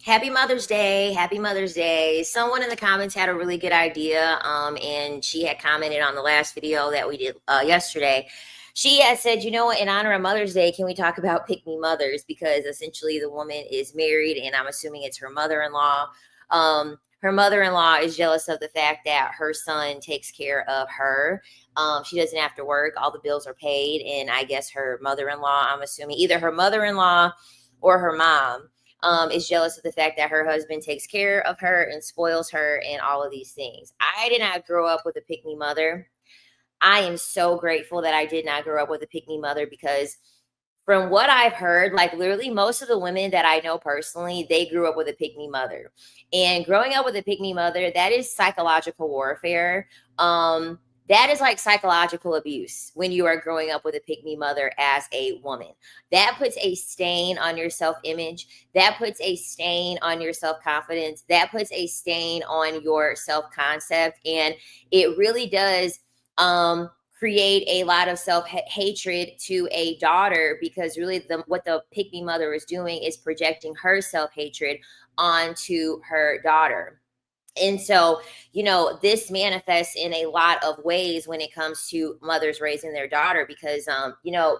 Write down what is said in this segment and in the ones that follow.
Happy Mother's Day. Happy Mother's Day. Someone in the comments had a really good idea, and she had commented on the last video that we did yesterday. She had said, you know what, in honor of Mother's Day, can we talk about pick-me mothers? Because essentially the woman is married, and I'm assuming it's her mother-in-law. Her mother-in-law is jealous of the fact that her son takes care of her. She doesn't have to work. All the bills are paid. And I guess her mother-in-law, I'm assuming either her mother-in-law or her mom, is jealous of the fact that her husband takes care of her and spoils her and all of these things. I did not grow up with a pick-me mother. I am so grateful that I did not grow up with a pick-me mother, because from what I've heard, like literally most of the women that I know personally, they grew up with a pick-me mother. And growing up with a pick-me mother, that is psychological warfare. That is like psychological abuse when you are growing up with a pick-me mother as a woman. That puts a stain on your self-image. That puts a stain on your self-confidence. That puts a stain on your self-concept. And it really does create a lot of self-hatred to a daughter, because really what the pick-me mother is doing is projecting her self-hatred onto her daughter. And so, this manifests in a lot of ways when it comes to mothers raising their daughter, because,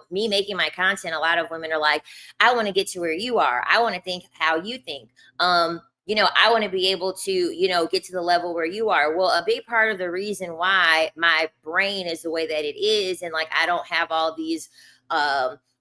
me making my content, a lot of women are like, I want to get to where you are. I want to think how you think. I want to be able to, get to the level where you are. Well, a big part of the reason why my brain is the way that it is, and like, I don't have all these,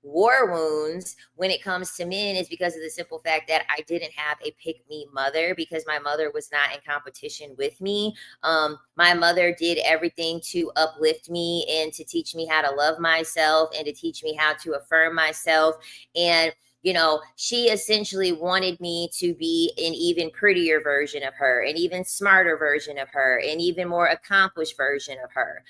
war wounds when it comes to men, is because of the simple fact that I didn't have a pick-me mother, because my mother was not in competition with me. My mother did everything to uplift me and to teach me how to love myself and to teach me how to affirm myself. And she essentially wanted me to be an even prettier version of her, an even smarter version of her, an even more accomplished version of her.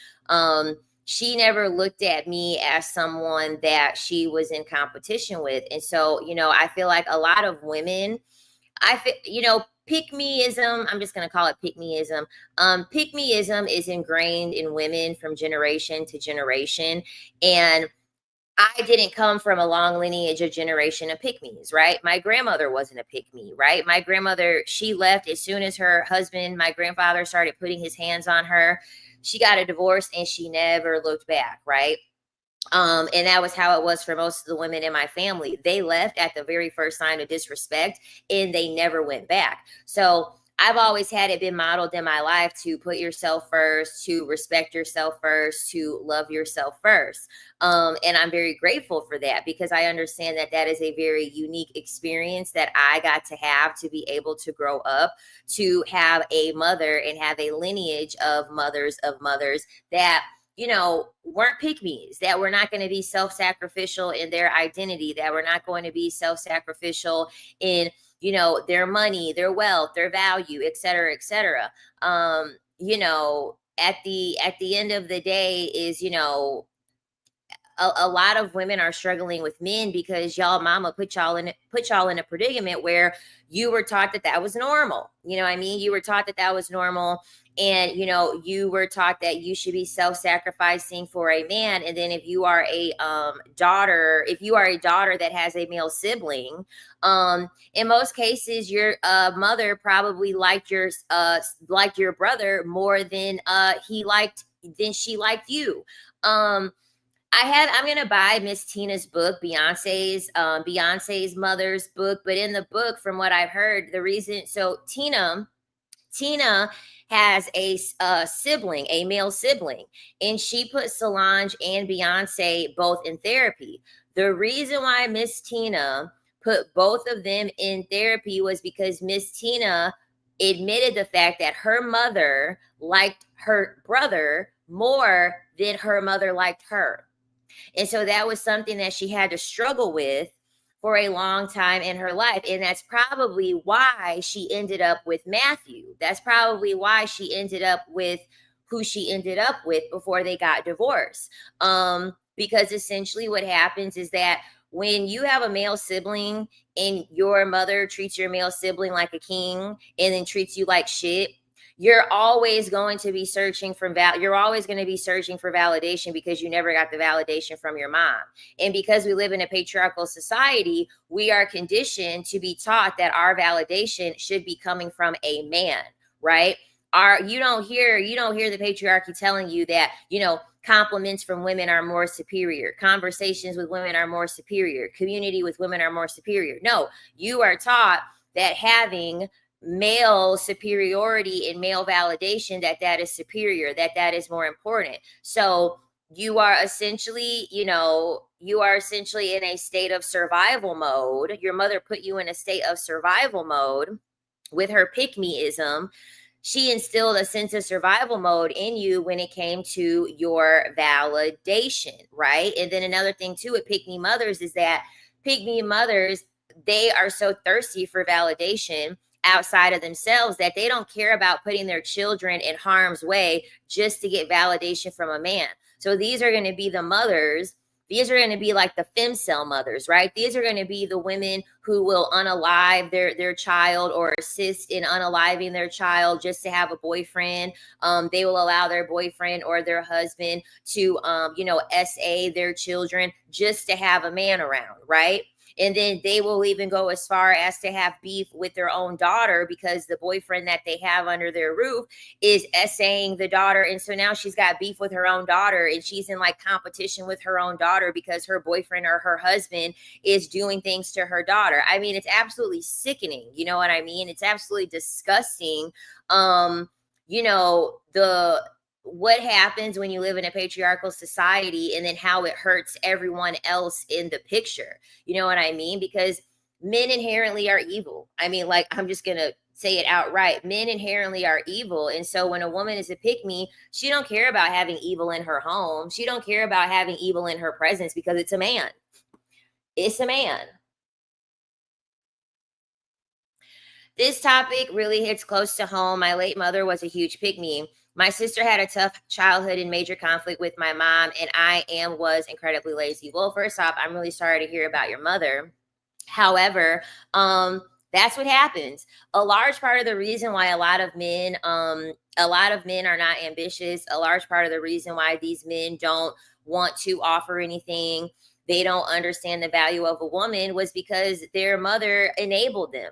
She never looked at me as someone that she was in competition with. And so, I feel like a lot of women, pick-meism, I'm just going to call it pick-meism. Pick-meism is ingrained in women from generation to generation. And I didn't come from a long lineage of generation of pick-me's, right? My grandmother wasn't a pick-me, right? My grandmother, she left as soon as her husband, my grandfather, started putting his hands on her. She got a divorce and she never looked back, right? And that was how it was for most of the women in my family. They left at the very first sign of disrespect and they never went back. So I've always had it been modeled in my life to put yourself first, to respect yourself first, to love yourself first. And I'm very grateful for that, because I understand that that is a very unique experience that I got to have, to be able to grow up, to have a mother and have a lineage of mothers that weren't pick-me's, that were not going to be self-sacrificial in their identity, that were not going to be self-sacrificial in their money, their wealth, their value, et cetera, et cetera. At the end of the day is, a lot of women are struggling with men because y'all mama put y'all in a predicament where you were taught that that was normal. You know what I mean? You were taught that that was normal. And, you were taught that you should be self-sacrificing for a man. And then if you are a daughter that has a male sibling, in most cases, your mother probably liked your brother more than she liked you. I'm gonna buy Miss Tina's book, Beyonce's mother's book. But in the book, from what I've heard, Tina has a sibling, a male sibling, and she put Solange and Beyonce both in therapy. The reason why Miss Tina put both of them in therapy was because Miss Tina admitted the fact that her mother liked her brother more than her mother liked her. And so that was something that she had to struggle with for a long time in her life. And that's probably why she ended up with Matthew. That's probably why she ended up with who she ended up with before they got divorced. Because essentially what happens is that when you have a male sibling and your mother treats your male sibling like a king and then treats you like shit, you're always going to be searching for you're always going to be searching for validation because you never got the validation from your mom. And because we live in a patriarchal society, we are conditioned to be taught that our validation should be coming from a man, right? You don't hear the patriarchy telling you that, compliments from women are more superior, conversations with women are more superior, community with women are more superior. No, you are taught that having male superiority and male validation, that is superior, that is more important. So you are essentially in a state of survival mode. Your mother put you in a state of survival mode with her pick-me-ism. She instilled a sense of survival mode in you when it came to your validation, right? And then another thing too with pick-me mothers is that pick-me mothers, they are so thirsty for validation outside of themselves that they don't care about putting their children in harm's way just to get validation from a man. So these are going to be the mothers. These are going to be like the femcel mothers, right? These are going to be the women who will unalive their child or assist in unaliving their child just to have a boyfriend. They will allow their boyfriend or their husband to, SA their children just to have a man around, right? And then they will even go as far as to have beef with their own daughter because the boyfriend that they have under their roof is essaying the daughter. And so now she's got beef with her own daughter and she's in like competition with her own daughter because her boyfriend or her husband is doing things to her daughter. I mean, it's absolutely sickening. You know what I mean? It's absolutely disgusting. What happens when you live in a patriarchal society and then how it hurts everyone else in the picture. You know what I mean? Because men inherently are evil. I mean, like, I'm just going to say it outright. Men inherently are evil. And so when a woman is a pick-me, she don't care about having evil in her home. She don't care about having evil in her presence because it's a man. It's a man. This topic really hits close to home. My late mother was a huge pick-me. My sister had a tough childhood and major conflict with my mom, and I was incredibly lazy. Well, first off, I'm really sorry to hear about your mother. However, that's what happens. A large part of the reason why a lot of men are not ambitious, a large part of the reason why these men don't want to offer anything, they don't understand the value of a woman, was because their mother enabled them.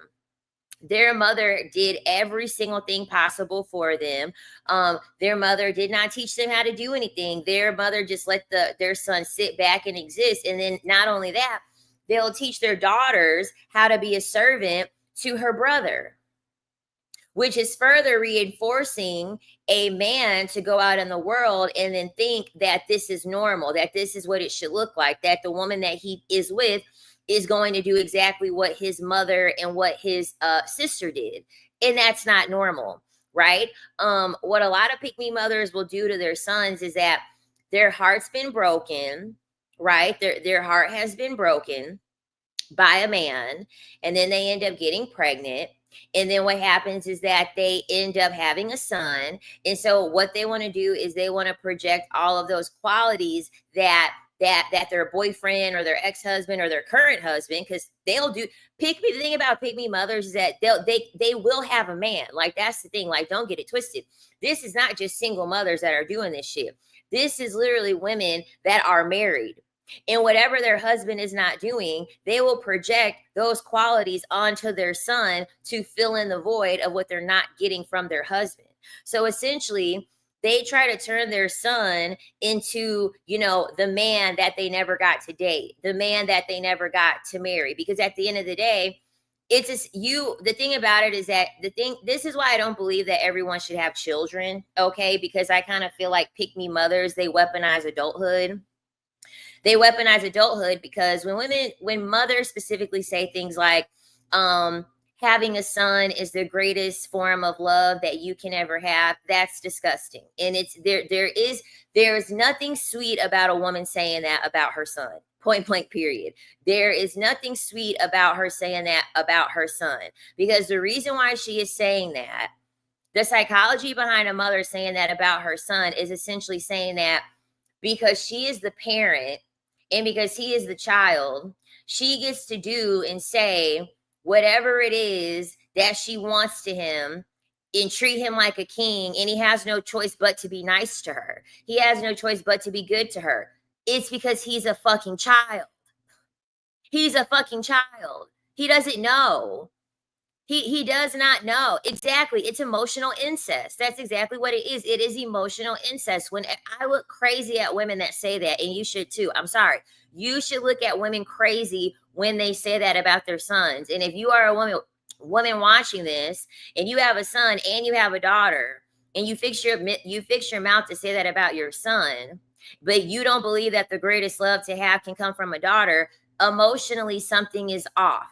Their mother did every single thing possible for them. Their mother did not teach them how to do anything. Their mother just let their son sit back and exist. And then not only that, they'll teach their daughters how to be a servant to her brother, which is further reinforcing a man to go out in the world and then think that this is normal, that this is what it should look like, that the woman that he is with is going to do exactly what his mother and what his sister did. And that's not normal, right? What a lot of pick-me mothers will do to their sons is that their heart's been broken, right? Their heart has been broken by a man, and then they end up getting pregnant. And then what happens is that they end up having a son. And so what they want to do is they want to project all of those qualities that their boyfriend or their ex-husband or their current husband, because they'll do pick-me. The thing about pick-me mothers is that they will have a man. Like, that's the thing. Like, don't get it twisted. This is not just single mothers that are doing this shit. This is literally women that are married. And whatever their husband is not doing, they will project those qualities onto their son to fill in the void of what they're not getting from their husband. So essentially, they try to turn their son into, the man that they never got to date, the man that they never got to marry. Because at the end of the day, it's just the thing about it is that this is why I don't believe that everyone should have children. Okay. Because I kind of feel like pick-me mothers, they weaponize adulthood. They weaponize adulthood because when mothers specifically say things like, having a son is the greatest form of love that you can ever have, that's disgusting. And there is nothing sweet about a woman saying that about her son. Point blank, period. There is nothing sweet about her saying that about her son, because the reason why she is saying that, the psychology behind a mother saying that about her son is essentially saying that because she is the parent and because he is the child, she gets to do and say whatever it is that she wants to him and treat him like a king, and he has no choice but to be nice to her. He has no choice but to be good to her. It's because he's a fucking child. He's a fucking child. He doesn't know. He does not know. Exactly. It's emotional incest. That's exactly what it is. It is emotional incest. When I look crazy at women that say that, and you should too. I'm sorry. You should look at women crazy when they say that about their sons. And if you are a woman watching this, and you have a son and you have a daughter, and you fix your mouth to say that about your son, but you don't believe that the greatest love to have can come from a daughter, emotionally something is off.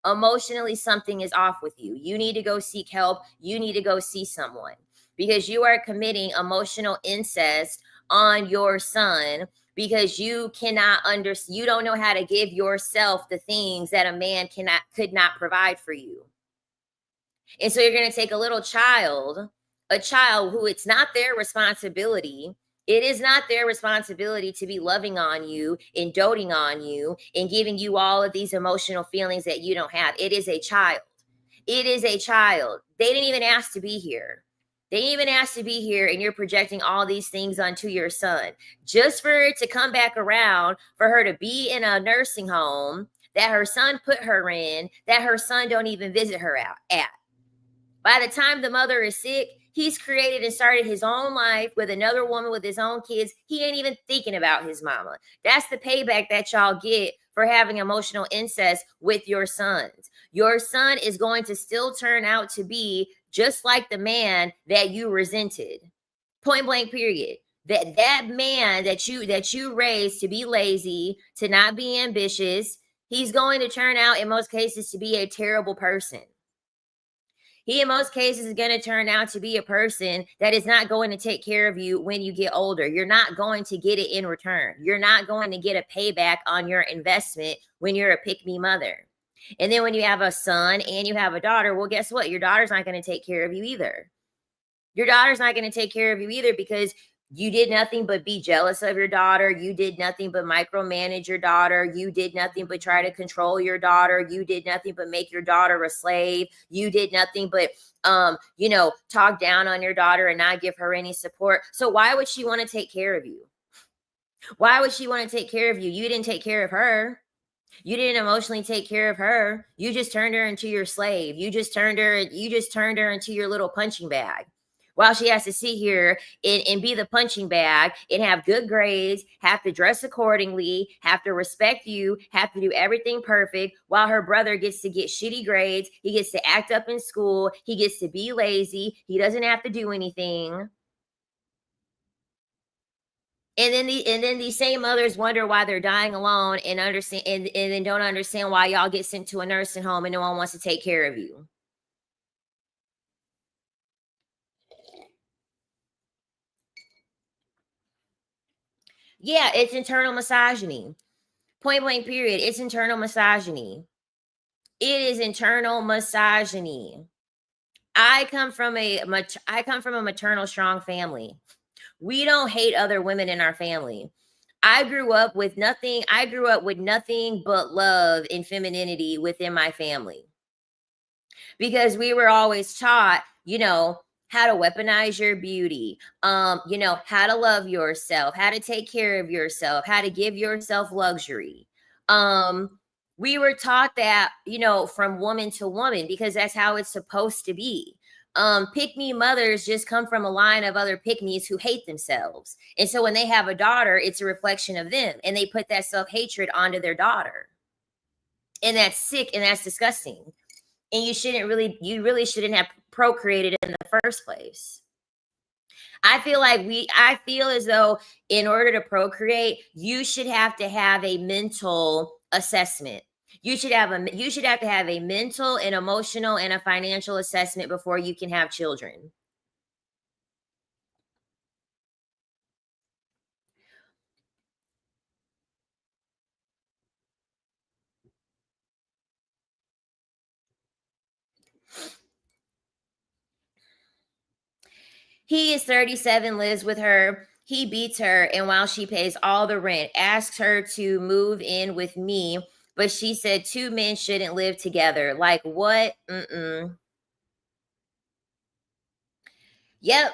Emotionally something is off with you. You need to go seek help. You need to go see someone, because you are committing emotional incest on your son, because you you don't know how to give yourself the things that a man could not provide for you. And so you're going to take a child who it's not their responsibility. It is not their responsibility to be loving on you and doting on you and giving you all of these emotional feelings that you don't have. It is a child. It is a child. They didn't even ask to be here. They didn't even ask to be here, and you're projecting all these things onto your son just for it to come back around, for her to be in a nursing home that her son put her in, that her son don't even visit her at. By the time the mother is sick, he's created and started his own life with another woman with his own kids. He ain't even thinking about his mama. That's the payback that y'all get for having emotional incest with your sons. Your son is going to still turn out to be just like the man that you resented. Point blank, period. That man that you raised to be lazy, to not be ambitious, he's going to turn out in most cases to be a terrible person. He, in most cases, is going to turn out to be a person that is not going to take care of you when you get older. You're not going to get it in return. You're not going to get a payback on your investment when you're a pick-me mother. And then when you have a son and you have a daughter, well, guess what? Your daughter's not going to take care of you either. Your daughter's not going to take care of you either, because you did nothing but be jealous of your daughter. You did nothing but micromanage your daughter. You did nothing but try to control your daughter. You did nothing but make your daughter a slave. You did nothing but, talk down on your daughter and not give her any support. So why would she want to take care of you? Why would she want to take care of you? You didn't take care of her. You didn't emotionally take care of her. You just turned her into your slave. You just turned her into your little punching bag, while she has to sit here and be the punching bag and have good grades, have to dress accordingly, have to respect you, have to do everything perfect, while her brother gets to get shitty grades. He gets to act up in school. He gets to be lazy. He doesn't have to do anything. And then these same mothers wonder why they're dying alone, and then don't understand why y'all get sent to a nursing home and no one wants to take care of you. Yeah, it's internal misogyny. Point blank, period. It's internal misogyny. It is internal misogyny. I come from a maternal strong family. We don't hate other women in our family. I grew up with nothing but love and femininity within my family, because we were always taught, how to weaponize your beauty, how to love yourself, how to take care of yourself, how to give yourself luxury. We were taught that, from woman to woman, because that's how it's supposed to be. Pick-me mothers just come from a line of other pick-me's who hate themselves. And so when they have a daughter, it's a reflection of them, and they put that self-hatred onto their daughter. And that's sick, and that's disgusting. And you really shouldn't have procreated in the first place. I feel as though in order to procreate, you should have to have a mental assessment. You should have to have a mental and emotional and a financial assessment before you can have children. He is 37, lives with her. He beats her, and while she pays all the rent, asks her to move in with me, but she said 2 men shouldn't live together. Like, what? Yep.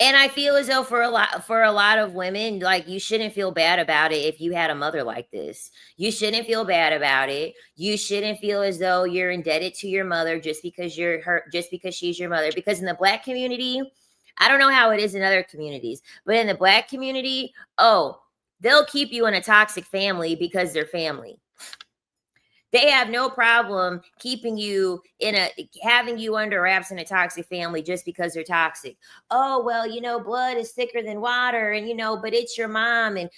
And I feel as though for a lot of women, like, you shouldn't feel bad about it if you had a mother like this. You shouldn't feel bad about it. You shouldn't feel as though you're indebted to your mother just because you're her, just because she's your mother. Because in the Black community, I don't know how it is in other communities, but in the Black community, oh, they'll keep you in a toxic family because they're family. They have no problem keeping you in a having you under wraps in a toxic family just because they're toxic. Oh, well, blood is thicker than water, and but it's your mom, and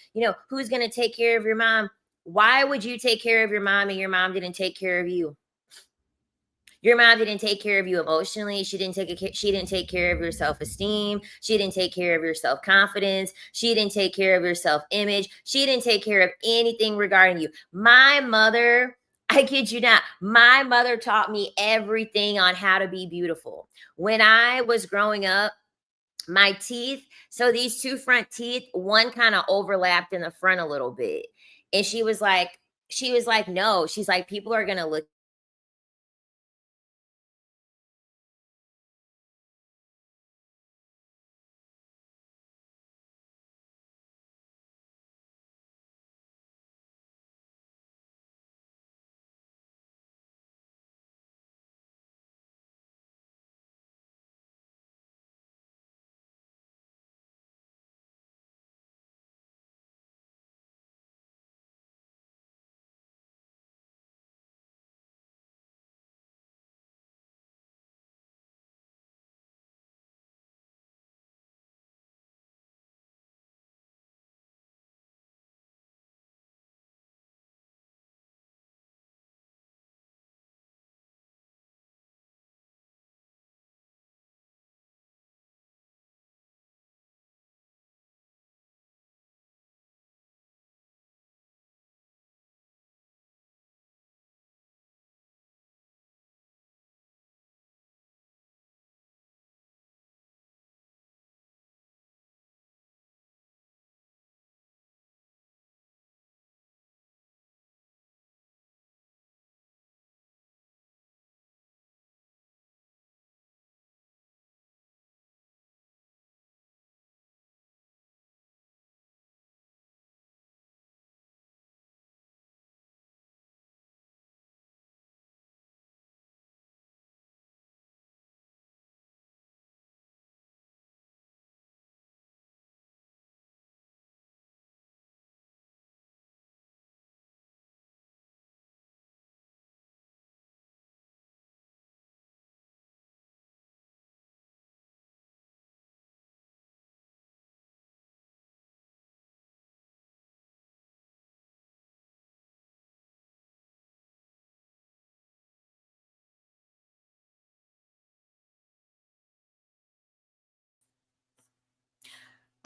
who's going to take care of your mom? Why would you take care of your mom and your mom didn't take care of you? Your mom didn't take care of you emotionally. She didn't take care of your self-esteem. She didn't take care of your self-confidence. She didn't take care of your self-image. She didn't take care of anything regarding you. My mother, I kid you not, my mother taught me everything on how to be beautiful. When I was growing up, my teeth, so these two front teeth, one kind of overlapped in the front a little bit. And she was like, no, she's like, people are going to look.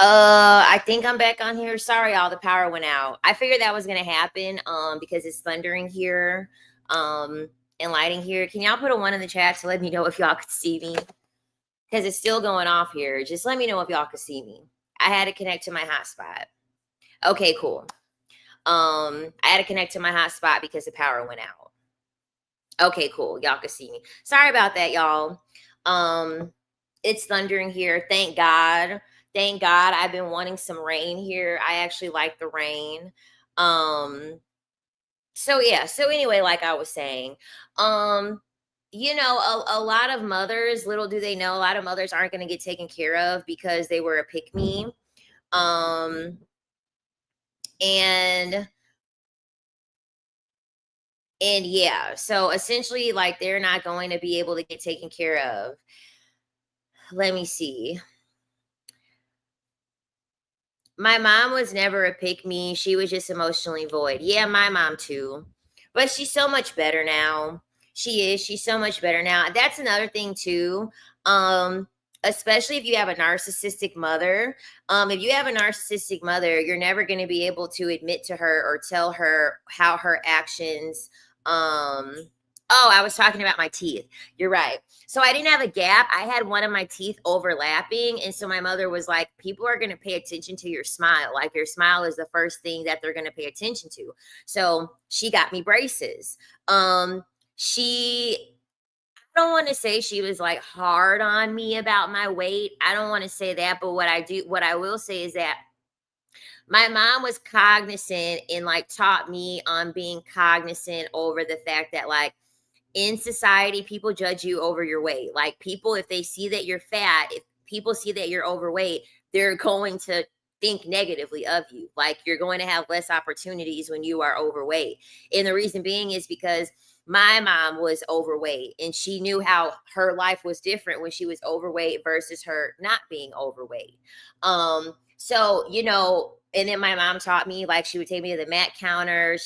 I think I'm back on here. Sorry, all the power went out. I figured that was gonna happen, because it's thundering here, and lighting here. Can y'all put a one in the chat to let me know if y'all could see me? Because it's still going off here. Just let me know if y'all could see me. I had to connect to my hotspot. Okay, cool. I had to connect to my hotspot because the power went out. Okay, cool. Y'all could see me. Sorry about that, y'all. It's thundering here. Thank God. Thank God. I've been wanting some rain here. I actually like the rain. So yeah. So anyway, like I was saying, um, a lot of mothers, little do they know, a lot of mothers aren't going to get taken care of because they were a pick me. Um, and and yeah, so essentially, like, they're not going to be able to get taken care of. Let me see. My mom was never a pick me. She was just emotionally void. Yeah, my mom too. But she's so much better now. She is. She's so much better now. That's another thing too. Especially if you have a narcissistic mother. If you have a narcissistic mother, you're never going to be able to admit to her or tell her how her actions oh, I was talking about my teeth. You're right. So I didn't have a gap. I had one of my teeth overlapping. And so my mother was like, people are going to pay attention to your smile. Like, your smile is the first thing that they're going to pay attention to. So she got me braces. She, don't want to say she was like hard on me about my weight. I don't want to say that, but what I will say is that my mom was cognizant and like taught me on being cognizant over the fact that like in society, people judge you over your weight. Like people, if they see that you're fat, if people see that you're overweight, they're going to think negatively of you. Like you're going to have less opportunities when you are overweight. And the reason being is because my mom was overweight and she knew how her life was different when she was overweight versus her not being overweight. So, you know, and then my mom taught me, like, she would take me to the mat counter.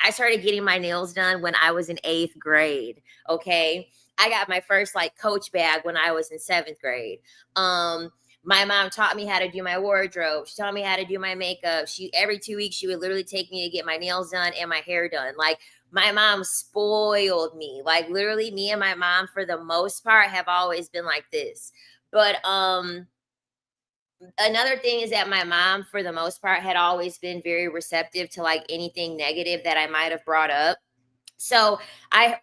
I started getting my nails done when I was in 8th grade. Okay. I got my first like Coach bag when I was in 7th grade. My mom taught me how to do my wardrobe. She taught me how to do my makeup. Every 2 weeks, she would literally take me to get my nails done and my hair done. Like my mom spoiled me. Like literally me and my mom for the most part have always been like this. But, another thing is that my mom, for the most part, had always been very receptive to like anything negative that I might have brought up. So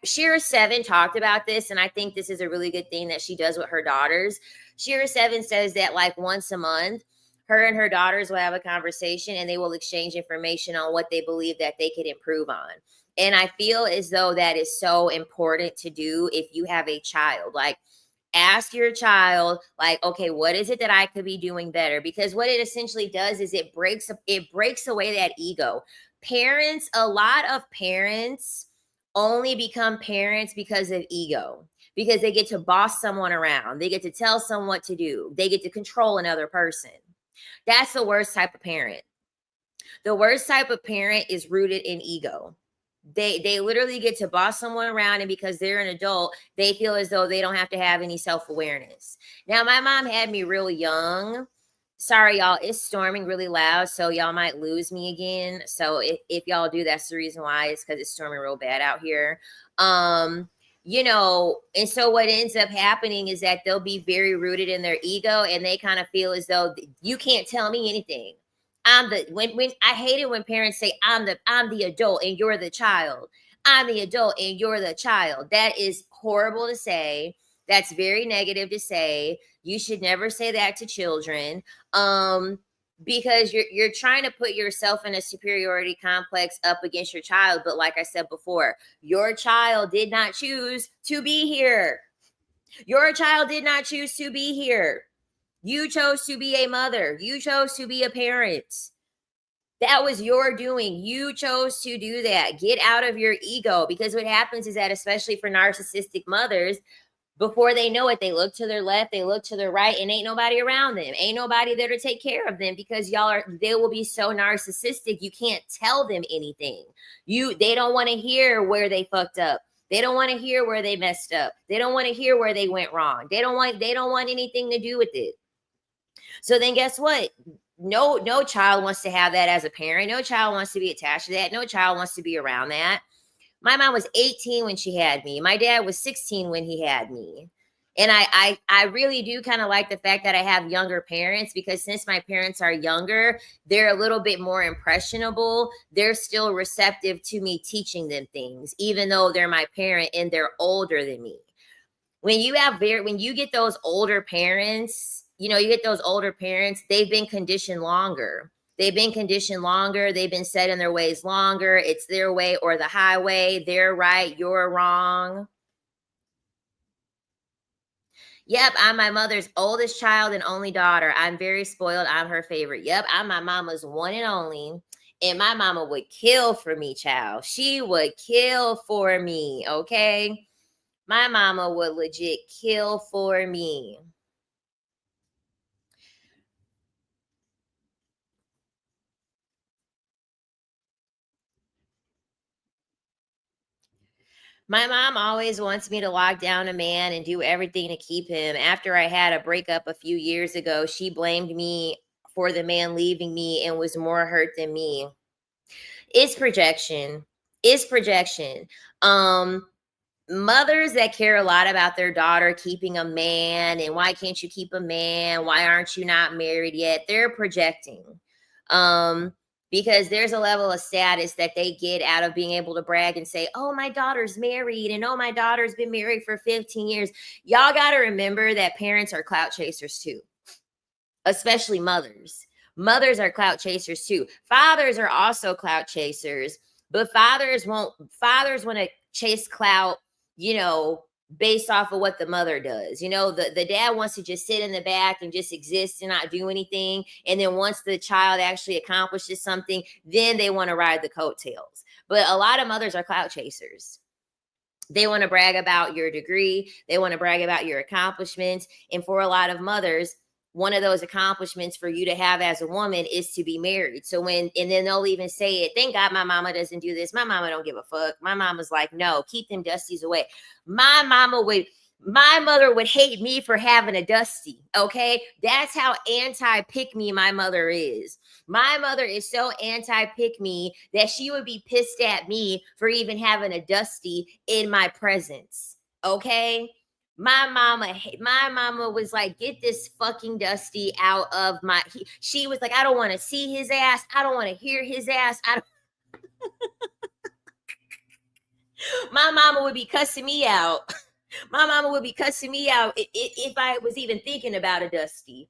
Shira 7 talked about this, and I think this is a really good thing that she does with her daughters. Shira 7 says that like once a month, her and her daughters will have a conversation and they will exchange information on what they believe that they could improve on. And I feel as though that is so important to do if you have a child. Like, ask your child, like, okay, what is it that I could be doing better? Because what it essentially does is it breaks away that ego. A lot of parents only become parents because of ego, because they get to boss someone around, they get to tell someone what to do, they get to control another person. That's the worst type of parent. The worst type of parent is rooted in ego. They literally get to boss someone around, and because they're an adult, they feel as though they don't have to have any self-awareness. Now, my mom had me really young. Sorry, y'all, it's storming really loud, so y'all might lose me again. So if y'all do, that's the reason why. It's because it's storming real bad out here. You know, and so what ends up happening is that they'll be very rooted in their ego, and they kind of feel as though you can't tell me anything. When I hate it when parents say I'm the adult and you're the child. I'm the adult and you're the child. That is horrible to say. That's very negative to say. You should never say that to children. Because you're trying to put yourself in a superiority complex up against your child. But like I said before, your child did not choose to be here. Your child did not choose to be here. You chose to be a mother. You chose to be a parent. That was your doing. You chose to do that. Get out of your ego, because what happens is that, especially for narcissistic mothers, before they know it, they look to their left, they look to their right, and ain't nobody around them. Ain't nobody there to take care of them, because they will be so narcissistic, you can't tell them anything. They don't want to hear where they fucked up. They don't want to hear where they messed up. They don't want to hear where they went wrong. They don't want anything to do with it. So then guess what? No child wants to have that as a parent. No child wants to be attached to that. No child wants to be around that. My mom was 18 when she had me. My dad was 16 when he had me. And I really do kind of like the fact that I have younger parents, because since my parents are younger, they're a little bit more impressionable. They're still receptive to me teaching them things, even though they're my parent and they're older than me. When you get those older parents, they've been conditioned longer. They've been set in their ways longer. It's their way or the highway. They're right, you're wrong. Yep, I'm my mother's oldest child and only daughter. I'm very spoiled. I'm her favorite. Yep, I'm my mama's one and only. And my mama would kill for me, child. She would kill for me, okay? My mama would legit kill for me. My mom always wants me to lock down a man and do everything to keep him. After I had a breakup a few years ago, she blamed me for the man leaving me and was more hurt than me. It's projection. It's projection. Mothers that care a lot about their daughter keeping a man, and why can't you keep a man? Why aren't you not married yet? They're projecting. because there's a level of status that they get out of being able to brag and say, oh, my daughter's married, and oh, my daughter's been married for 15 years. Y'all got to remember that parents are clout chasers too, especially mothers. Mothers are clout chasers too. Fathers are also clout chasers, but fathers want to chase clout, based off of what the mother does. The dad wants to just sit in the back and just exist and not do anything. And then once the child actually accomplishes something, then they want to ride the coattails. But a lot of mothers are clout chasers. They want to brag about your degree. They want to brag about your accomplishments. And for a lot of mothers, one of those accomplishments for you to have as a woman is to be married. And then they'll even say it. Thank God my mama doesn't do this. My mama don't give a fuck. My mama's like, no, keep them dusties away. My mother would hate me for having a dusty. Okay. That's how anti-pick-me my mother is. My mother is so anti-pick-me that she would be pissed at me for even having a dusty in my presence. Okay. My mama was like, get this fucking dusty out of she was like, I don't want to see his ass. I don't want to hear his ass. My mama would be cussing me out. My mama would be cussing me out if I was even thinking about a dusty.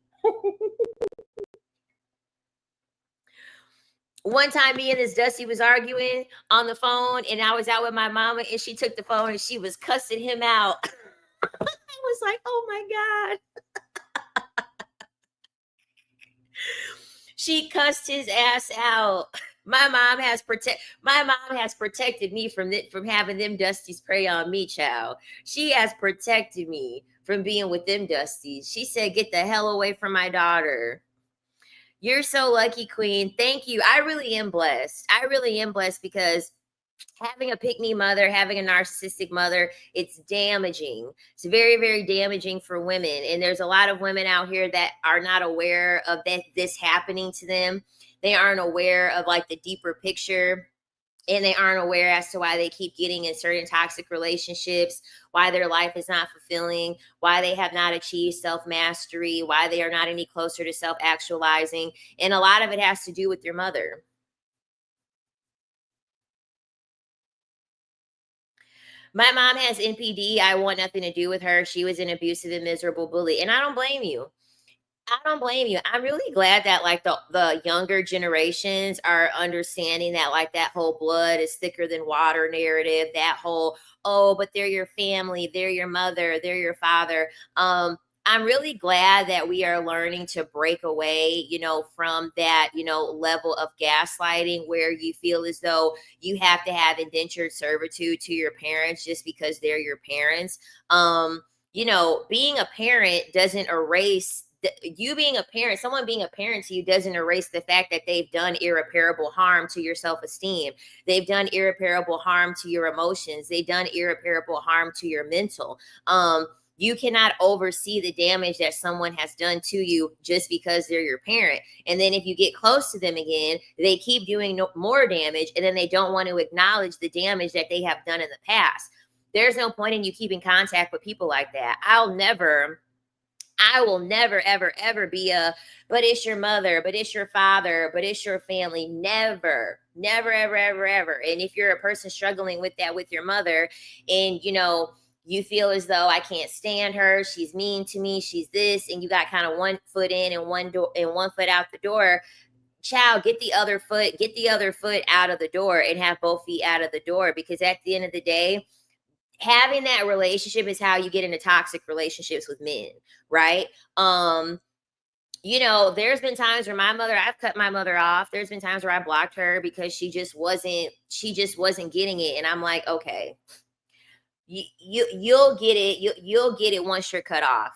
One time me and this dusty was arguing on the phone, and I was out with my mama, and she took the phone and she was cussing him out. I was like, oh my God. She cussed his ass out. My mom has protected me from having them dusties prey on me, child. She has protected me from being with them dusties. She said, get the hell away from my daughter. You're so lucky, queen. Thank you. I really am blessed. Because having a pick-me mother, having a narcissistic mother, it's damaging. It's very, very damaging for women. And there's a lot of women out here that are not aware of this happening to them. They aren't aware of like the deeper picture. And they aren't aware as to why they keep getting in certain toxic relationships, why their life is not fulfilling, why they have not achieved self-mastery, why they are not any closer to self-actualizing. And a lot of it has to do with your mother. My mom has NPD. I want nothing to do with her. She was an abusive and miserable bully. And I don't blame you. I'm really glad that like the younger generations are understanding that like that whole blood is thicker than water narrative, that whole, oh, but they're your family, they're your mother, they're your father. I'm really glad that we are learning to break away, from that, level of gaslighting where you feel as though you have to have indentured servitude to your parents just because they're your parents. Being a parent doesn't erase you being a parent. Someone being a parent to you doesn't erase the fact that they've done irreparable harm to your self-esteem. They've done irreparable harm to your emotions. They've done irreparable harm to your mental. You cannot oversee the damage that someone has done to you just because they're your parent. And then if you get close to them again, they keep doing more damage, and then they don't want to acknowledge the damage that they have done in the past. There's no point in you keeping contact with people like that. I will never, ever, ever be but it's your mother, but it's your father, but it's your family. Never, never, ever, ever, ever. And if you're a person struggling with that with your mother, and you feel as though I can't stand her, she's mean to me, she's this, and you got kind of one foot in and one foot out the door, child, get the other foot out of the door and have both feet out of the door. Because at the end of the day, having that relationship is how you get into toxic relationships with men, right? There's been times where I've cut my mother off. There's been times where I blocked her because she just wasn't getting it. And I'm like, okay, you'll get it. You'll get it once you're cut off.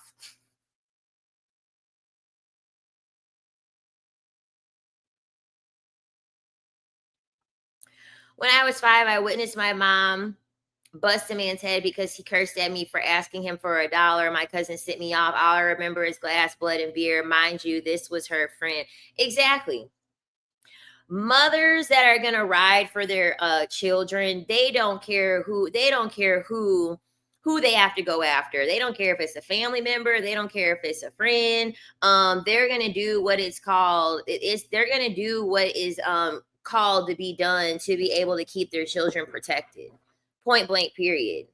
When I was 5, I witnessed my mom bust a man's head because he cursed at me for asking him for $1. My cousin sent me off. All I remember is glass, blood, and beer. Mind you, this was her friend. Exactly. Mothers that are gonna ride for their children, they don't care who who they have to go after. They don't care if it's a family member. They don't care if it's a friend. They're gonna do what it's called. They're gonna do what is called to be done to be able to keep their children protected. Point blank. Period.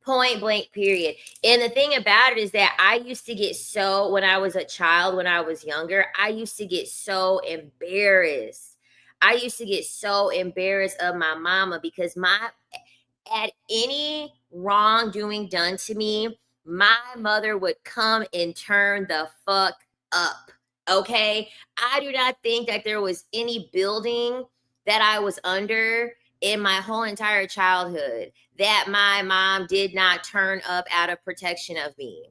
Point blank. Period. And the thing about it is that I used to get so, when I was a child, when I was younger, I used to get so embarrassed. I used to get so embarrassed of my mama because at any wrongdoing done to me, my mother would come and turn the fuck up. Okay. I do not think that there was any building that I was under in my whole entire childhood that my mom did not turn up out of protection of me.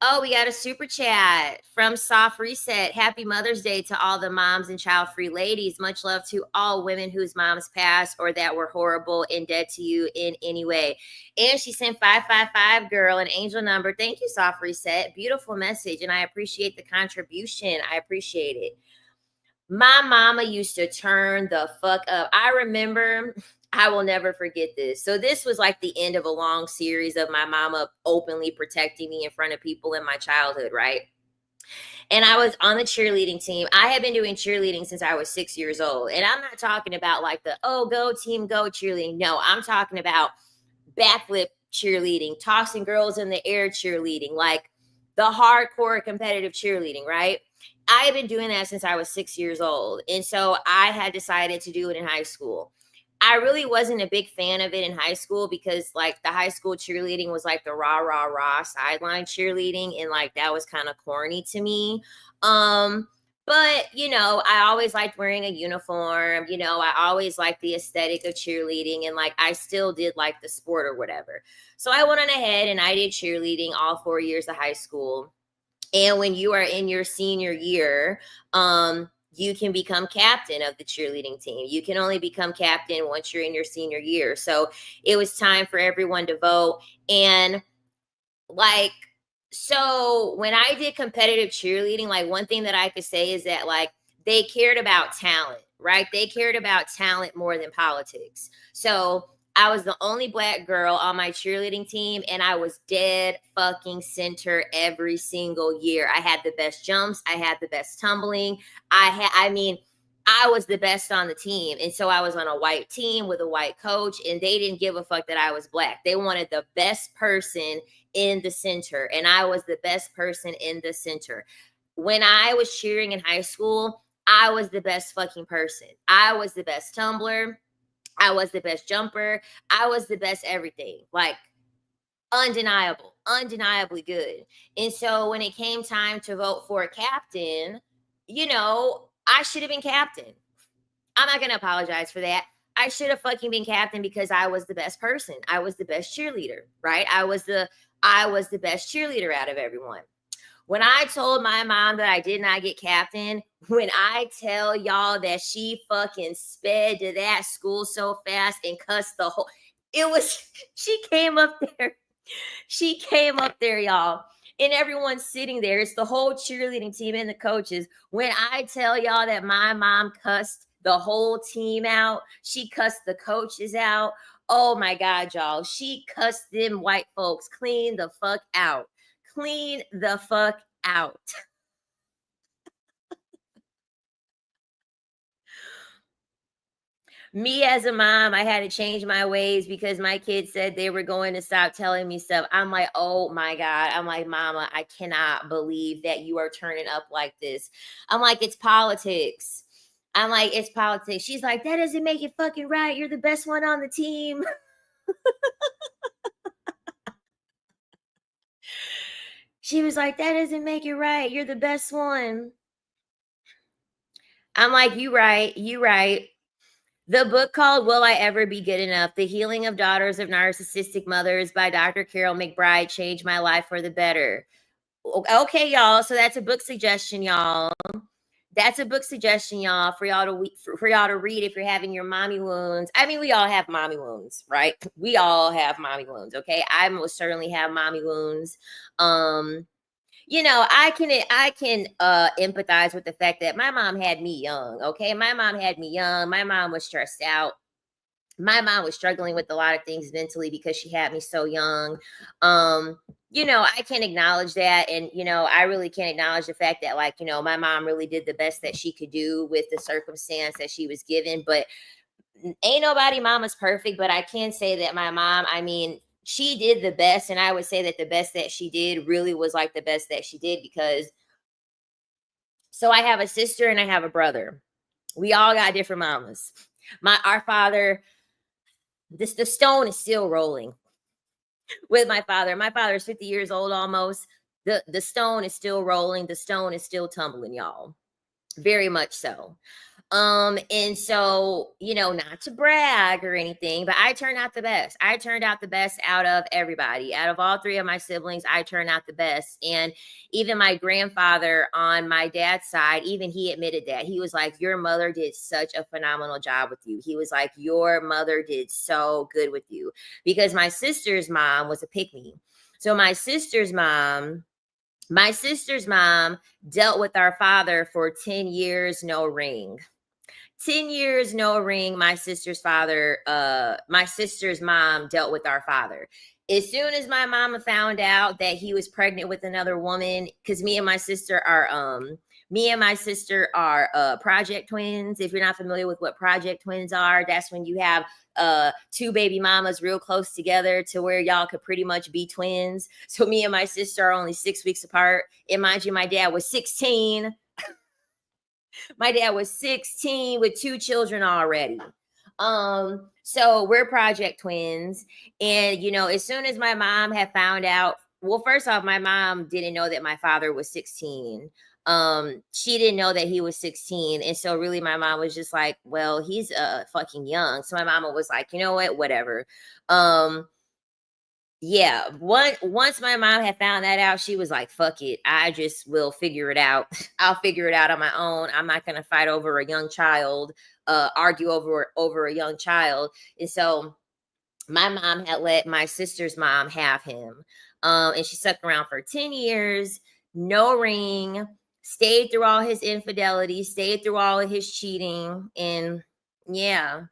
Oh, we got a super chat from Soft Reset. Happy Mother's Day to all the moms and child-free ladies. Much love to all women whose moms passed or that were horrible and dead to you in any way. And she sent 555 girl, an angel number. Thank you, Soft Reset. Beautiful message, and I appreciate the contribution. I appreciate it. My mama used to turn the fuck up. I remember, I will never forget this. So this was like the end of a long series of my mama openly protecting me in front of people in my childhood, right? And I was on the cheerleading team. I had been doing cheerleading since I was 6 years old. And I'm not talking about like the, oh, go team, go cheerleading. No, I'm talking about backflip cheerleading, tossing girls in the air cheerleading, like the hardcore competitive cheerleading, right? I had been doing that since I was 6 years old. And so I had decided to do it in high school. I really wasn't a big fan of it in high school because like the high school cheerleading was like the rah, rah, rah sideline cheerleading. And like that was kind of corny to me. But, you know, I always liked wearing a uniform. You know, I always liked the aesthetic of cheerleading. And like I still did like the sport or whatever. So I went on ahead and I did cheerleading all 4 years of high school. And when you are in your senior year, you can become captain of the cheerleading team. You can only become captain once you're in your senior year. So it was time for everyone to vote. And like, so when I did competitive cheerleading, like one thing that I could say is that like they cared about talent, right? They cared about talent more than politics. So I was the only Black girl on my cheerleading team, and I was dead fucking center every single year. I had the best jumps. I had the best tumbling. I was the best on the team. And so I was on a white team with a white coach, and they didn't give a fuck that I was Black. They wanted the best person in the center, and I was the best person in the center. When I was cheering in high school, I was the best fucking person. I was the best tumbler. I was the best jumper. I was the best everything. Like undeniable, undeniably good. And so when it came time to vote for a captain, you know, I should have been captain. I'm not going to apologize for that. I should have fucking been captain because I was the best person. I was the best cheerleader, right? I was the best cheerleader out of everyone. When I told my mom that I did not get captain, when I tell y'all that she fucking sped to that school so fast and cussed the whole, she came up there, y'all. And everyone's sitting there. It's the whole cheerleading team and the coaches. When I tell y'all that my mom cussed the whole team out, she cussed the coaches out. Oh my God, y'all. She cussed them white folks clean the fuck out. Clean the fuck out. Me as a mom, I had to change my ways because my kids said they were going to stop telling me stuff. I'm like, oh my God. I'm like, Mama, I cannot believe that you are turning up like this. I'm like, it's politics. I'm like, it's politics. She's like, that doesn't make it fucking right. You're the best one on the team. She was like, that doesn't make it right. You're the best one. I'm like, you right. You right. The book called Will I Ever Be Good Enough? The Healing of Daughters of Narcissistic Mothers by Dr. Carol McBride changed my life for the better. Okay, y'all. So that's a book suggestion, y'all. That's a book suggestion, y'all, for y'all to read if you're having your mommy wounds. I mean, we all have mommy wounds, right? We all have mommy wounds, okay? I most certainly have mommy wounds. You know, I can empathize with the fact that my mom had me young, okay? My mom had me young. My mom was stressed out. my mom was struggling with a lot of things mentally because she had me so young. I can't acknowledge that. And, I really can't acknowledge the fact that, like, my mom really did the best that she could do with the circumstance that she was given. But ain't nobody mama's perfect. But I can say that my mom, I mean, she did the best. And I would say that the best that she did really was like the best that she did, because so I have a sister and I have a brother. We all got different mamas. Our father, the stone is still rolling with my father. My father is 50 years old almost. The stone is still rolling. The stone is still tumbling, y'all. Very much so. And so, not to brag or anything, but I turned out the best. I turned out the best out of everybody. Out of all three of my siblings, I turned out the best. And even my grandfather on my dad's side, even he admitted that. He was like, your mother did such a phenomenal job with you. He was like, your mother did so good with you. Because my sister's mom was a pick-me. So my sister's mom dealt with our father for 10 years, no ring. 10 years, no ring. My sister's mom dealt with our father. As soon as my mama found out that he was pregnant with another woman, because me and my sister are project twins. If you're not familiar with what project twins are, that's when you have two baby mamas real close together to where y'all could pretty much be twins. So me and my sister are only 6 weeks apart. And mind you, my dad was 16. My dad was 16 with 2 children already. So we're project twins. And, as soon as my mom had found out, well, first off, my mom didn't know that my father was 16. She didn't know that he was 16. And so really my mom was just like, well, he's fucking young. So my mama was like, you know what, whatever. Yeah, once my mom had found that out, she was like, fuck it. I just will figure it out. I'll figure it out on my own. I'm not going to fight over a young child, argue over a young child. And so my mom had let my sister's mom have him. And she stuck around for 10 years, no ring, stayed through all his infidelity, stayed through all of his cheating. And yeah.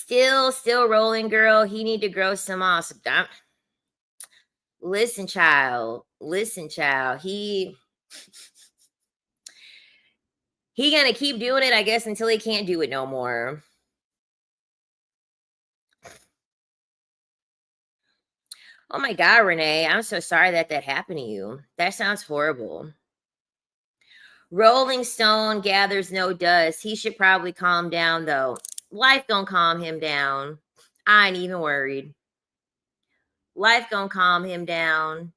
Still rolling, girl. He need to grow some moss. Listen, child. He gonna keep doing it, I guess, until he can't do it no more. Oh my God, Renee. I'm so sorry that happened to you. That sounds horrible. Rolling Stone gathers no dust. He should probably calm down, though. Life gonna calm him down. I ain't even worried. Life gonna calm him down.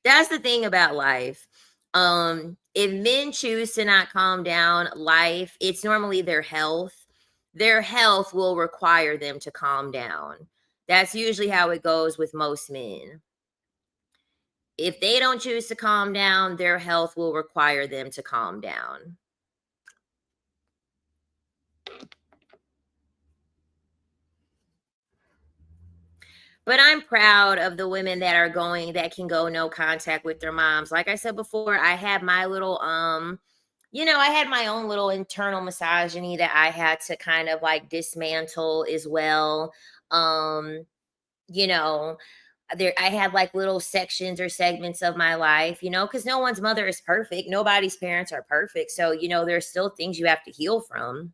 That's the thing about life. If men choose to not calm down, life, it's normally their health. Their health will require them to calm down. That's usually how it goes with most men. If they don't choose to calm down, their health will require them to calm down. But I'm proud of the women that can go no contact with their moms. Like I said before, I had my little, I had my own little internal misogyny that I had to kind of like dismantle as well. I had like little sections or segments of my life, because no one's mother is perfect. Nobody's parents are perfect. So, there's still things you have to heal from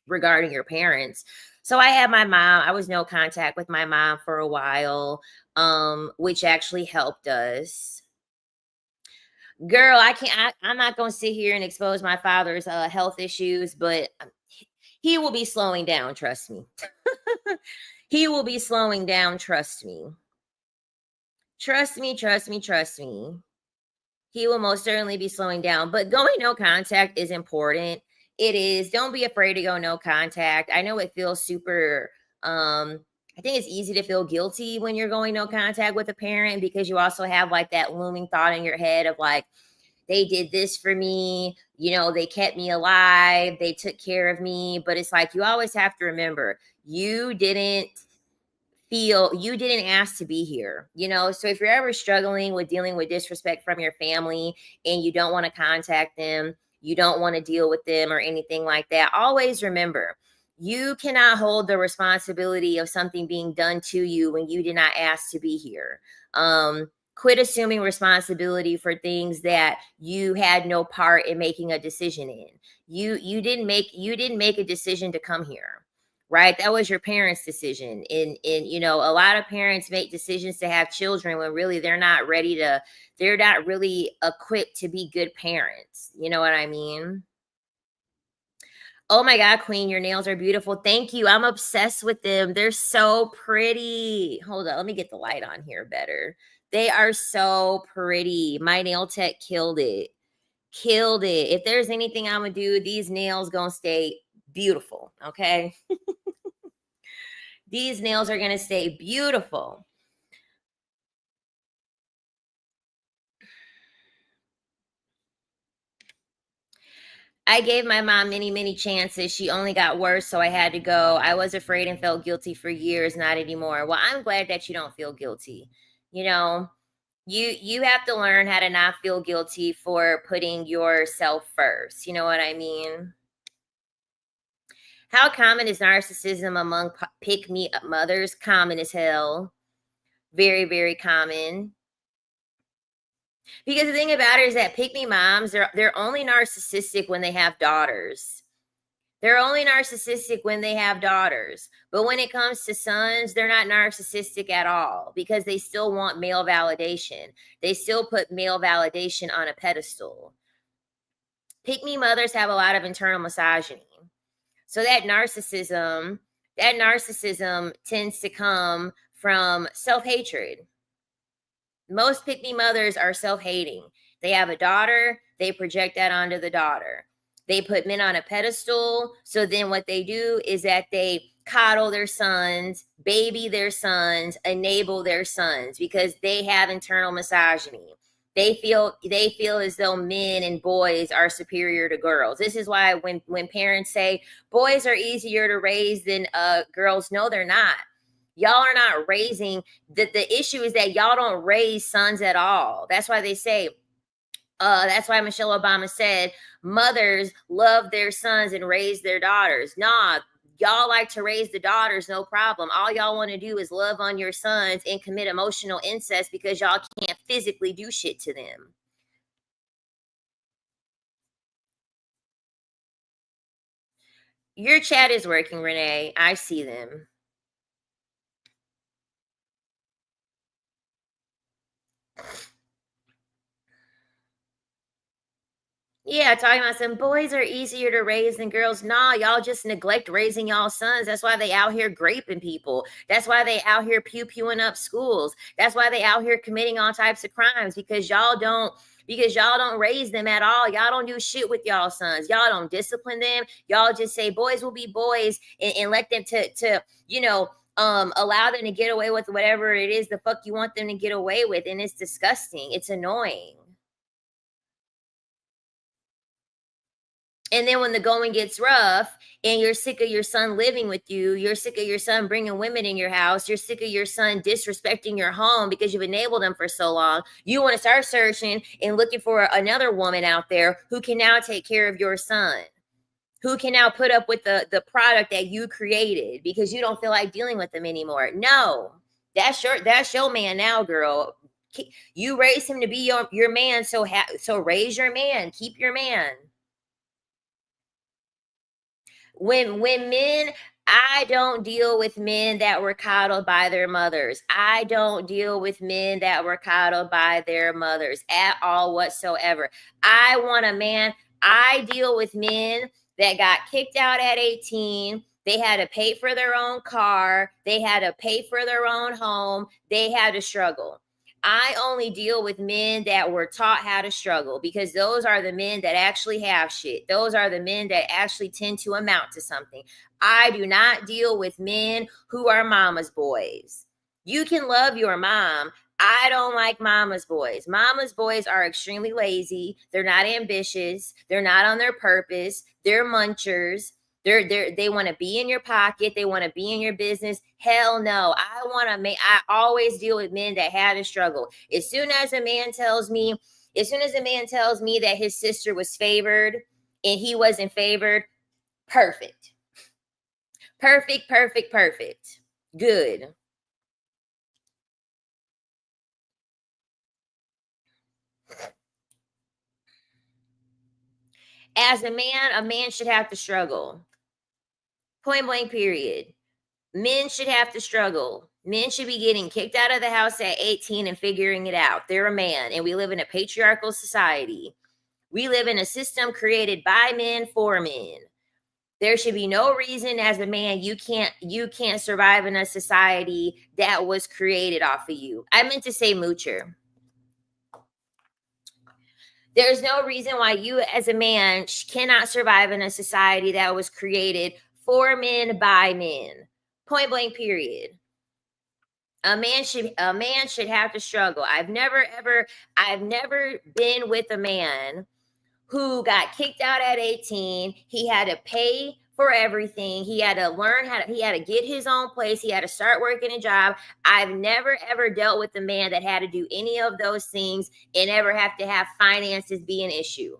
regarding your parents. So I had my mom. I was no contact with my mom for a while, which actually helped us. Girl, I'm not going to sit here and expose my father's health issues, but he will be slowing down. Trust me. He will be slowing down. Trust me. Trust me. He will most certainly be slowing down, but going no contact is important. It is. Don't be afraid to go no contact. I know it feels super, I think it's easy to feel guilty when you're going no contact with a parent, because you also have like that looming thought in your head of like, they did this for me, they kept me alive, they took care of me. But it's like, you always have to remember, you didn't feel you didn't ask to be here, you know? So if you're ever struggling with dealing with disrespect from your family and you don't want to contact them, you don't want to deal with them or anything like that, always remember, you cannot hold the responsibility of something being done to you when you did not ask to be here. Quit assuming responsibility for things that you had no part in making a decision in. You didn't make a decision to come here, right? That was your parents' decision. And you know, a lot of parents make decisions to have children when really they're not really equipped to be good parents. You know what I mean? Oh my God, Queen, your nails are beautiful. Thank you. I'm obsessed with them. They're so pretty. Hold on, let me get the light on here better. They are so pretty. My nail tech killed it. Killed it. If there's anything I'm gonna do, these nails gonna stay beautiful. Okay. These nails are gonna stay beautiful. I gave my mom many, many chances. She only got worse, so I had to go. I was afraid and felt guilty for years, not anymore. Well, I'm glad that you don't feel guilty. You know, you have to learn how to not feel guilty for putting yourself first. You know what I mean? How common is narcissism among pick me up mothers? Common as hell. Very, very common. Because the thing about it is that pick me moms, they're only narcissistic when they have daughters. They're only narcissistic when they have daughters. But when it comes to sons, they're not narcissistic at all because they still want male validation. They still put male validation on a pedestal. Pick me mothers have a lot of internal misogyny. So that narcissism tends to come from self-hatred. Most pick me mothers are self-hating. They have a daughter, they project that onto the daughter. They put men on a pedestal. So then what they do is that they coddle their sons, baby their sons, enable their sons because they have internal misogyny. They feel as though men and boys are superior to girls. This is why when parents say boys are easier to raise than girls, no, they're not. Y'all are not raising. The issue is that y'all don't raise sons at all. That's why they say, that's why Michelle Obama said mothers love their sons and raise their daughters. Nah, y'all like to raise the daughters, no problem. All y'all want to do is love on your sons and commit emotional incest because y'all can't physically do shit to them. Your chat is working, Renee. I see them. Yeah, talking about some boys are easier to raise than girls. Nah, y'all just neglect raising y'all sons. That's why they out here graping people. That's why they out here pew-pewing up schools. That's why they out here committing all types of crimes because y'all don't raise them at all. Y'all don't do shit with y'all sons. Y'all don't discipline them. Y'all just say boys will be boys and let them to allow them to get away with whatever it is the fuck you want them to get away with. And it's disgusting. It's annoying. And then when the going gets rough and you're sick of your son living with you, you're sick of your son bringing women in your house, you're sick of your son disrespecting your home because you've enabled him for so long, you want to start searching and looking for another woman out there who can now take care of your son, who can now put up with the product that you created because you don't feel like dealing with them anymore. No, that's your man now, girl. You raised him to be your man, so raise your man, keep your man. When men, I don't deal with men that were coddled by their mothers. I don't deal with men that were coddled by their mothers at all whatsoever. I want a man. I deal with men that got kicked out at 18. They had to pay for their own car. They had to pay for their own home. They had to struggle. I only deal with men that were taught how to struggle because those are the men that actually have shit. Those are the men that actually tend to amount to something. I do not deal with men who are mama's boys. You can love your mom. I don't like mama's boys. Mama's boys are extremely lazy. They're not ambitious. They're not on their purpose. They're munchers. They want to be in your pocket. They want to be in your business. Hell no. I always deal with men that had a struggle. As soon as a man tells me that his sister was favored and he wasn't favored, perfect. Perfect, perfect, perfect. Good. As a man should have to struggle. Point blank, period. Men should have to struggle. Men should be getting kicked out of the house at 18 and figuring it out. They're a man, and we live in a patriarchal society. We live in a system created by men for men. There should be no reason as a man you can't survive in a society that was created off of you. I meant to say moocher. There's no reason why you as a man cannot survive in a society that was created for men by men. Point blank, period. A man should have to struggle. I've never been with a man who got kicked out at 18. He had to pay for everything. He had to get his own place. He had to start working a job. I've never ever dealt with a man that had to do any of those things and ever have to have finances be an issue.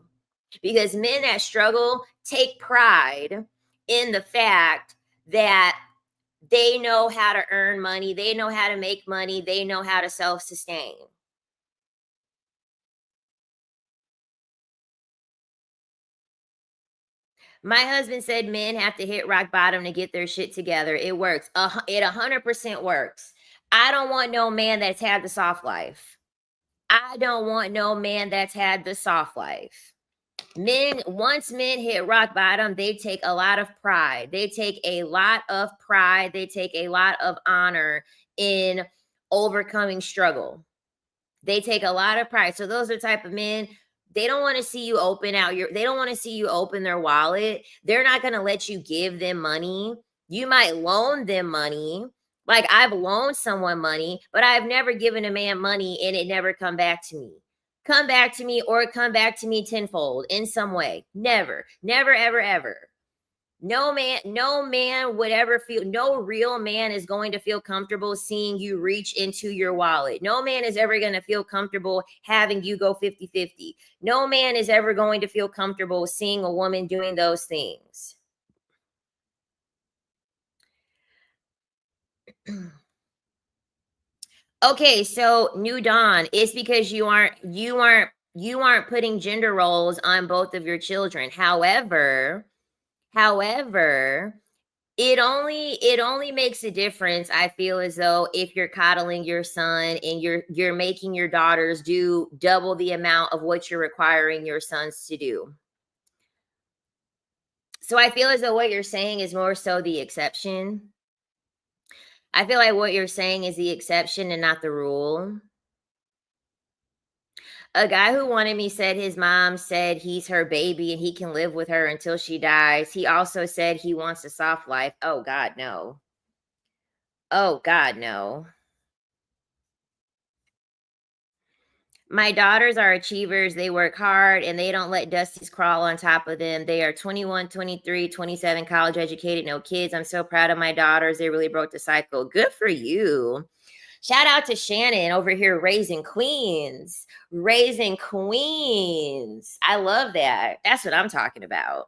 Because men that struggle take pride in the fact that they know how to earn money, they know how to make money, they know how to self-sustain. My husband said men have to hit rock bottom to get their shit together. It works. It 100% works. I don't want no man that's had the soft life. I don't want no man that's had the soft life. Once men hit rock bottom, they take a lot of pride. They take a lot of pride. They take a lot of honor in overcoming struggle. They take a lot of pride. So those are the type of men, they don't want to see you they don't want to see you open their wallet. They're not going to let you give them money. You might loan them money. Like I've loaned someone money, but I've never given a man money and it never come back to me. Come back to me tenfold in some way. Never, ever, ever. No man would ever no real man is going to feel comfortable seeing you reach into your wallet. No man is ever going to feel comfortable having you go 50-50. No man is ever going to feel comfortable seeing a woman doing those things. Okay, so New Dawn, it's because you aren't putting gender roles on both of your children. However, it only makes a difference, I feel as though, if you're coddling your son and you're making your daughters do double the amount of what you're requiring your sons to do. So I feel as though what you're saying is more so the exception. I feel like what you're saying is the exception and not the rule. A guy who wanted me said his mom said he's her baby and he can live with her until she dies. He also said he wants a soft life. Oh, God, no. Oh, God, no. My daughters are achievers. They work hard and they don't let dusties crawl on top of them. They are 21, 23, 27, college educated, no kids. I'm so proud of my daughters. They really broke the cycle. Good for you. Shout out to Shannon over here raising queens. Raising queens. I love that. That's what I'm talking about.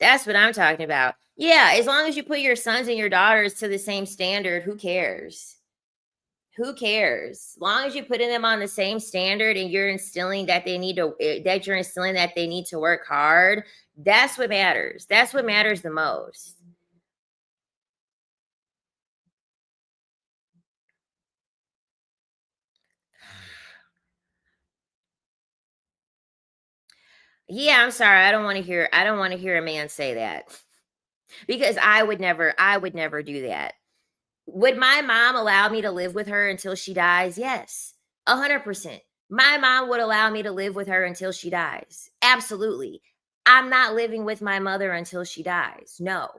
That's what I'm talking about. Yeah, as long as you put your sons and your daughters to the same standard, who cares? Who cares? As long as you're putting them on the same standard and you're instilling that they need to work hard, that's what matters. That's what matters the most. Yeah, I'm sorry. I don't want to hear a man say that. Because I would never do that. Would my mom allow me to live with her until she dies? Yes, 100%. My mom would allow me to live with her until she dies. Absolutely. I'm not living with my mother until she dies. No.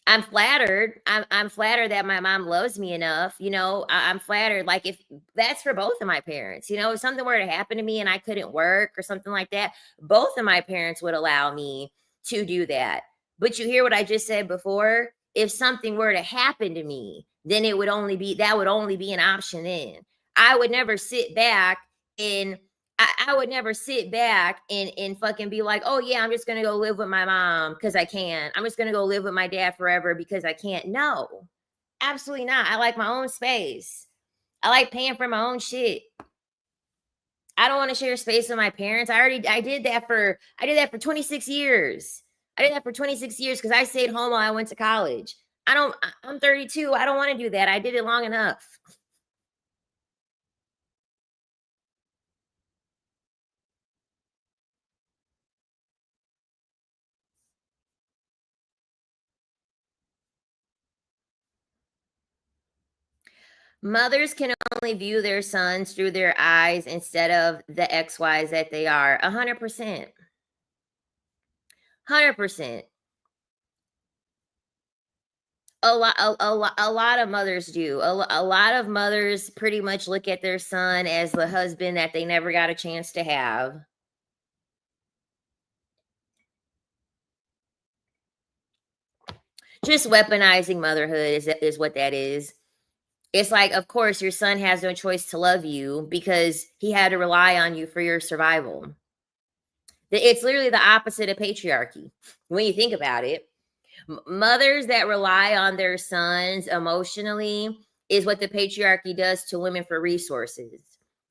I'm flattered. I'm flattered that my mom loves me enough. You know, I'm flattered. Like if that's for both of my parents, you know, if something were to happen to me and I couldn't work or something like that, both of my parents would allow me to do that. But you hear what I just said before? If something were to happen to me, then it would only be that would only be an option then. I would never sit back and I would never sit back and fucking be like, oh yeah, I'm just gonna go live with my mom because I can. I'm just gonna go live with my dad forever because I can't. No, absolutely not. I like my own space. I like paying for my own shit. I don't want to share space with my parents. I did that for 26 years. I did that for 26 years because I stayed home while I went to college. I'm 32. I don't want to do that. I did it long enough. Mothers can only view their sons through their eyes instead of the XYs that they are. 100%. 100%. A lot of mothers do. A lot of mothers pretty much look at their son as the husband that they never got a chance to have. Just weaponizing motherhood is what that is. It's like, of course, your son has no choice to love you because he had to rely on you for your survival. It's literally the opposite of patriarchy when you think about it. Mothers that rely on their sons emotionally is what the patriarchy does to women for resources.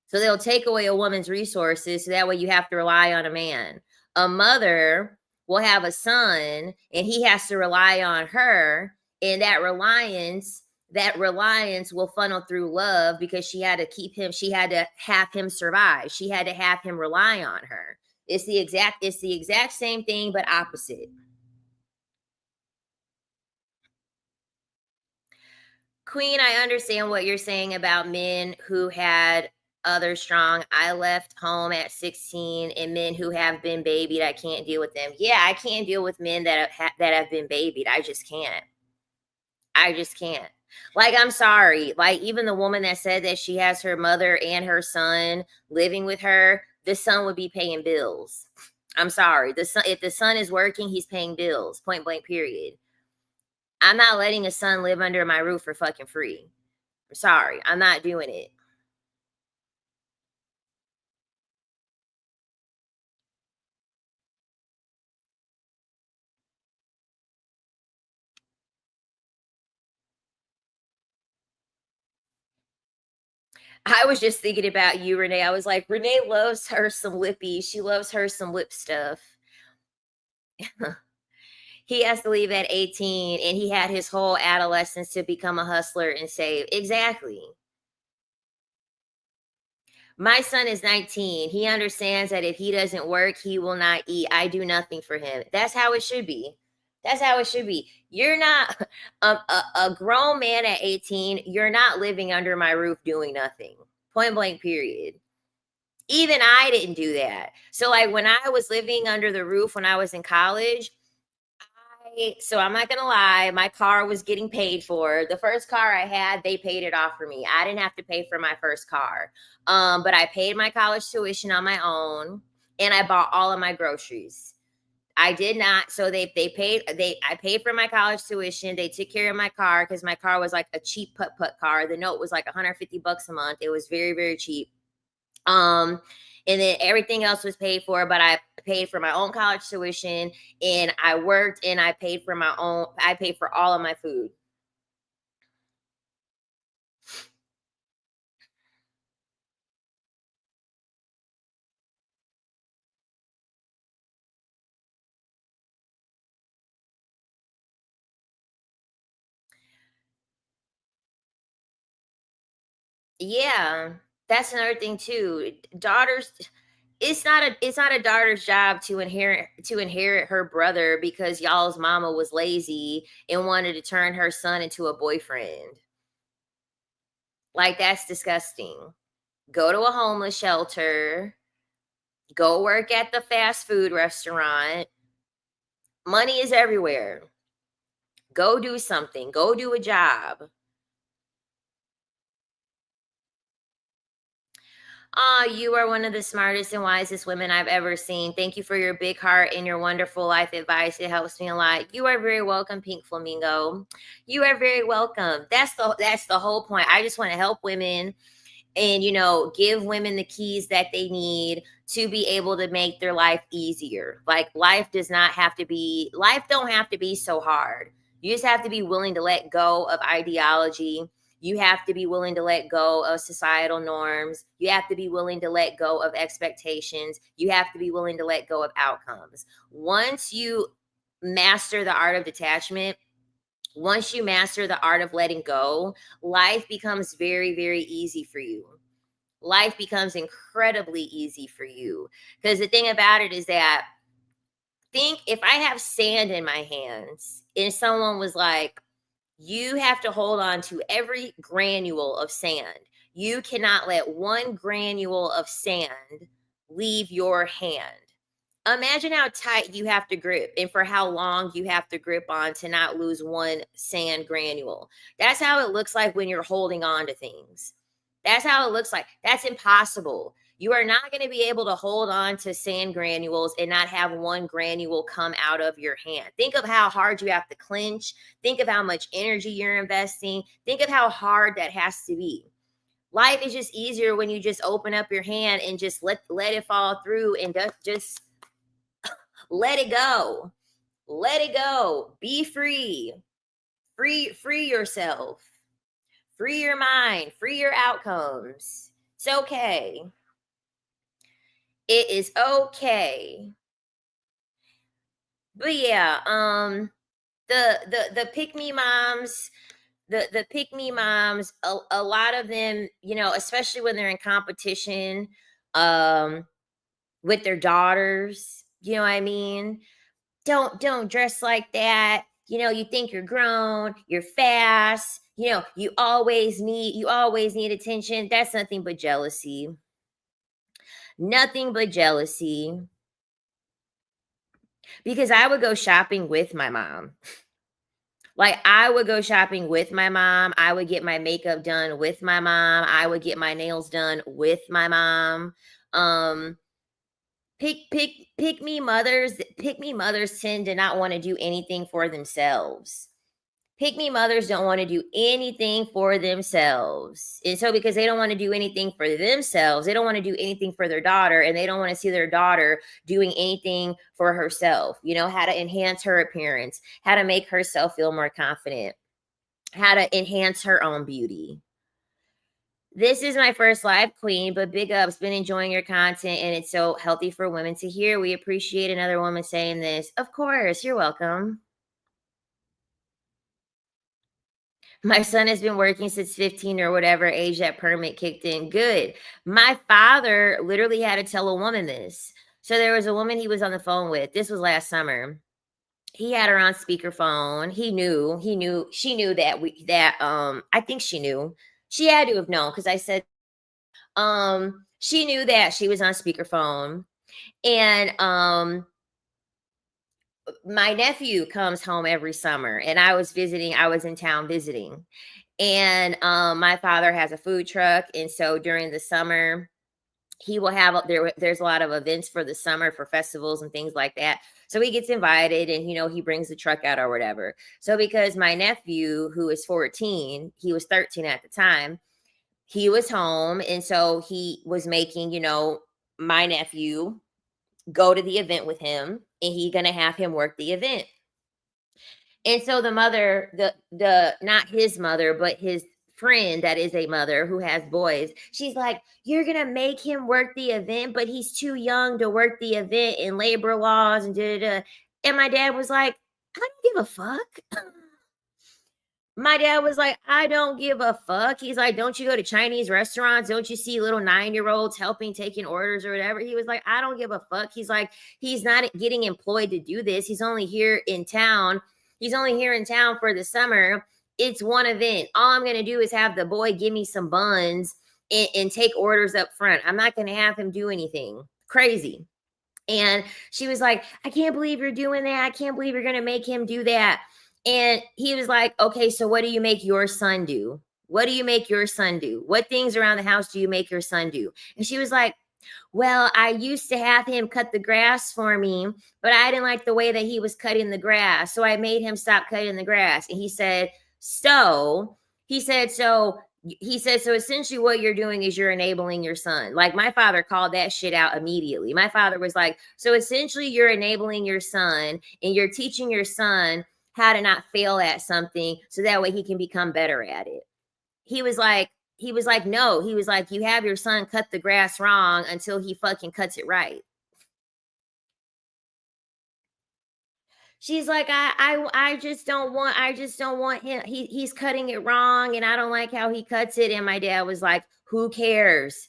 So they'll take away a woman's resources so that way you have to rely on a man. A mother will have a son and he has to rely on her, and that reliance will funnel through love because she had to keep him, she had to have him survive. She had to have him rely on her. It's the exact same thing but opposite. Queen, I understand what you're saying about men who had other strong. I left home at 16, and men who have been babied, I can't deal with them. Yeah, I can't deal with men that have been babied. I just can't. I just can't. Like, I'm sorry. Like, even the woman that said that she has her mother and her son living with her, the son would be paying bills. I'm sorry. The son, if the son is working, he's paying bills. Point blank. Period. I'm not letting a son live under my roof for fucking free. I'm sorry. I'm not doing it. I was just thinking about you, Renee. I was like, Renee loves her some lippy. She loves her some lip stuff. He has to leave at 18 and he had his whole adolescence to become a hustler and save. Exactly. My son is 19. He understands that if he doesn't work, he will not eat. I do nothing for him. That's how it should be. That's how it should be. You're not a grown man at 18. You're not living under my roof doing nothing. Point blank, period. Even I didn't do that. So, like, when I was living under the roof when I was in college, so I'm not gonna lie, my car was getting paid for. The first car I had, they paid it off for me. I didn't have to pay for my first car. But I paid my college tuition on my own and I bought all of my groceries. I did not. So I paid for my college tuition. They took care of my car because my car was like a cheap putt car. The note was like $150 a month. It was very, very cheap. Um, and then everything else was paid for, but I paid for my own college tuition and I worked and I paid for all of my food. Yeah, that's another thing too. Daughters, it's not a daughter's job to inherit her brother because y'all's mama was lazy and wanted to turn her son into a boyfriend. Like, that's disgusting. Go to a homeless shelter, go work at the fast food restaurant. Money is everywhere. Go do something. Go do a job. You are one of the smartest and wisest women I've ever seen. Thank you for your big heart and your wonderful life advice. It helps me a lot. You are very welcome, Pink Flamingo. You are very welcome. That's the whole point. I just want to help women and give women the keys that they need to be able to make their life easier. Like life don't have to be so hard. You just have to be willing to let go of ideology. You have to be willing to let go of societal norms. You have to be willing to let go of expectations. You have to be willing to let go of outcomes. Once you master the art of detachment, once you master the art of letting go, life becomes very, very easy for you. Life becomes incredibly easy for you. Because the thing about it is that, think if I have sand in my hands and someone was like, you have to hold on to every granule of sand. You cannot let one granule of sand leave your hand. Imagine how tight you have to grip and for how long you have to grip on to not lose one sand granule. That's how it looks like when you're holding on to things. That's how it looks like. That's impossible. You are not going to be able to hold on to sand granules and not have one granule come out of your hand. Think of how hard you have to clench. Think of how much energy you're investing. Think of how hard that has to be. Life is just easier when you just open up your hand and just let it fall through and just let it go. Let it go. Be free. Free yourself. Free your mind. Free your outcomes. It's okay. It is okay. But yeah, the pick me moms, the pick me moms, a lot of them, especially when they're in competition with their daughters, you know what I mean? Don't dress like that. You think you're grown, you're fast, you always need attention. That's nothing but jealousy. Nothing but jealousy. Because I would go shopping with my mom. Like I would go shopping with my mom. I would get my makeup done with my mom. I would get my nails done with my mom. Pick me mothers tend to not want to do anything for themselves. Pick me mothers don't want to do anything for themselves. And so because they don't want to do anything for themselves, they don't want to do anything for their daughter, and they don't want to see their daughter doing anything for herself. How to enhance her appearance, how to make herself feel more confident, how to enhance her own beauty. This is my first live, Queen, but big ups. Been enjoying your content, and it's so healthy for women to hear. We appreciate another woman saying this. Of course, you're welcome. My son has been working since 15 or whatever age that permit kicked in. Good. My father literally had to tell a woman this. So there was a woman he was on the phone with. This was last summer. He had her on speakerphone. She knew I think she knew. She had to have known because I said, she knew that she was on speakerphone. And my nephew comes home every summer, and I was in town visiting. And my father has a food truck, and so during the summer he will have there's a lot of events for the summer, for festivals and things like that. So he gets invited, and he brings the truck out or whatever. So because my nephew, who is 14, he was 13 at the time, he was home, and so he was making my nephew go to the event with him, and he gonna have him work the event. And so the mother, the not his mother, but his friend that is a mother who has boys, she's like, you're gonna make him work the event, but he's too young to work the event, and labor laws and da da da. And my dad was like, I don't give a fuck. My dad was like, I don't give a fuck. He's like, don't you go to Chinese restaurants? Don't you see little 9-year-olds helping, taking orders or whatever? He was like, I don't give a fuck. He's like, he's not getting employed to do this. He's only here in town. He's only here in town for the summer. It's one event. All I'm going to do is have the boy give me some buns and take orders up front. I'm not going to have him do anything crazy. And she was like, I can't believe you're doing that. I can't believe you're going to make him do that. And he was like, okay, so what do you make your son do? What do you make your son do? What things around the house do you make your son do? And she was like, well, I used to have him cut the grass for me, but I didn't like the way that he was cutting the grass. So I made him stop cutting the grass. And so he said, so essentially what you're doing is you're enabling your son. Like my father called that shit out immediately. My father was like, so essentially you're enabling your son and you're teaching your son how to not fail at something so that way he can become better at it. He was like, no. He was like, you have your son cut the grass wrong until he fucking cuts it right. She's like, I just don't want him. He's cutting it wrong, and I don't like how he cuts it. And my dad was like, who cares?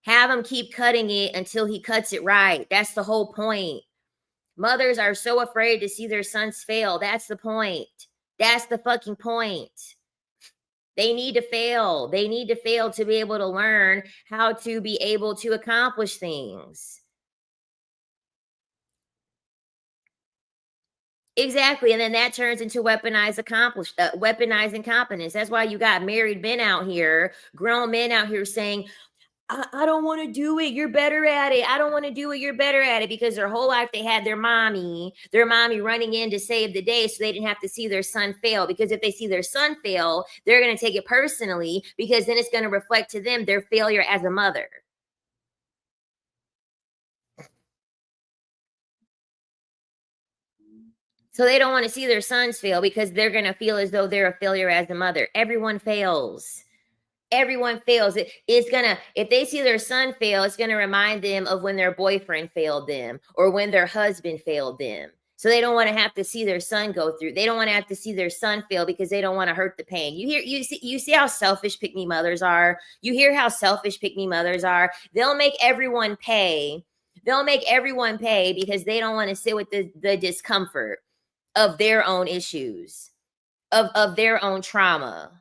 Have him keep cutting it until he cuts it right. That's the whole point. Mothers are so afraid to see their sons fail. That's the point. That's the fucking point. They need to fail. They need to fail to be able to learn how to be able to accomplish things. Exactly. And then that turns into weaponizing competence. That's why you got married men out here, grown men out here saying, I don't want to do it. You're better at it. I don't want to do it. You're better at it, because their whole life they had their mommy running in to save the day so they didn't have to see their son fail. Because if they see their son fail, they're going to take it personally, because then it's going to reflect to them their failure as a mother. So they don't want to see their sons fail because they're going to feel as though they're a failure as a mother. Everyone fails. Everyone fails. It's gonna, if they see their son fail, it's gonna remind them of when their boyfriend failed them or when their husband failed them. So they don't want to have to see their son go through. They don't want to have to see their son fail because they don't want to hurt the pain. You see how selfish pick me mothers are. You hear how selfish pick me mothers are. They'll make everyone pay. They'll make everyone pay because they don't want to sit with the discomfort of their own issues, of their own trauma.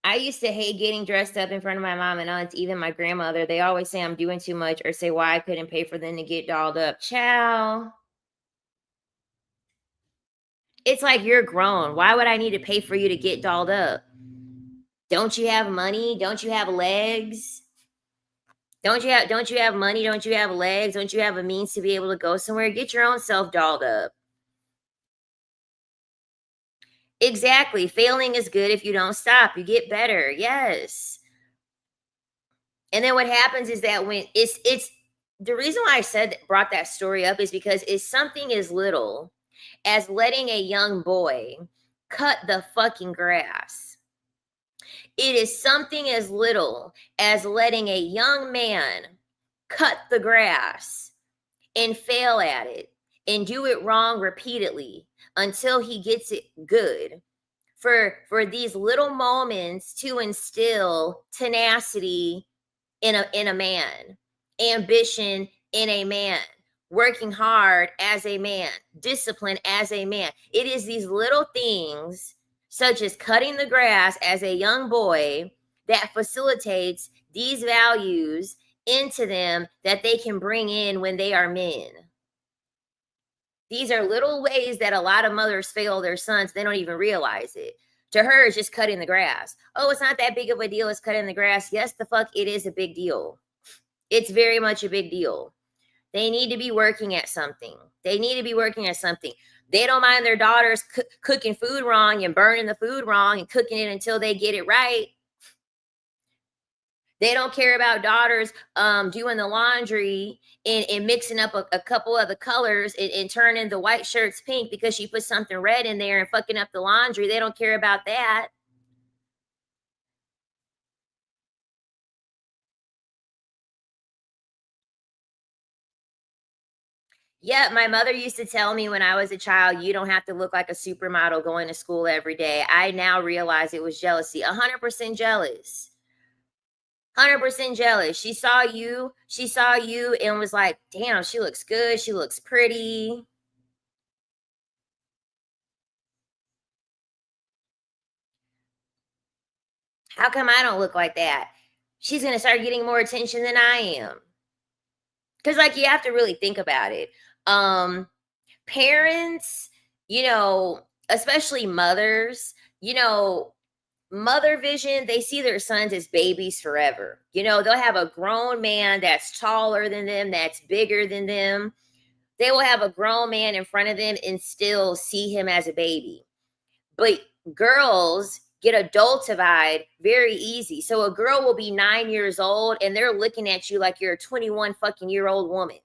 I used to hate getting dressed up in front of my mom and aunts, even my grandmother. They always say I'm doing too much or say why I couldn't pay for them to get dolled up. Chow. It's like, you're grown. Why would I need to pay for you to get dolled up? Don't you have money? Don't you have legs? Don't you have money? Don't you have legs? Don't you have a means to be able to go somewhere? Get your own self dolled up. Exactly. Failing is good if you don't stop. You get better. Yes. And then what happens is that when it's the reason why I said brought that story up is because it's something as little as letting a young boy cut the fucking grass. It is something as little as letting a young man cut the grass and fail at it and do it wrong repeatedly until he gets it good. For these little moments to instill tenacity in a man, ambition in a man, working hard as a man, discipline as a man. It is these little things, such as cutting the grass as a young boy, that facilitates these values into them that they can bring in when they are men. These are little ways that a lot of mothers fail their sons. They don't even realize it. To her, it's just cutting the grass. Oh, it's not that big of a deal. It's cutting the grass. Yes, the fuck, it is a big deal. It's very much a big deal. They need to be working at something. They need to be working at something. They don't mind their daughters cooking food wrong and burning the food wrong and cooking it until they get it right. They don't care about daughters doing the laundry and mixing up a couple of the colors and turning the white shirts pink because she put something red in there and fucking up the laundry. They don't care about that. Yeah, my mother used to tell me when I was a child, you don't have to look like a supermodel going to school every day. I now realize it was jealousy. 100% jealous. 100% jealous. She saw you and was like, damn, she looks good. She looks pretty. How come I don't look like that? She's going to start getting more attention than I am. Because, like, you have to really think about it. Parents, especially mothers, mother vision, they see their sons as babies forever. They'll have a grown man that's taller than them, that's bigger than them. They will have a grown man in front of them and still see him as a baby. But girls get adultified very easy. So a girl will be 9 years old and they're looking at you like you're a 21 fucking year old woman.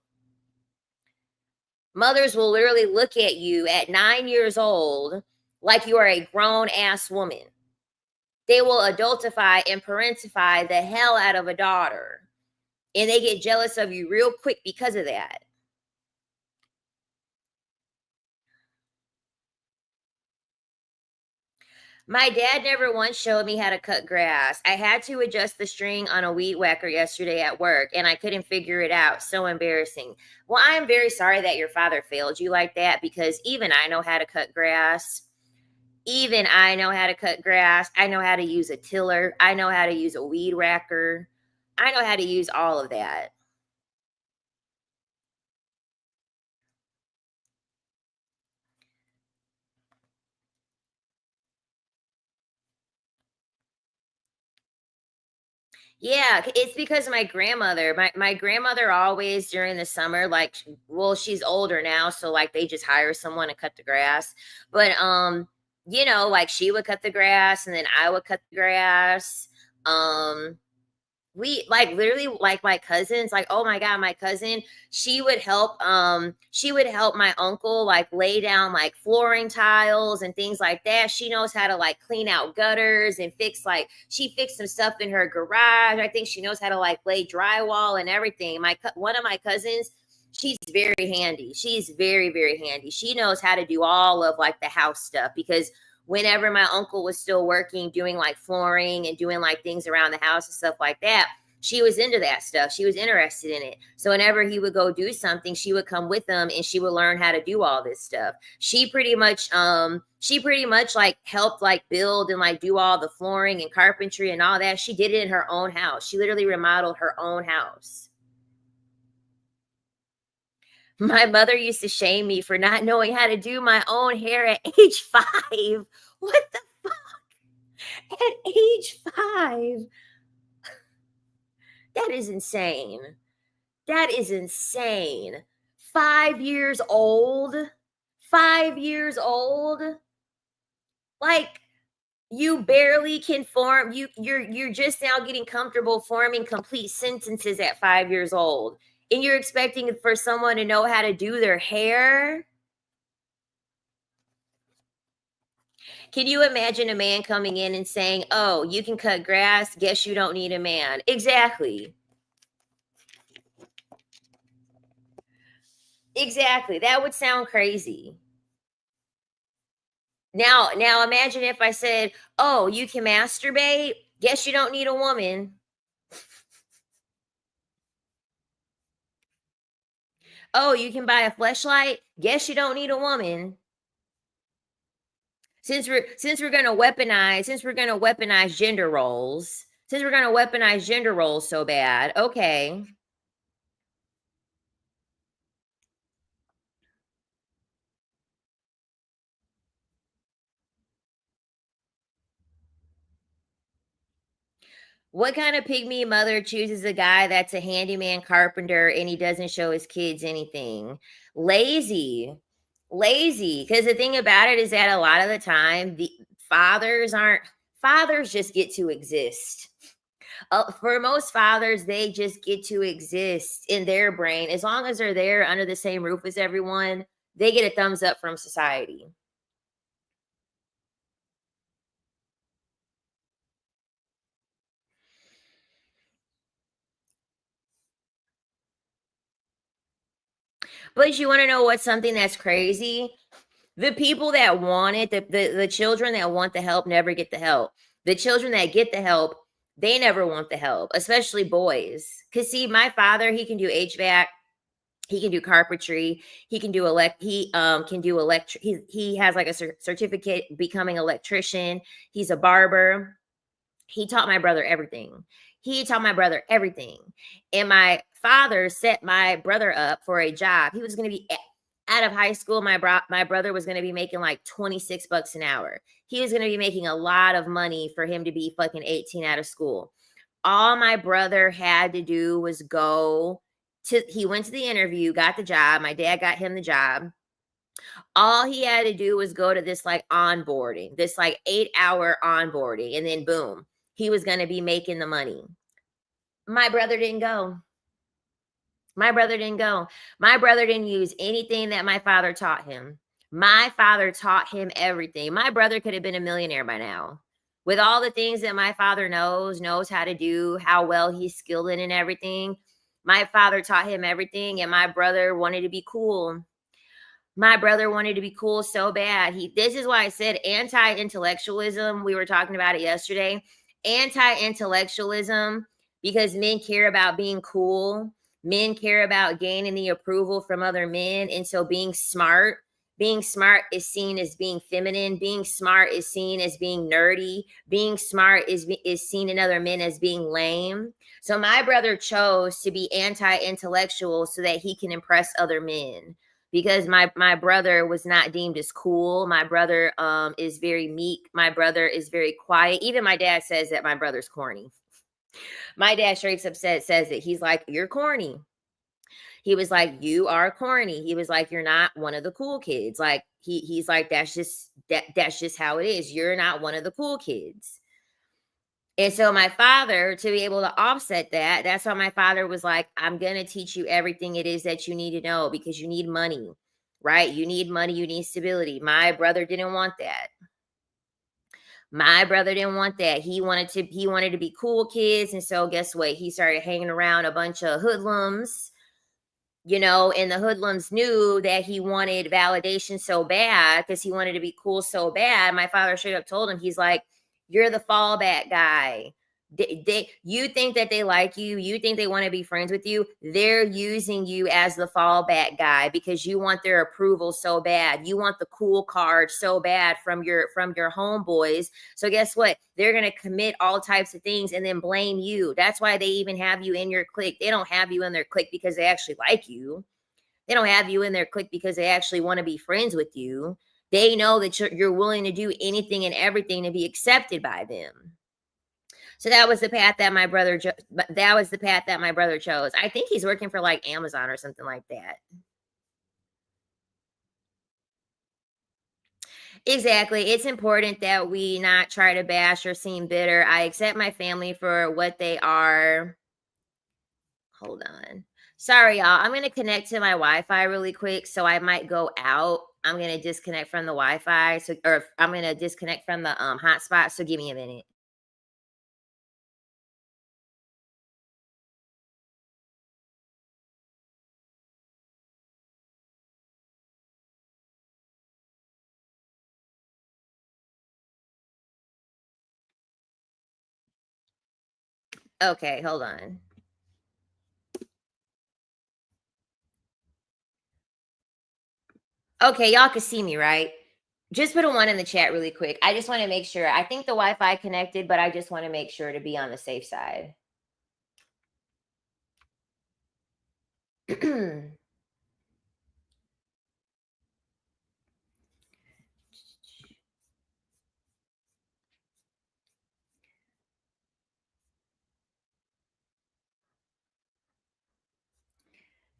Mothers will literally look at you at 9 years old like you are a grown ass woman. They will adultify and parentify the hell out of a daughter. And they get jealous of you real quick because of that. My dad never once showed me how to cut grass. I had to adjust the string on a weed whacker yesterday at work, and I couldn't figure it out. So embarrassing. Well, I'm very sorry that your father failed you like that, because even I know how to cut grass. Even I know how to cut grass. I know how to use a tiller. I know how to use a weed whacker. I know how to use all of that. Yeah, it's because of my grandmother. My grandmother always during the summer, like, well, she's older now, so like they just hire someone to cut the grass. But like she would cut the grass and then I would cut the grass. We like literally like my cousins, like, oh my god, my cousin, she would help my uncle like lay down like flooring tiles and things like that. She knows how to like clean out gutters and she fixed some stuff in her garage. I think she knows how to like lay drywall and everything. One of my cousins, she's very handy. She's very, very handy. She knows how to do all of like the house stuff, because whenever my uncle was still working, doing like flooring and doing like things around the house and stuff like that, she was into that stuff. She was interested in it. So whenever he would go do something, she would come with him and she would learn how to do all this stuff. She pretty much like helped like build and like do all the flooring and carpentry and all that. She did it in her own house. She literally remodeled her own house. My mother used to shame me for not knowing how to do my own hair at age 5. What the fuck? At age 5? That is insane. That is insane. 5 years old? 5 years old? Like, you barely can form, you're just now getting comfortable forming complete sentences at 5 years old. And you're expecting for someone to know how to do their hair? Can you imagine a man coming in and saying, oh, you can cut grass, guess you don't need a man? Exactly. Exactly. That would sound crazy. Now imagine if I said, oh, you can masturbate, guess you don't need a woman. Oh, you can buy a fleshlight, guess you don't need a woman. Since we're gonna weaponize gender roles, so bad, okay. What kind of pygmy mother chooses a guy that's a handyman carpenter and he doesn't show his kids anything? Lazy. Because the thing about it is that a lot of the time, the fathers just get to exist. For most fathers, they just get to exist in their brain. As long as they're there under the same roof as everyone, they get a thumbs up from society. But you want to know what's something that's crazy? The people that want it, the children that want the help never get the help. The children that get the help, they never want the help, especially boys. Because see, my father, he can do HVAC, he can do carpentry, he can do he has like a certificate becoming electrician, he's a barber, He taught my brother everything. He taught my brother everything. And my father set my brother up for a job. He was going to be out of high school. My brother was going to be making like 26 bucks an hour. He was going to be making a lot of money for him to be fucking 18 out of school. All my brother had to do was he went to the interview, got the job. My dad got him the job. All he had to do was go to this like onboarding, this like 8-hour onboarding, and then boom, he was going to be making the money. My brother didn't go. My brother didn't go. My brother didn't use anything that my father taught him. My father taught him everything. My brother could have been a millionaire by now. With all the things that my father knows how to do, how well he's skilled in and everything. My father taught him everything, and my brother wanted to be cool. My brother wanted to be cool so bad. This is why I said anti-intellectualism. We were talking about it yesterday. Anti-intellectualism, because men care about being cool. Men care about gaining the approval from other men. And so being smart is seen as being feminine. Being smart is seen as being nerdy. Being smart is seen in other men as being lame. So my brother chose to be anti-intellectual so that he can impress other men. Because my brother was not deemed as cool. My brother is very meek. My brother is very quiet. Even my dad says that my brother's corny. My dad straight up says it. He's like, you're corny. He was like, you are corny. He was like, you're not one of the cool kids. Like he's like, that's just how it is. You're not one of the cool kids. And so my father, to be able to offset that, that's why my father was like, I'm going to teach you everything it is that you need to know, because you need money, right? You need money. You need stability. My brother didn't want that. My brother didn't want that. He wanted to be cool kids. And so guess what? He started hanging around a bunch of hoodlums, and the hoodlums knew that he wanted validation so bad because he wanted to be cool so bad. My father straight up told him, he's like, you're the fallback guy. You think that they like you. You think they want to be friends with you. They're using you as the fallback guy because you want their approval so bad. You want the cool card so bad from your homeboys. So guess what? They're going to commit all types of things and then blame you. That's why they even have you in your clique. They don't have you in their clique because they actually like you. They don't have you in their clique because they actually want to be friends with you. They know that you're willing to do anything and everything to be accepted by them. So that was the path that my brother chose. I think he's working for like Amazon or something like that. Exactly. It's important that we not try to bash or seem bitter. I accept my family for what they are. Hold on. Sorry, y'all. I'm going to connect to my Wi-Fi really quick, so I might go out. I'm going to disconnect from the Wi-Fi, or I'm going to disconnect from the hotspot, so give me a minute. Okay, hold on. Okay, y'all can see me, right? Just put a 1 in the chat really quick. I just want to make sure. I think the Wi-Fi connected, but I just want to make sure to be on the safe side.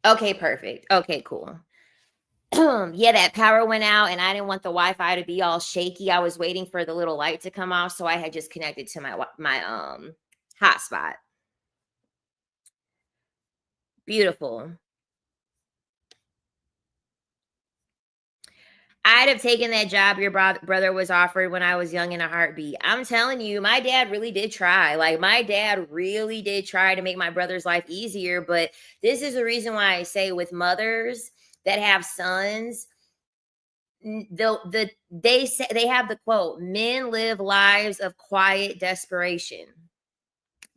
Okay, perfect. Okay, cool. Yeah, that power went out and I didn't want the Wi-Fi to be all shaky. I was waiting for the little light to come off, so I had just connected to my hotspot. Beautiful. I'd have taken that job your brother was offered when I was young in a heartbeat. I'm telling you, my dad really did try. Like, my dad really did try to make my brother's life easier. But this is the reason why I say with mothers that have sons, they have the quote, men live lives of quiet desperation.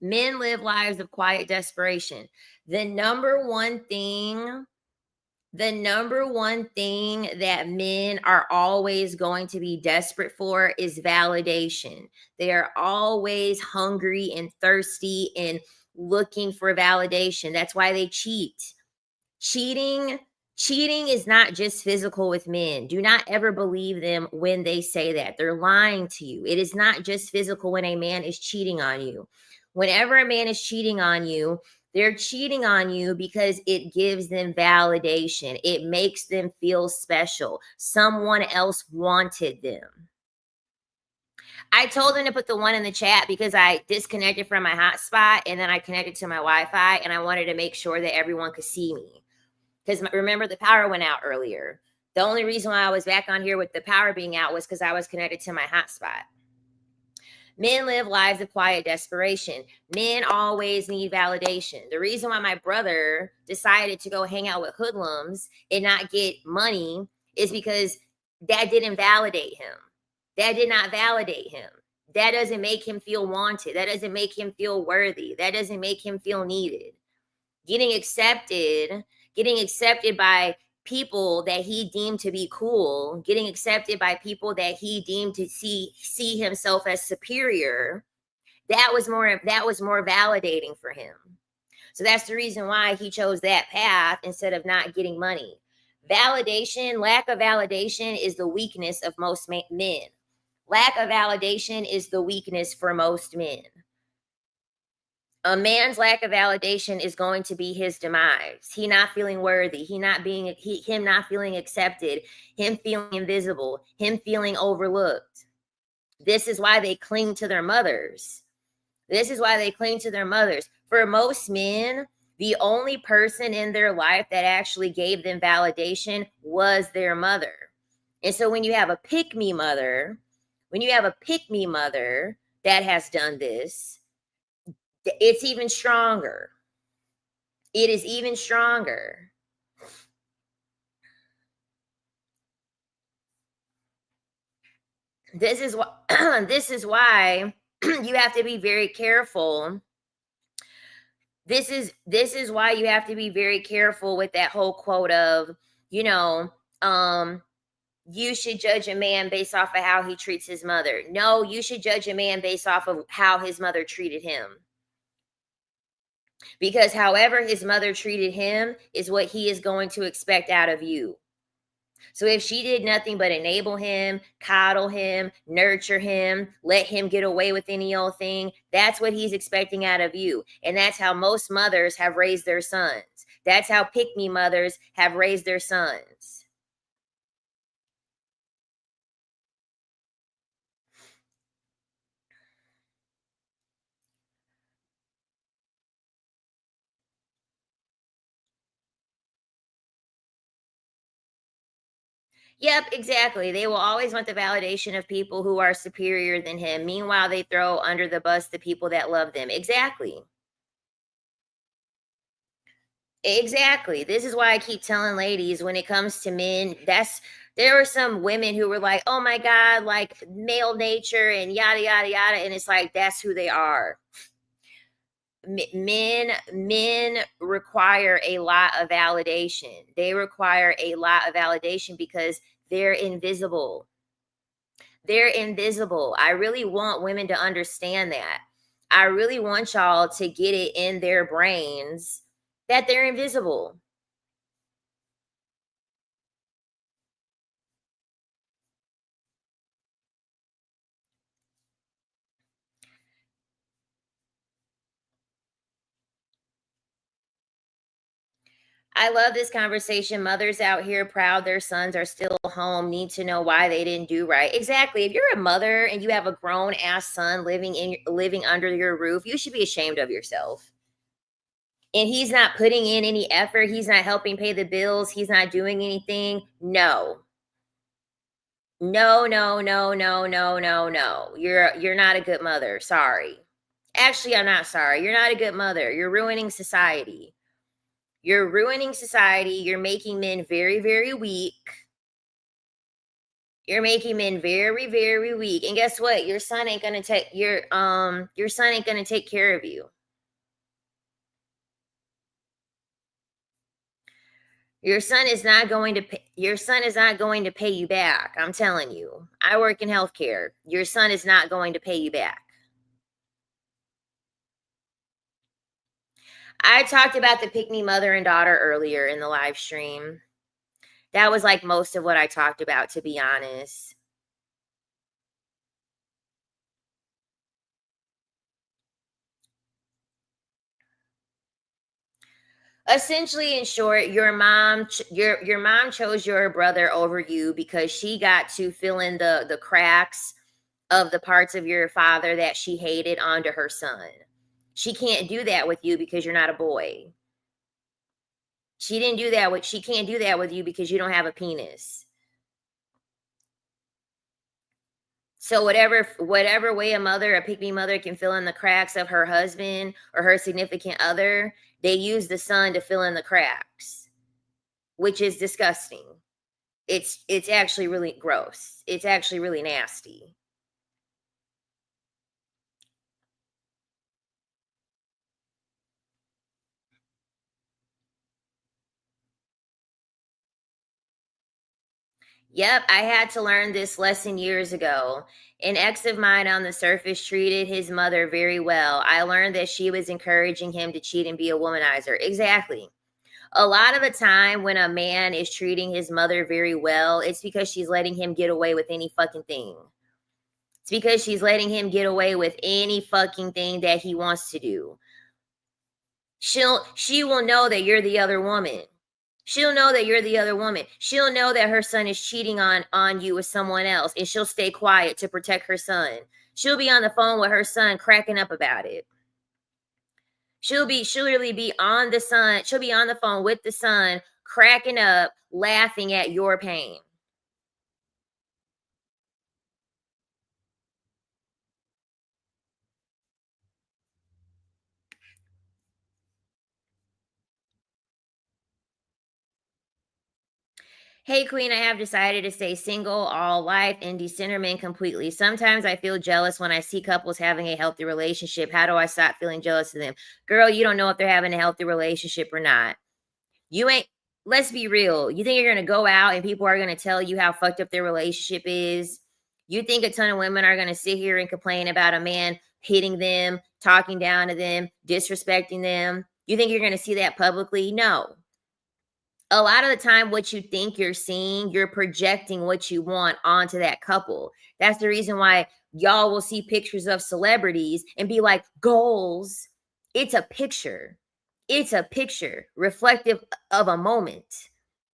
Men live lives of quiet desperation. The number one thing The number one thing that men are always going to be desperate for is validation. They are always hungry and thirsty and looking for validation. That's why they cheat. Cheating is not just physical with men. Do not ever believe them when they say that. They're lying to you. It is not just physical when a man is cheating on you. Whenever a man is cheating on you, they're cheating on you because it gives them validation. It makes them feel special. Someone else wanted them. I told them to put the one in the chat because I disconnected from my hotspot and then I connected to my Wi-Fi and I wanted to make sure that everyone could see me. Because remember, the power went out earlier. The only reason why I was back on here with the power being out was because I was connected to my hotspot. Men live lives of quiet desperation. Men always need validation. The reason why my brother decided to go hang out with hoodlums and not get money is because that didn't validate him. That did not validate him. That doesn't make him feel wanted. That doesn't make him feel worthy. That doesn't make him feel needed. Getting accepted by people that he deemed to be cool, getting accepted by people that he deemed to see himself as superior, that was more validating for him. So that's the reason why he chose that path instead of not getting money. Validation, lack of validation is the weakness of most men. Lack of validation is the weakness for most men. A man's lack of validation is going to be his demise. He not feeling worthy. Him not feeling accepted. Him feeling invisible. Him feeling overlooked. This is why they cling to their mothers. This is why they cling to their mothers. For most men, the only person in their life that actually gave them validation was their mother. And so when you have a pick-me mother, that has done this, it's even stronger. It is even stronger. This is why you have to be very careful. This is why you have to be very careful with that whole quote of, you should judge a man based off of how he treats his mother. No, you should judge a man based off of how his mother treated him. Because however his mother treated him is what he is going to expect out of you. So if she did nothing but enable him, coddle him, nurture him, let him get away with any old thing, that's what he's expecting out of you. And that's how most mothers have raised their sons. That's how pick-me mothers have raised their sons. Yep, exactly. They will always want the validation of people who are superior than him. Meanwhile, they throw under the bus the people that love them. Exactly. Exactly. This is why I keep telling ladies when it comes to men, there were some women who were like, oh my God, like male nature and yada, yada, yada. And it's like, that's who they are. Men require a lot of validation. They require a lot of validation because they're invisible. They're invisible. I really want women to understand that. I really want y'all to get it in their brains that they're invisible. I love this conversation. Mothers out here proud their sons are still home, need to know why they didn't do right. Exactly. If you're a mother and you have a grown ass son living under your roof, you should be ashamed of yourself. And he's not putting in any effort. He's not helping pay the bills. He's not doing anything. No. No, no, no, no, no, no, no. You're not a good mother. Sorry. Actually, I'm not sorry. You're not a good mother. You're ruining society. You're ruining society. You're making men very, very weak. You're making men very, very weak. And guess what? Your son ain't gonna take your son ain't gonna take care of you. Your son is not going to pay, your son is not going to pay you back. I'm telling you. I work in healthcare. Your son is not going to pay you back. I talked about the pick me mother and daughter earlier in the live stream. That was like most of what I talked about, to be honest. Essentially, in short, your mom chose your brother over you because she got to fill in the cracks of the parts of your father that she hated onto her son. She can't do that with you because you're not a boy. She can't do that with you because you don't have a penis. So whatever way a pick me mother can fill in the cracks of her husband or her significant other, they use the son to fill in the cracks, which is disgusting. It's actually really gross. It's actually really nasty. Yep, I had to learn this lesson years ago. An ex of mine on the surface treated his mother very well. I learned that she was encouraging him to cheat and be a womanizer. Exactly. A lot of the time when a man is treating his mother very well, it's because she's letting him get away with any fucking thing. It's because she's letting him get away with any fucking thing that he wants to do. She will know that you're the other woman. She'll know that you're the other woman. She'll know that her son is cheating on you with someone else, and she'll stay quiet to protect her son. She'll be on the phone with her son cracking up about it. She'll really be on the son. She'll be on the phone with the son, cracking up, laughing at your pain. Hey, Queen, I have decided to stay single all life and decentering completely. Sometimes I feel jealous when I see couples having a healthy relationship. How do I stop feeling jealous of them? Girl, you don't know if they're having a healthy relationship or not. You ain't, let's be real. You think you're going to go out and people are going to tell you how fucked up their relationship is? You think a ton of women are going to sit here and complain about a man hitting them, talking down to them, disrespecting them? You think you're going to see that publicly? No. A lot of the time, what you think you're seeing, you're projecting what you want onto that couple. That's the reason why y'all will see pictures of celebrities and be like, goals. It's a picture. It's a picture reflective of a moment.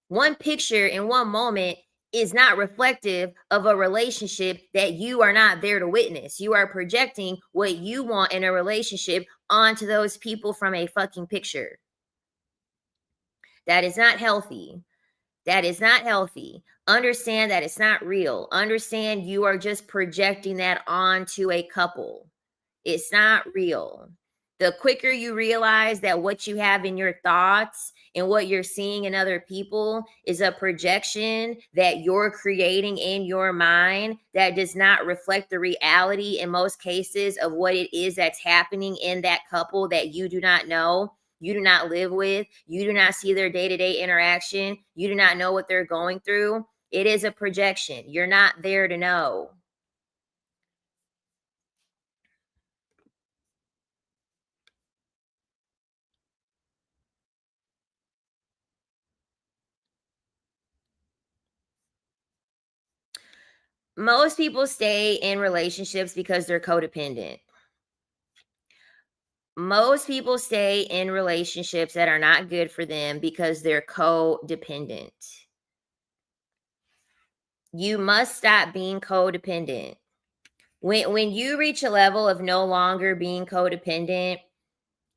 One picture in one moment is not reflective of a relationship that you are not there to witness. You are projecting what you want in a relationship onto those people from a fucking picture. That is not healthy. That is not healthy. Understand that it's not real. Understand you are just projecting that onto a couple. It's not real. The quicker you realize that what you have in your thoughts and what you're seeing in other people is a projection that you're creating in your mind that does not reflect the reality in most cases of what it is that's happening in that couple that you do not know, you do not live with, you do not see their day-to-day interaction, you do not know what they're going through. It is a projection. You're not there to know. Most people stay in relationships because they're codependent. Most people stay in relationships that are not good for them because they're codependent. You must stop being codependent. When you reach a level of no longer being codependent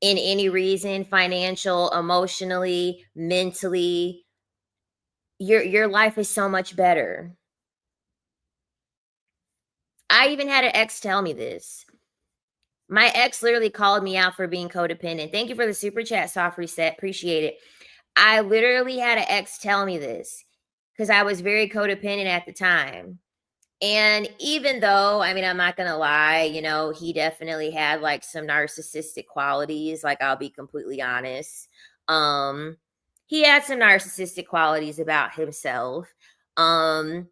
in any reason, financial, emotionally, mentally, your life is so much better. I even had an ex tell me this. My ex literally called me out for being codependent. Thank you for the super chat, soft reset. Appreciate it. I literally had an ex tell me this because I was very codependent at the time. And even though, I mean, I'm not going to lie, he definitely had like some narcissistic qualities. Like, I'll be completely honest. he had some narcissistic qualities about himself. And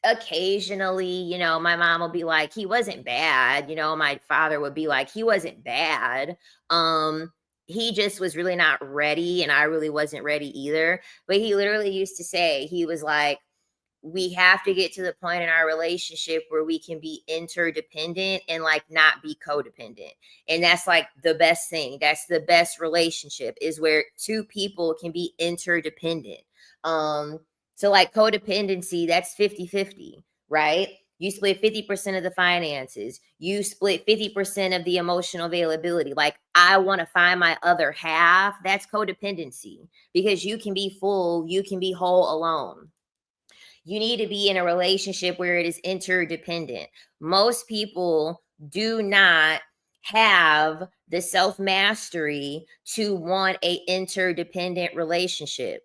occasionally, my mom will be like, he wasn't bad. My father would be like, he wasn't bad. He just was really not ready, and I really wasn't ready either. But he literally used to say, he was like, we have to get to the point in our relationship where we can be interdependent and like not be codependent. And that's like the best thing. That's the best relationship, is where two people can be interdependent. So like codependency, that's 50-50, right? You split 50% of the finances. You split 50% of the emotional availability. Like, I want to find my other half. That's codependency, because you can be full, you can be whole alone. You need to be in a relationship where it is interdependent. Most people do not have the self-mastery to want a interdependent relationship.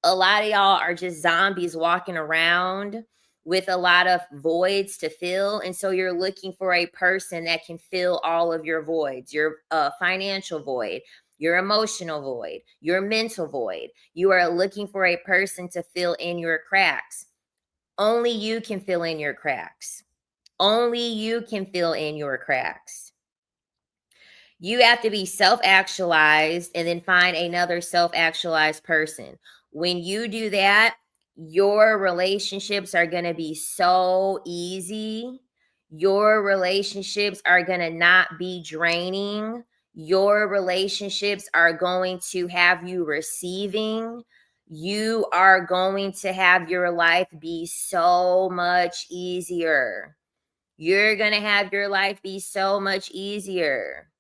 A lot of y'all are just zombies walking around with a lot of voids to fill. And so you're looking for a person that can fill all of your voids, your financial void, your emotional void, your mental void. You are looking for a person to fill in your cracks. Only you can fill in your cracks. Only you can fill in your cracks. You have to be self-actualized and then find another self-actualized person. When you do that, your relationships are going to be so easy. Your relationships are going to not be draining. Your relationships are going to have you receiving. You are going to have your life be so much easier. You're going to have your life be so much easier.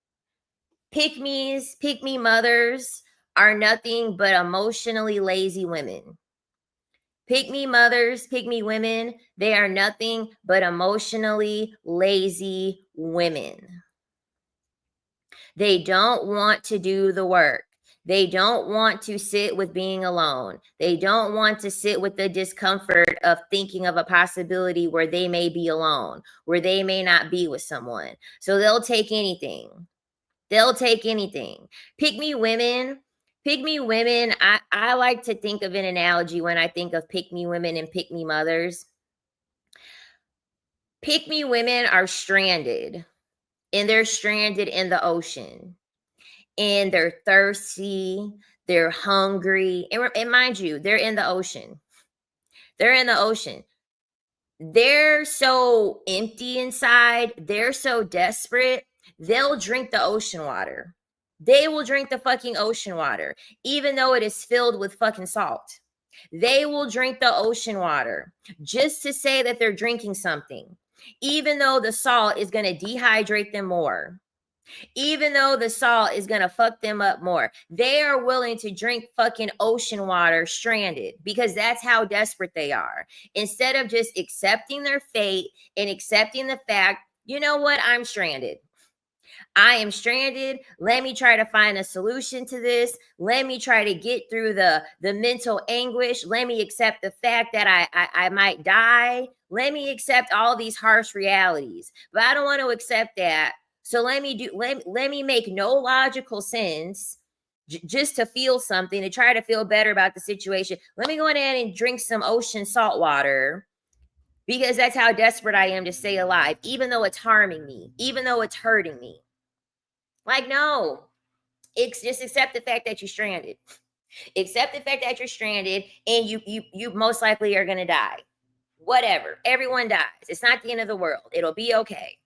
Pick-me's, pick-me mothers are nothing but emotionally lazy women. Pick-me mothers, pick-me women, they are nothing but emotionally lazy women. They don't want to do the work. They don't want to sit with being alone. They don't want to sit with the discomfort of thinking of a possibility where they may be alone, where they may not be with someone. So they'll take anything. They'll take anything. Pick-me women. Pick-me women. I like to think of an analogy when I think of pick-me women and pick-me mothers. Pick-me women are stranded, and they're stranded in the ocean. And they're thirsty, they're hungry. And mind you, they're in the ocean. They're in the ocean. They're so empty inside. They're so desperate. They'll drink the ocean water. They will drink the fucking ocean water, even though it is filled with fucking salt. They will drink the ocean water just to say that they're drinking something, even though the salt is going to dehydrate them more. Even though the salt is going to fuck them up more, they are willing to drink fucking ocean water stranded, because that's how desperate they are. Instead of just accepting their fate and accepting the fact, you know what, I'm stranded. I am stranded. Let me try to find a solution to this. Let me try to get through the mental anguish. Let me accept the fact that I might die. Let me accept all these harsh realities. But I don't want to accept that. So let me make no logical sense just to feel something, to try to feel better about the situation. Let me go ahead and drink some ocean salt water, because that's how desperate I am to stay alive, even though it's harming me, even though it's hurting me. Like, no, it's just accept the fact that you're stranded. Accept the fact that you're stranded, and you most likely are going to die. Whatever. Everyone dies. It's not the end of the world. It'll be okay.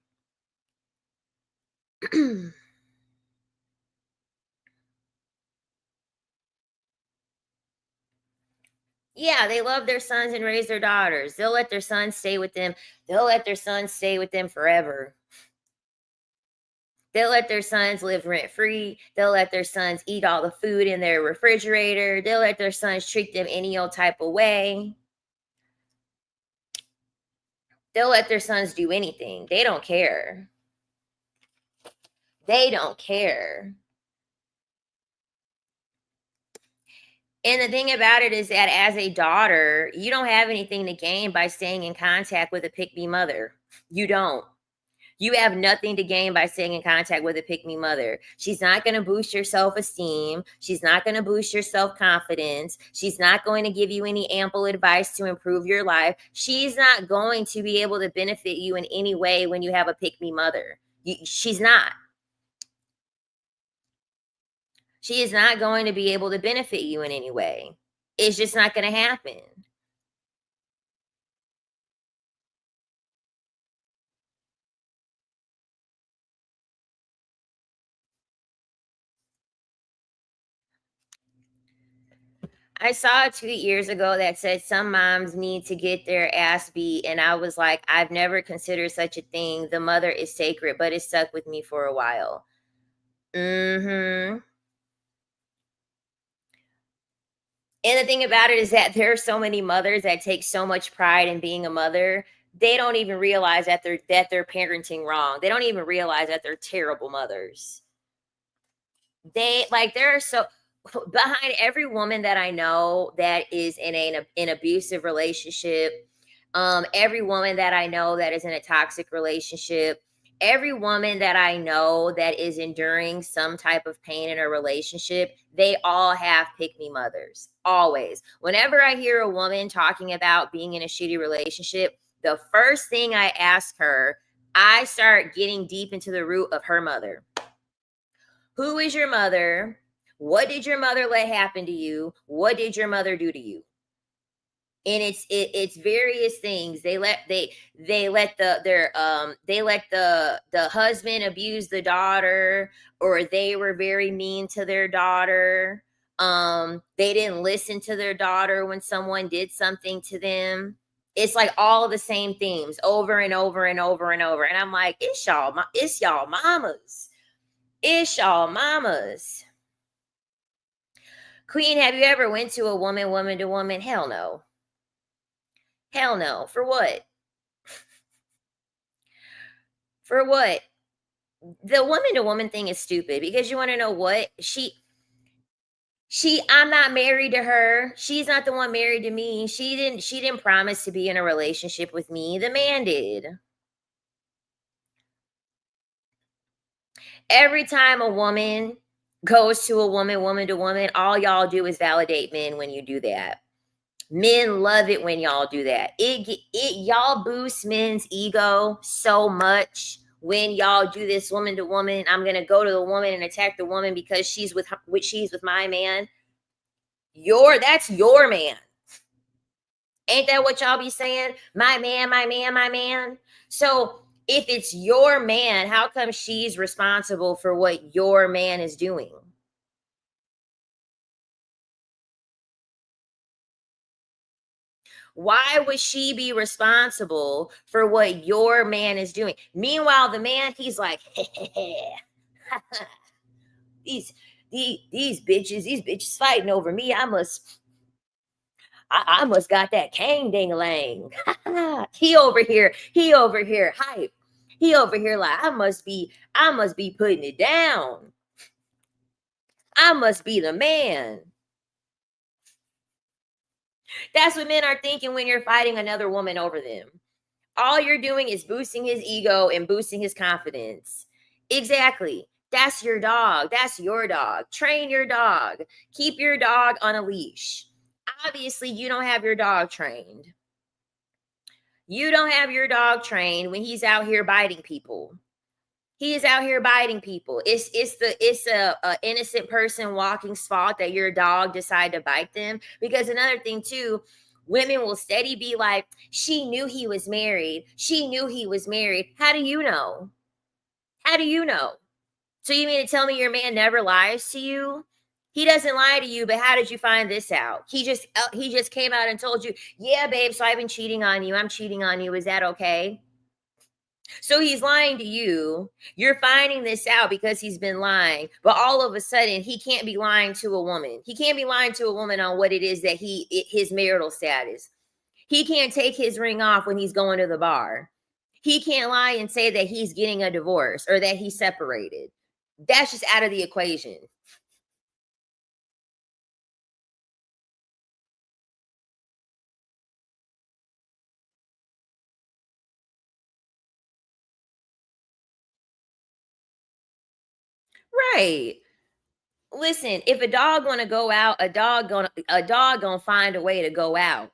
Yeah, they love their sons and raise their daughters. They'll let their sons stay with them. They'll let their sons stay with them forever. They'll let their sons live rent-free. They'll let their sons eat all the food in their refrigerator. They'll let their sons treat them any old type of way. They'll let their sons do anything. They don't care. They don't care. And the thing about it is that as a daughter, you don't have anything to gain by staying in contact with a pick-me mother. You don't. You have nothing to gain by staying in contact with a pick-me mother. She's not going to boost your self-esteem. She's not going to boost your self-confidence. She's not going to give you any ample advice to improve your life. She's not going to be able to benefit you in any way when you have a pick-me mother. She's not. She is not going to be able to benefit you in any way. It's just not going to happen. I saw a tweet years ago that said some moms need to get their ass beat. And I was like, I've never considered such a thing. The mother is sacred, but it stuck with me for a while. Mm-hmm. And the thing about it is that there are so many mothers that take so much pride in being a mother. They don't even realize that they're parenting wrong. They don't even realize that they're terrible mothers. They like there are so behind every woman that I know that is in an abusive relationship, every woman that I know that is in a toxic relationship, every woman that I know that is enduring some type of pain in a relationship, they all have pick me mothers. Always. Whenever I hear a woman talking about being in a shitty relationship, the first thing I ask her, I start getting deep into the root of her mother. Who is your mother? What did your mother let happen to you? What did your mother do to you? And it's various things. They let the husband abuse the daughter, or they were very mean to their daughter. They didn't listen to their daughter when someone did something to them. It's like all of the same themes over and over and over and over. And I'm like, it's y'all mamas. It's y'all mamas. Queen, have you ever went to a woman to woman? Hell no. Hell no. For what? For what? The woman to woman thing is stupid because you want to know what? I'm not married to her. She's not the one married to me. She didn't promise to be in a relationship with me. The man did. Every time a woman goes to a woman to woman, all y'all do is validate men when you do that. Men love it when y'all do that. It y'all boost men's ego so much when y'all do this woman to woman. I'm gonna go to the woman and attack the woman because she's with my man. That's your man. Ain't that what y'all be saying? My man, my man, my man. So if it's your man, how come she's responsible for what your man is doing? Why would she be responsible for what your man is doing? Meanwhile, the man, he's like, these, these bitches fighting over me. I must got that cane ding-a-lang. he over here hype. He over here like I must be putting it down. I must be the man. That's what men are thinking when you're fighting another woman over them. All you're doing is boosting his ego and boosting his confidence. Exactly. That's your dog. That's your dog. Train your dog. Keep your dog on a leash. Obviously, you don't have your dog trained. You don't have your dog trained when he's out here biting people. He is out here biting people. It's a innocent person walking's fault that your dog decided to bite them. Because another thing too, women will steady be like, she knew he was married. She knew he was married. How do you know? How do you know? So you mean to tell me your man never lies to you? He doesn't lie to you, but how did you find this out? He just came out and told you, yeah, babe, so I've been cheating on you. I'm cheating on you. Is that okay? So he's lying to you. You're finding this out because he's been lying. But all of a sudden, he can't be lying to a woman. He can't be lying to a woman on what it is that his marital status. He can't take his ring off when he's going to the bar. He can't lie and say that he's getting a divorce or that he's separated. That's just out of the equation. Right. Listen, if a dog want to go out, a dog gonna find a way to go out.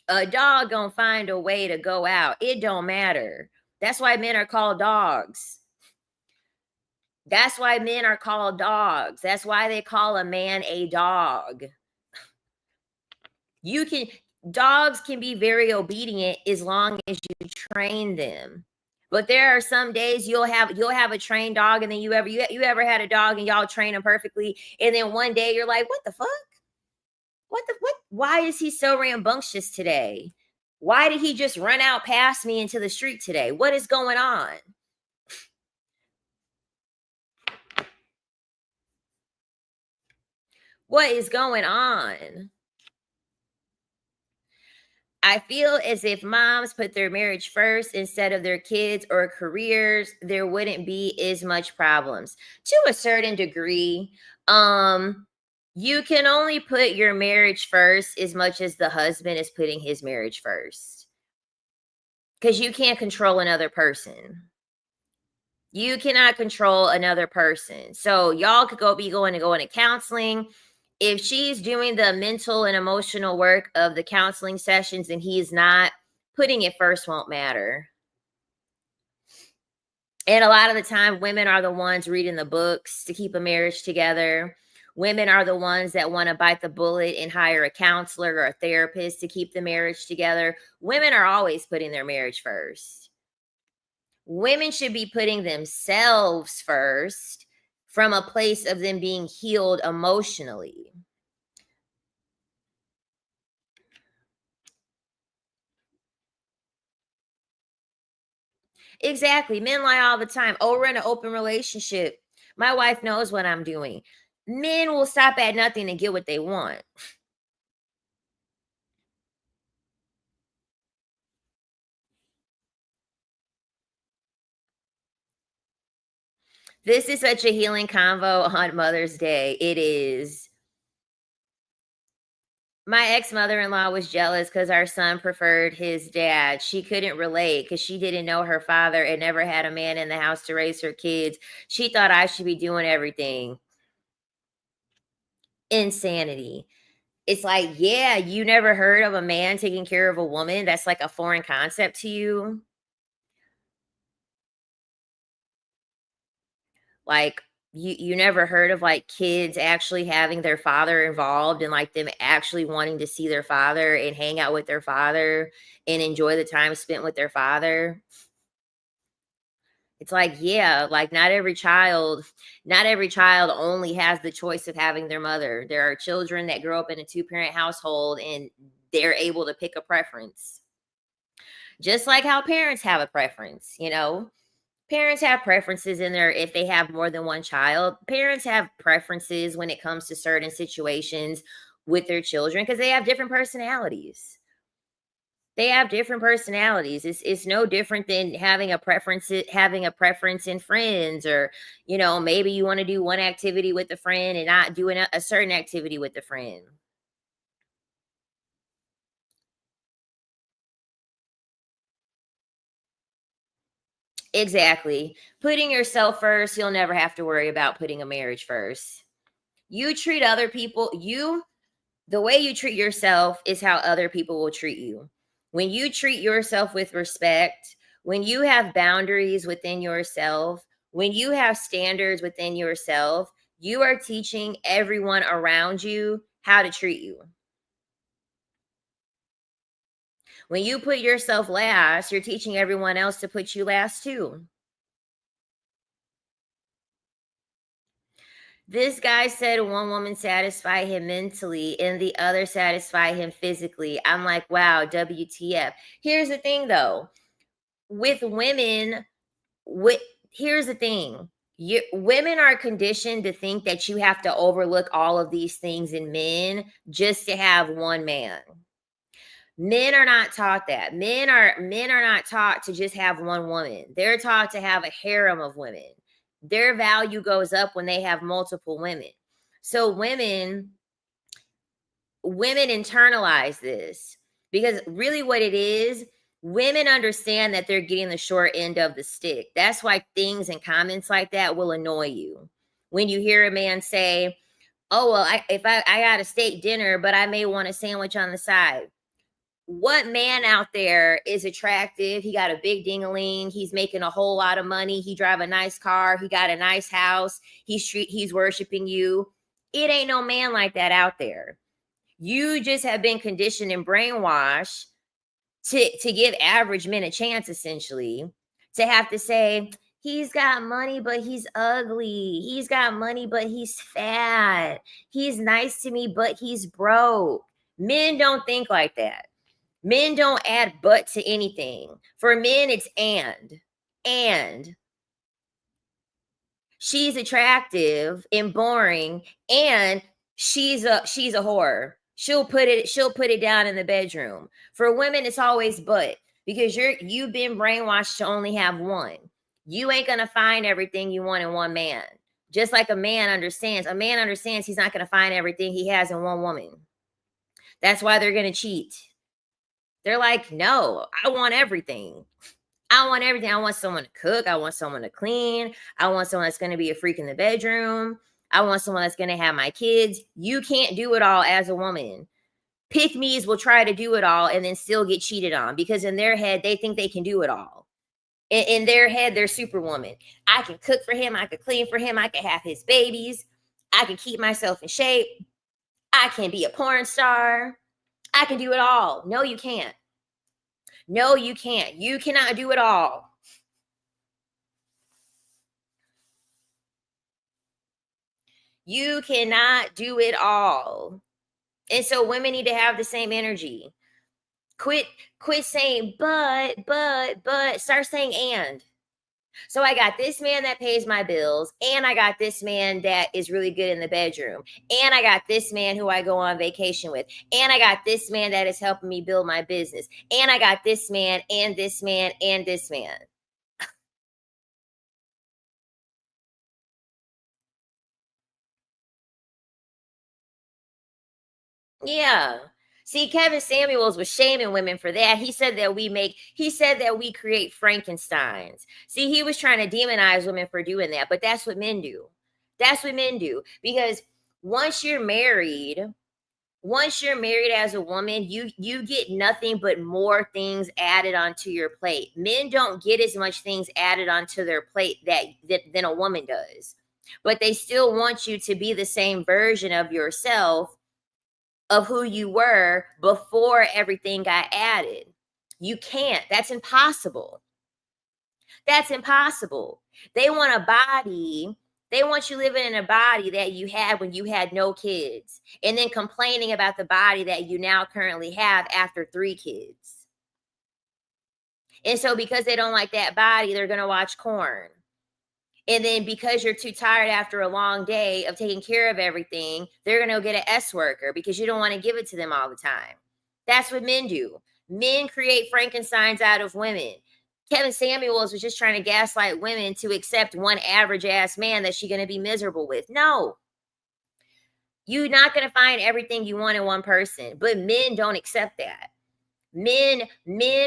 A dog gonna find a way to go out. It don't matter. That's why men are called dogs. That's why men are called dogs. That's why they call a man a dog. You can Dogs can be very obedient as long as you train them. But there are some days you'll have a trained dog, and then you ever had a dog and y'all train him perfectly, and then one day you're like, what the fuck? What? Why is he so rambunctious today? Why did he just run out past me into the street today? What is going on? What is going on? I feel as if moms put their marriage first instead of their kids or careers, there wouldn't be as much problems. To a certain degree, you can only put your marriage first as much as the husband is putting his marriage first. Because you can't control another person. You cannot control another person. So y'all could go into counseling. If she's doing the mental and emotional work of the counseling sessions and he's not, putting it first won't matter. And a lot of the time, women are the ones reading the books to keep a marriage together. Women are the ones that want to bite the bullet and hire a counselor or a therapist to keep the marriage together. Women are always putting their marriage first. Women should be putting themselves first from a place of them being healed emotionally. Exactly. Men lie all the time. Oh, we're in an open relationship. My wife knows what I'm doing. Men will stop at nothing to get what they want. This is such a healing convo on Mother's Day. It is. My ex-mother-in-law was jealous because our son preferred his dad. She couldn't relate because she didn't know her father and never had a man in the house to raise her kids. She thought I should be doing everything. Insanity. It's like, yeah, you never heard of a man taking care of a woman? That's like a foreign concept to you. Like, you never heard of like kids actually having their father involved and like them actually wanting to see their father and hang out with their father and enjoy the time spent with their father. It's like, yeah, like not every child only has the choice of having their mother. There are children that grow up in a two-parent household and they're able to pick a preference. Just like how parents have a preference, parents have preferences in there. If they have more than one child, parents have preferences when it comes to certain situations with their children because they have different personalities. It's no different than having a preference in friends, or maybe you want to do one activity with a friend and not doing a certain activity with the friend. Exactly. Putting yourself first, you'll never have to worry about putting a marriage first. You treat other people, the way you treat yourself is how other people will treat you. When you treat yourself with respect, when you have boundaries within yourself, when you have standards within yourself, you are teaching everyone around you how to treat you. When you put yourself last, you're teaching everyone else to put you last too. This guy said one woman satisfied him mentally and the other satisfied him physically. I'm like, wow, WTF. Here's the thing though. With women, here's the thing. Women are conditioned to think that you have to overlook all of these things in men just to have one man. Men are not taught that. Men are not taught to just have one woman. They're taught to have a harem of women. Their value goes up when they have multiple women. So women internalize this because really what it is, women understand that they're getting the short end of the stick. That's why things and comments like that will annoy you. when you hear a man say, oh, well, I got a steak dinner, but I may want a sandwich on the side. What man out there is attractive? He got a big ding-a-ling. He's making a whole lot of money. He drive a nice car. He got a nice house. He's worshiping you. It ain't no man like that out there. You just have been conditioned and brainwashed to give average men a chance, essentially, to have to say, he's got money, but he's ugly. He's got money, but he's fat. He's nice to me, but he's broke. Men don't think like that. Men don't add but to anything. For men, it's and. She's attractive and boring, and she's a whore. She'll put it down in the bedroom. For women, it's always but, because you've been brainwashed to only have one. You ain't gonna find everything you want in one man. Just like a man understands. A man understands he's not gonna find everything he has in one woman. That's why they're gonna cheat. They're like, no, I want everything. I want everything. I want someone to cook. I want someone to clean. I want someone that's going to be a freak in the bedroom. I want someone that's going to have my kids. You can't do it all as a woman. Pick-me's will try to do it all and then still get cheated on, because in their head, they think they can do it all. In their head, they're superwoman. I can cook for him. I can clean for him. I can have his babies. I can keep myself in shape. I can be a porn star. I can do it all. No, you can't. No, you can't. You cannot do it all. You cannot do it all. And so women need to have the same energy. Quit saying but. Start saying and. So I got this man that pays my bills, and I got this man that is really good in the bedroom, and I got this man who I go on vacation with, and I got this man that is helping me build my business, and I got this man and this man and this man. Yeah. See, Kevin Samuels was shaming women for that. He said that we create Frankensteins. See, he was trying to demonize women for doing that, but that's what men do. That's what men do. Because once you're married as a woman, you get nothing but more things added onto your plate. Men don't get as much things added onto their plate than a woman does. But they still want you to be the same version of yourself, of who you were before everything got added. You can't. That's impossible. That's impossible. They want a body. They want you living in a body that you had when you had no kids, and then complaining about the body that you now currently have after 3 kids. And so because they don't like that body, they're going to watch porn. And then because you're too tired after a long day of taking care of everything, they're going to go get an S worker because you don't want to give it to them all the time. That's what men do. Men create Frankensteins out of women. Kevin Samuels was just trying to gaslight women to accept one average ass man that she's going to be miserable with. No. You're not going to find everything you want in one person, but men don't accept that. Men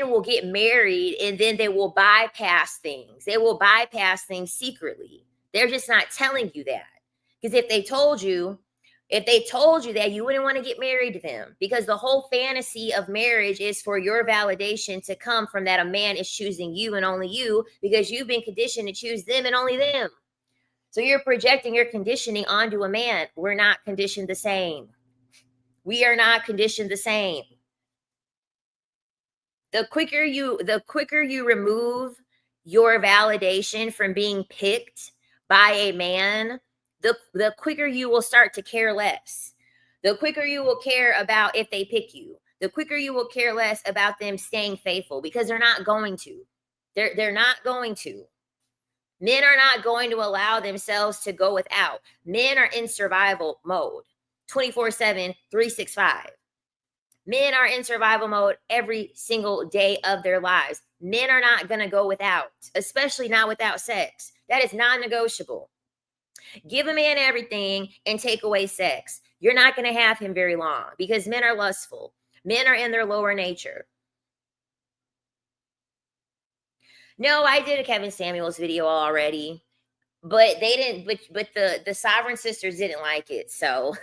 will get married and then they will bypass things. They will bypass things secretly. They're just not telling you that. Because if they told you that, you wouldn't want to get married to them, because the whole fantasy of marriage is for your validation to come from that a man is choosing you and only you, because you've been conditioned to choose them and only them. So you're projecting your conditioning onto a man. We're not conditioned the same. We are not conditioned the same. The quicker you remove your validation from being picked by a man, the quicker you will start to care less. The quicker you will care about if they pick you. The quicker you will care less about them staying faithful, because they're not going to. They're not going to. Men are not going to allow themselves to go without. Men are in survival mode 24/7, 365. Men are in survival mode every single day of their lives. Men are not going to go without, especially not without sex. That is non-negotiable. Give a man everything and take away sex. You're not going to have him very long, because men are lustful. Men are in their lower nature. No, I did a Kevin Samuels video already. But they didn't, but the sovereign sisters didn't like it. So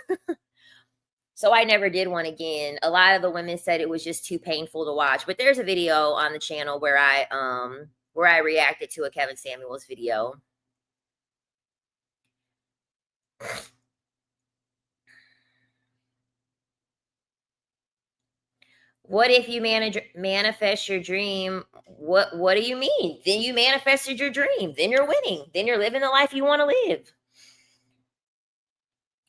I never did one again. A lot of the women said it was just too painful to watch. But there's a video on the channel where I reacted to a Kevin Samuels video. What if you manifest your dream? What do you mean? Then you manifested your dream. Then you're winning. Then you're living the life you want to live.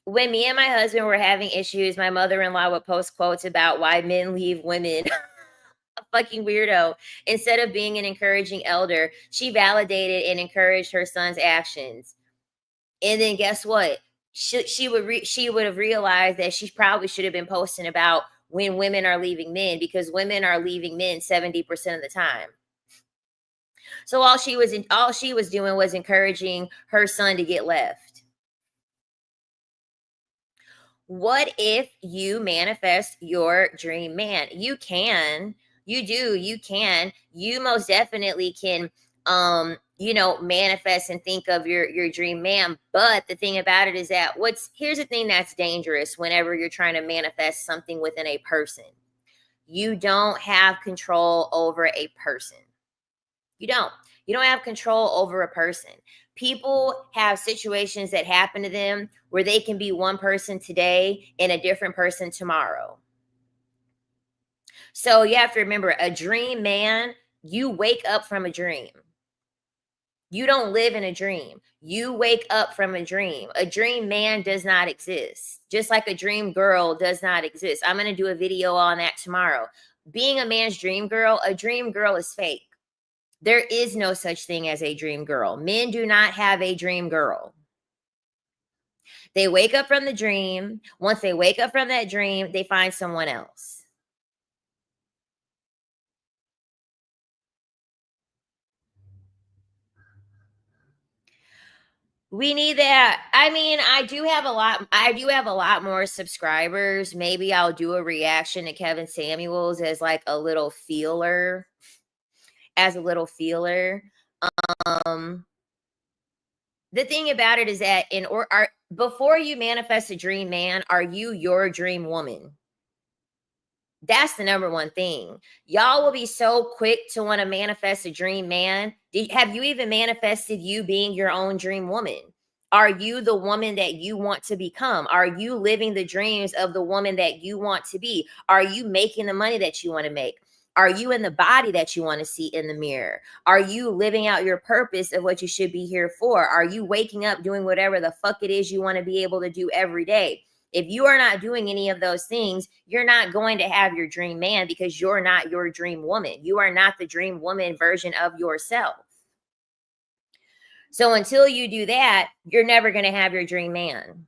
When me and my husband were having issues, my mother-in-law would post quotes about why men leave women. A fucking weirdo. Instead of being an encouraging elder, she validated and encouraged her son's actions. And then guess what? She would have realized that she probably should have been posting about when women are leaving men, because women are leaving men 70% of the time. So all she was doing was encouraging her son to get left. What if you manifest your dream man? You can. You can. You most definitely can manifest and think of your dream man. But the thing about it is that here's the thing that's dangerous whenever you're trying to manifest something within a person. You don't have control over a person. You don't have control over a person. People have situations that happen to them where they can be one person today and a different person tomorrow. So you have to remember, a dream man, you wake up from a dream. You don't live in a dream. You wake up from a dream. A dream man does not exist, just like a dream girl does not exist. I'm going to do a video on that tomorrow. Being a man's dream girl, a dream girl is fake. There is no such thing as a dream girl. Men do not have a dream girl. They wake up from the dream. Once they wake up from that dream, they find someone else. We need that. I mean, I do have a lot more subscribers. Maybe I'll do a reaction to Kevin Samuels as like a little feeler. The thing about it is that before you manifest a dream man, are you your dream woman? That's the number one thing. Y'all will be so quick to want to manifest a dream man. Have you even manifested you being your own dream woman? Are you the woman that you want to become? Are you living the dreams of the woman that you want to be? Are you making the money that you want to make? Are you in the body that you want to see in the mirror? Are you living out your purpose of what you should be here for? Are you waking up doing whatever the fuck it is you want to be able to do every day? If you are not doing any of those things, you're not going to have your dream man, because you're not your dream woman. You are not the dream woman version of yourself. So until you do that, you're never going to have your dream man.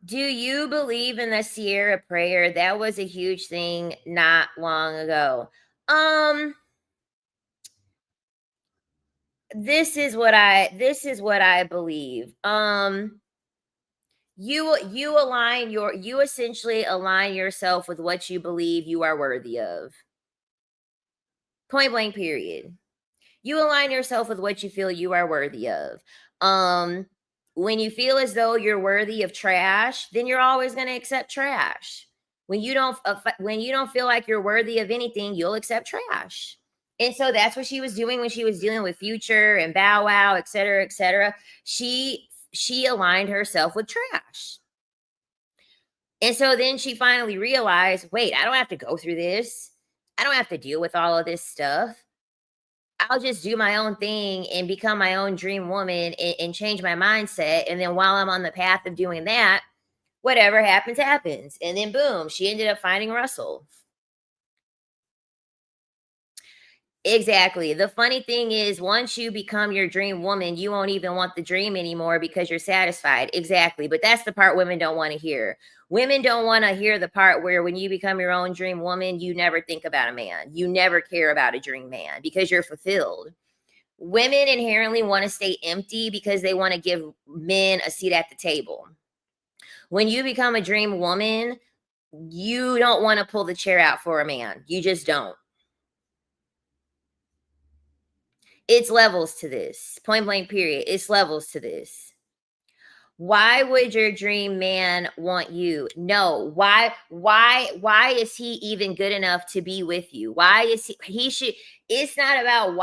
Do you believe in the Sierra prayer? That was a huge thing not long ago. This is what I believe. You essentially align yourself with what you believe you are worthy of. Point blank, period. You align yourself with what you feel you are worthy of. When you feel as though you're worthy of trash, then you're always going to accept trash. When you don't feel like you're worthy of anything, you'll accept trash. And so that's what she was doing when she was dealing with Future and Bow Wow, et cetera, et cetera. She aligned herself with trash. And so then she finally realized, wait, I don't have to go through this. I don't have to deal with all of this stuff. I'll just do my own thing and become my own dream woman and change my mindset. And then while I'm on the path of doing that, whatever happens, happens. And then boom, she ended up finding Russell. Exactly. The funny thing is, once you become your dream woman, you won't even want the dream anymore because you're satisfied. Exactly. But that's the part women don't want to hear. Women don't want to hear the part where when you become your own dream woman, you never think about a man. You never care about a dream man because you're fulfilled. Women inherently want to stay empty because they want to give men a seat at the table. When you become a dream woman, you don't want to pull the chair out for a man. You just don't. It's levels to this. Point blank, period. It's levels to this. Why would your dream man want you? No. Why is he even good enough to be with you? Why is he should, it's not about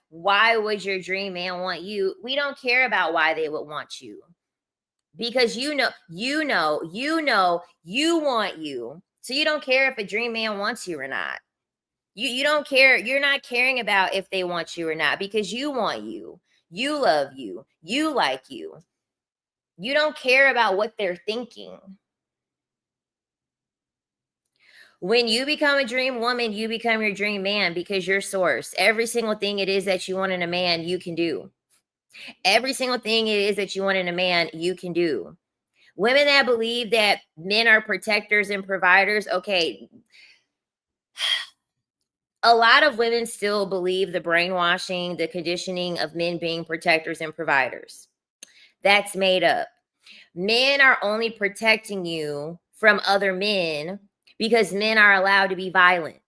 why would your dream man want you? We don't care about why they would want you. Because you want you. So you don't care if a dream man wants you or not. You don't care. You're not caring about if they want you or not because you want you. You love you. You like you. You don't care about what they're thinking. When you become a dream woman, you become your dream man because you're source. Every single thing it is that you want in a man, you can do. Every single thing it is that you want in a man, you can do. Women that believe that men are protectors and providers, okay. A lot of women still believe the brainwashing, the conditioning of men being protectors and providers. That's made up. Men are only protecting you from other men because men are allowed to be violent.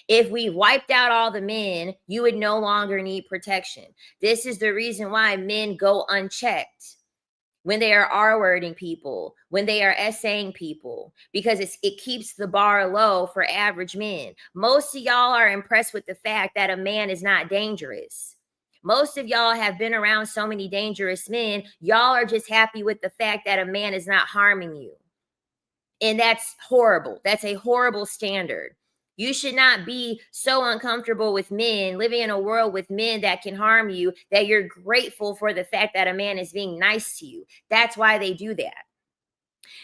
If we wiped out all the men, you would no longer need protection. This is the reason why men go unchecked when they are R-wording people, when they are essaying people, because it keeps the bar low for average men. Most of y'all are impressed with the fact that a man is not dangerous. Most of y'all have been around so many dangerous men. Y'all are just happy with the fact that a man is not harming you. And that's horrible. That's a horrible standard. You should not be so uncomfortable with men, living in a world with men that can harm you, that you're grateful for the fact that a man is being nice to you. That's why they do that.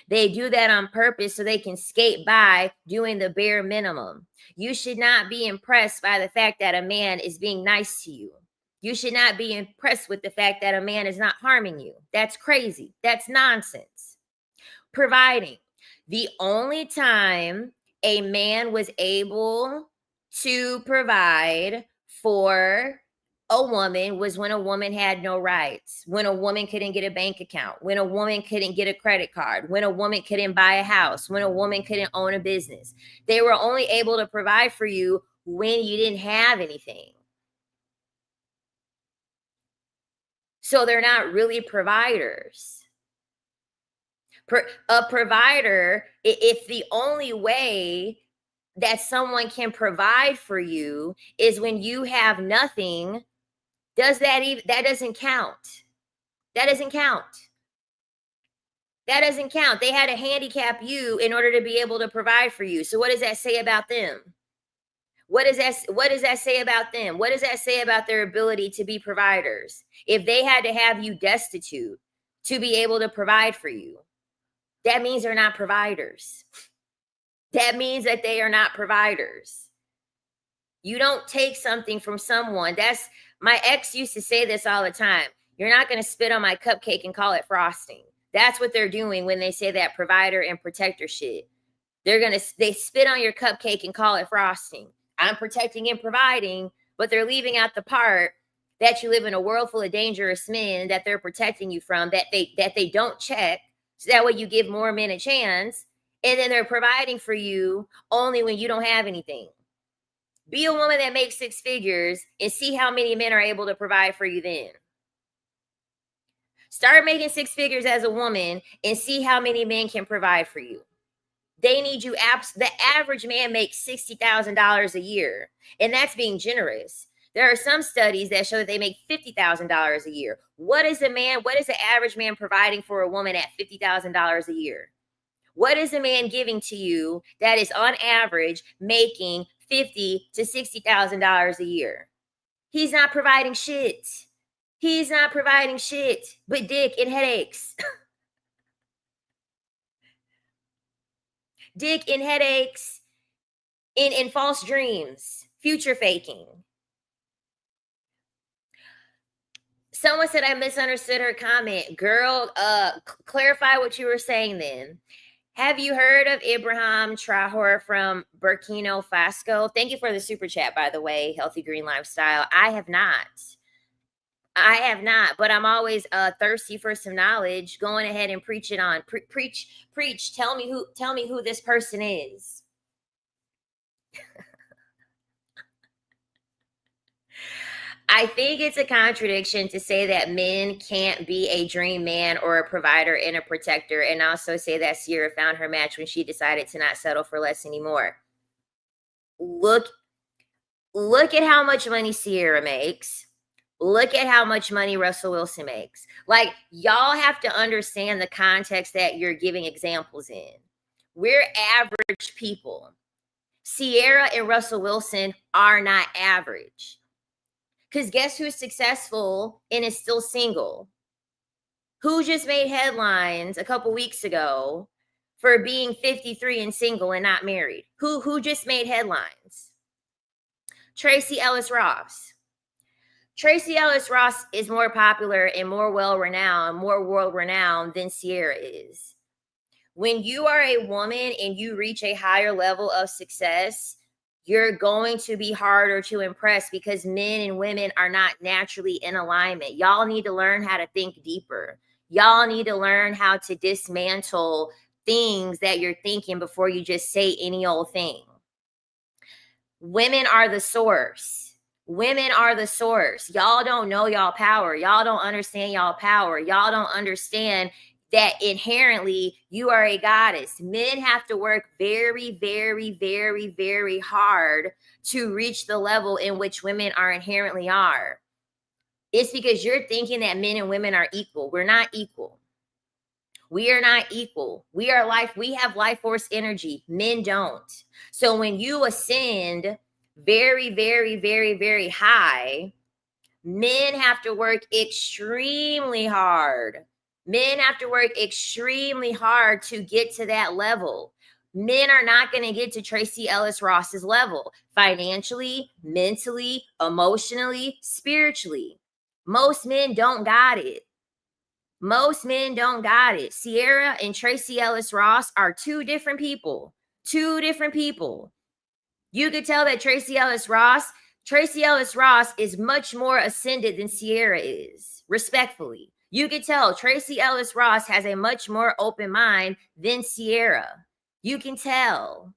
They do that on purpose so they can skate by doing the bare minimum. You should not be impressed by the fact that a man is being nice to you. You should not be impressed with the fact that a man is not harming you. That's crazy. That's nonsense. Providing. The only time a man was able to provide for a woman was when a woman had no rights, when a woman couldn't get a bank account, when a woman couldn't get a credit card, when a woman couldn't buy a house, when a woman couldn't own a business. They were only able to provide for you when you didn't have anything. So they're not really providers. A provider, if the only way that someone can provide for you is when you have nothing, that doesn't count. That doesn't count. That doesn't count. They had to handicap you in order to be able to provide for you. So what does that say about them? What does that say about them? What does that say about their ability to be providers? If they had to have you destitute to be able to provide for you, that means they're not providers. That means that they are not providers. You don't take something from someone. My ex used to say this all the time. You're not going to spit on my cupcake and call it frosting. That's what they're doing when they say that provider and protector shit. They spit on your cupcake and call it frosting. I'm protecting and providing, but they're leaving out the part that you live in a world full of dangerous men that they're protecting you from, that they don't check. So that way you give more men a chance. And then they're providing for you only when you don't have anything. Be a woman that makes six figures and see how many men are able to provide for you then. Start making six figures as a woman and see how many men can provide for you. They need you. The average man makes $60,000 a year, and that's being generous. There are some studies that show that they make $50,000 a year. What is the average man providing for a woman at $50,000 a year? What is a man giving to you that is on average making $50,000 to $60,000 a year? He's not providing shit. He's not providing shit but dick and headaches. Dick and headaches, in false dreams, future faking. Someone said I misunderstood her comment. Girl, clarify what you were saying then. Have you heard of Ibrahim Traore from Burkina Faso? Thank you for the super chat, by the way, Healthy Green Lifestyle. I have not. I have not, but I'm always thirsty for some knowledge. Going ahead and preach it on. Preach. Tell me who this person is. I think it's a contradiction to say that men can't be a dream man or a provider and a protector, and also say that Sierra found her match when she decided to not settle for less anymore. Look at how much money Sierra makes. Look at how much money Russell Wilson makes. Like, y'all have to understand the context that you're giving examples in. We're average people. Sierra and Russell Wilson are not average. Because guess who's successful and is still single? Who just made headlines a couple weeks ago for being 53 and single and not married? Who just made headlines? Tracy Ellis Ross. Tracy Ellis Ross is more popular and more well-renowned, more world-renowned than Sierra is. When you are a woman and you reach a higher level of success, you're going to be harder to impress because men and women are not naturally in alignment. Y'all need to learn how to think deeper. Y'all need to learn how to dismantle things that you're thinking before you just say any old thing. Women are the source. Women are the source. Y'all don't know y'all power. Y'all don't understand y'all power. Y'all don't understand that inherently you are a goddess. Men have to work very, very, very, very hard to reach the level in which women are inherently are. It's because you're thinking that men and women are equal. We're not equal. We are not equal. We have life force energy. Men don't. So when you ascend very, very, very, very high, men have to work extremely hard. Men have to work extremely hard to get to that level. Men are not going to get to Tracy Ellis Ross's level financially, mentally, emotionally, spiritually. Most men don't got it. Most men don't got it. Sierra and Tracy Ellis Ross are two different people. Two different people. You could tell that Tracy Ellis Ross is much more ascended than Sierra is, respectfully. You could tell Tracy Ellis Ross has a much more open mind than Sierra. You can tell.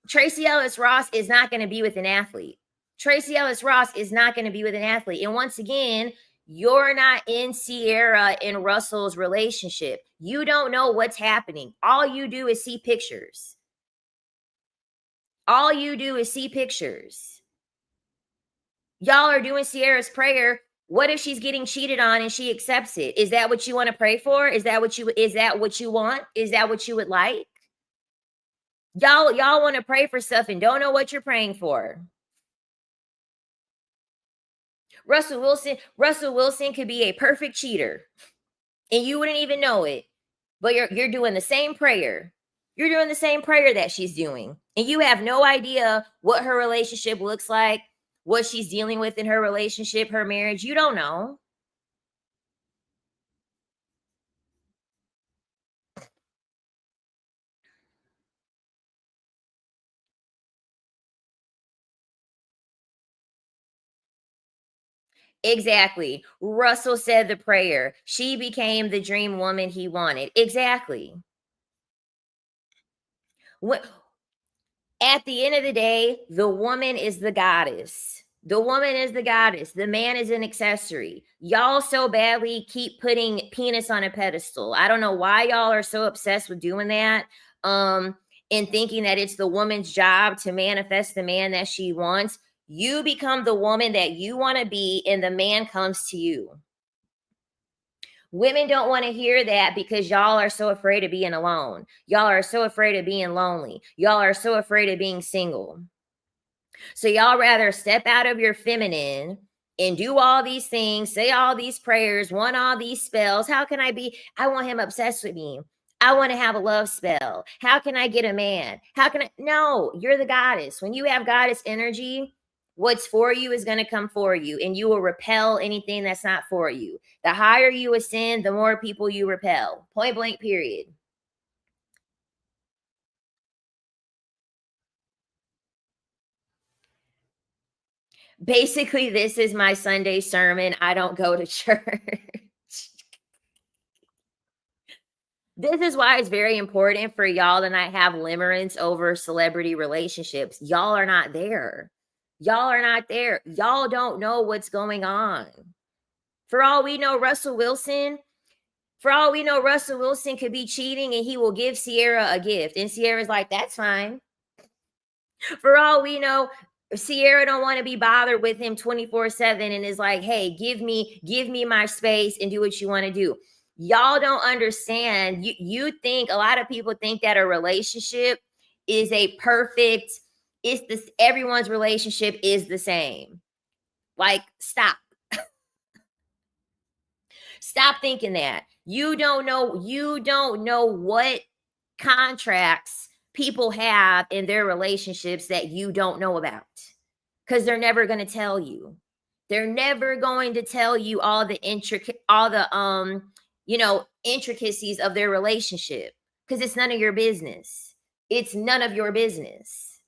Tracy Ellis Ross is not going to be with an athlete. Tracy Ellis Ross is not going to be with an athlete. And once again, you're not in Sierra and Russell's relationship. You don't know what's happening. All you do is see pictures. All you do is see pictures. Y'all are doing Sierra's prayer. What if she's getting cheated on and she accepts it? Is that what you want to pray for? Is that what you want? Is that what you would like? Y'all want to pray for stuff and don't know what you're praying for. Russell Wilson could be a perfect cheater and you wouldn't even know it. But you're doing the same prayer. You're doing the same prayer that she's doing. And you have no idea what her relationship looks like, what she's dealing with in her relationship, her marriage. You don't know. Exactly. Russell said the prayer. She became the dream woman he wanted. Exactly. What, at the end of the day, the woman is the goddess. The woman is the goddess. The man is an accessory. Y'all so badly keep putting penis on a pedestal. I don't know why y'all are so obsessed with doing that. And thinking that it's the woman's job to manifest the man that she wants. You become the woman that you want to be, and the man comes to you. Women don't want to hear that because y'all are so afraid of being alone. Y'all are so afraid of being lonely. Y'all are so afraid of being single. So y'all rather step out of your feminine and do all these things, say all these prayers, want all these spells. How can I want him obsessed with me. I want to have a love spell. How can I get a man? No, you're the goddess. When you have goddess energy, what's for you is going to come for you, and you will repel anything that's not for you. The higher you ascend, the more people you repel. Point blank, period. Basically, this is my Sunday sermon. I don't go to church. This is why it's very important for y'all to not have limerence over celebrity relationships. Y'all are not there. Y'all are not there. Y'all don't know what's going on. For all we know, Russell Wilson could be cheating and he will give Sierra a gift. And Sierra's like, that's fine. For all we know, Sierra don't want to be bothered with him 24/7 and is like, hey, give me my space and do what you want to do. Y'all don't understand. You think, a lot of people think that a relationship is a perfect, it's this, everyone's relationship is the same. Like, stop. Stop thinking that. You don't know what contracts people have in their relationships that you don't know about, because they're never going to tell you. They're never going to tell you all the intricacies of their relationship, because it's none of your business. It's none of your business.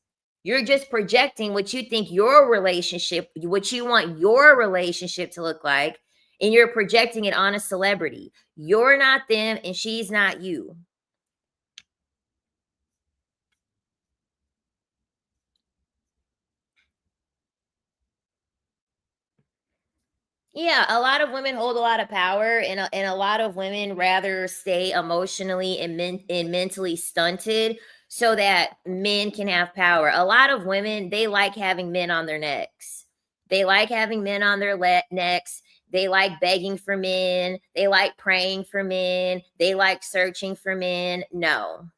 You're just projecting what you think your relationship, what you want your relationship to look like, and you're projecting it on a celebrity. You're not them and she's not you. Yeah, a lot of women hold a lot of power, and a lot of women rather stay emotionally and mentally stunted so that men can have power. A lot of women, they like having men on their necks. They like having men on their necks. They like begging for men. They like praying for men. They like searching for men. No.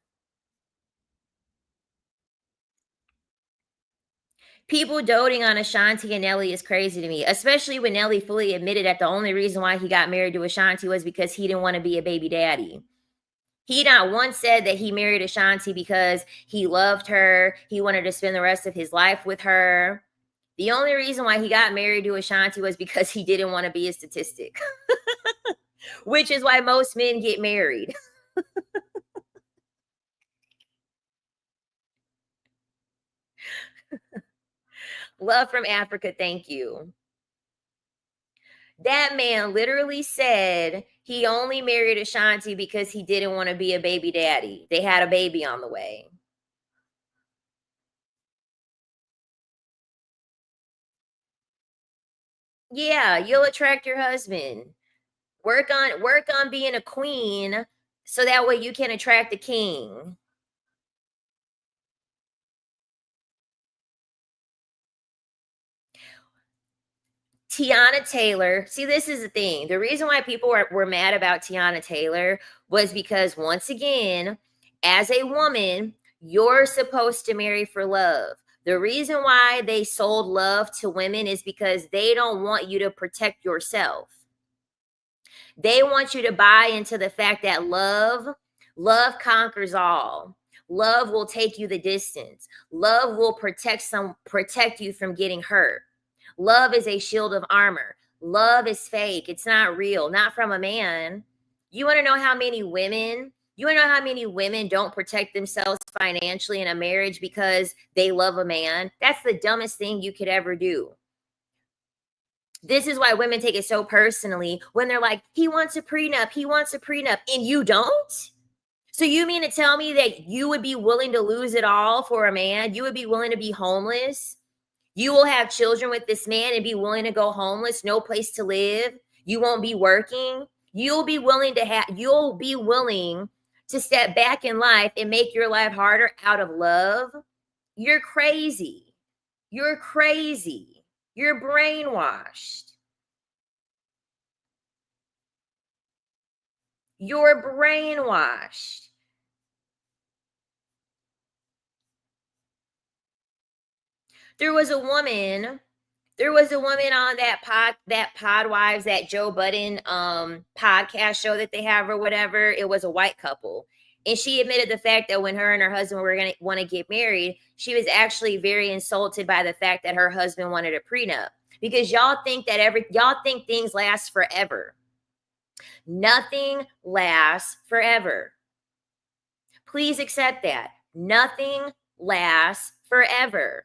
People doting on Ashanti and Nelly is crazy to me, especially when Nelly fully admitted that the only reason why he got married to Ashanti was because he didn't want to be a baby daddy. He not once said that he married Ashanti because he loved her, he wanted to spend the rest of his life with her. The only reason why he got married to Ashanti was because he didn't want to be a statistic, which is why most men get married. Love from Africa, thank you. That man literally said he only married Ashanti because he didn't want to be a baby daddy. They had a baby on the way. Yeah, you'll attract your husband. Work on being a queen so that way you can attract a king. Tiana Taylor, see, this is the thing. The reason why people were mad about Tiana Taylor was because, once again, as a woman, you're supposed to marry for love. The reason why they sold love to women is because they don't want you to protect yourself. They want you to buy into the fact that love conquers all. Love will take you the distance. Love will protect you from getting hurt. Love is a shield of armor. Love is fake. It's not real, not from a man. You want to know how many women don't protect themselves financially in a marriage because they love a man? That's the dumbest thing you could ever do. This is why women take it so personally when they're like, he wants a prenup, and you don't? So you mean to tell me that you would be willing to lose it all for a man? You would be willing to be homeless? You will have children with this man and be willing to go homeless, no place to live. You won't be working. You'll be willing to step back in life and make your life harder out of love. You're crazy. You're crazy. You're brainwashed. You're brainwashed. There was a woman on that Podwives, that Joe Budden podcast show that they have or whatever. It was a white couple. And she admitted the fact that when her and her husband were going to want to get married, she was actually very insulted by the fact that her husband wanted a prenup, because y'all think things last forever. Nothing lasts forever. Please accept that. Nothing lasts forever.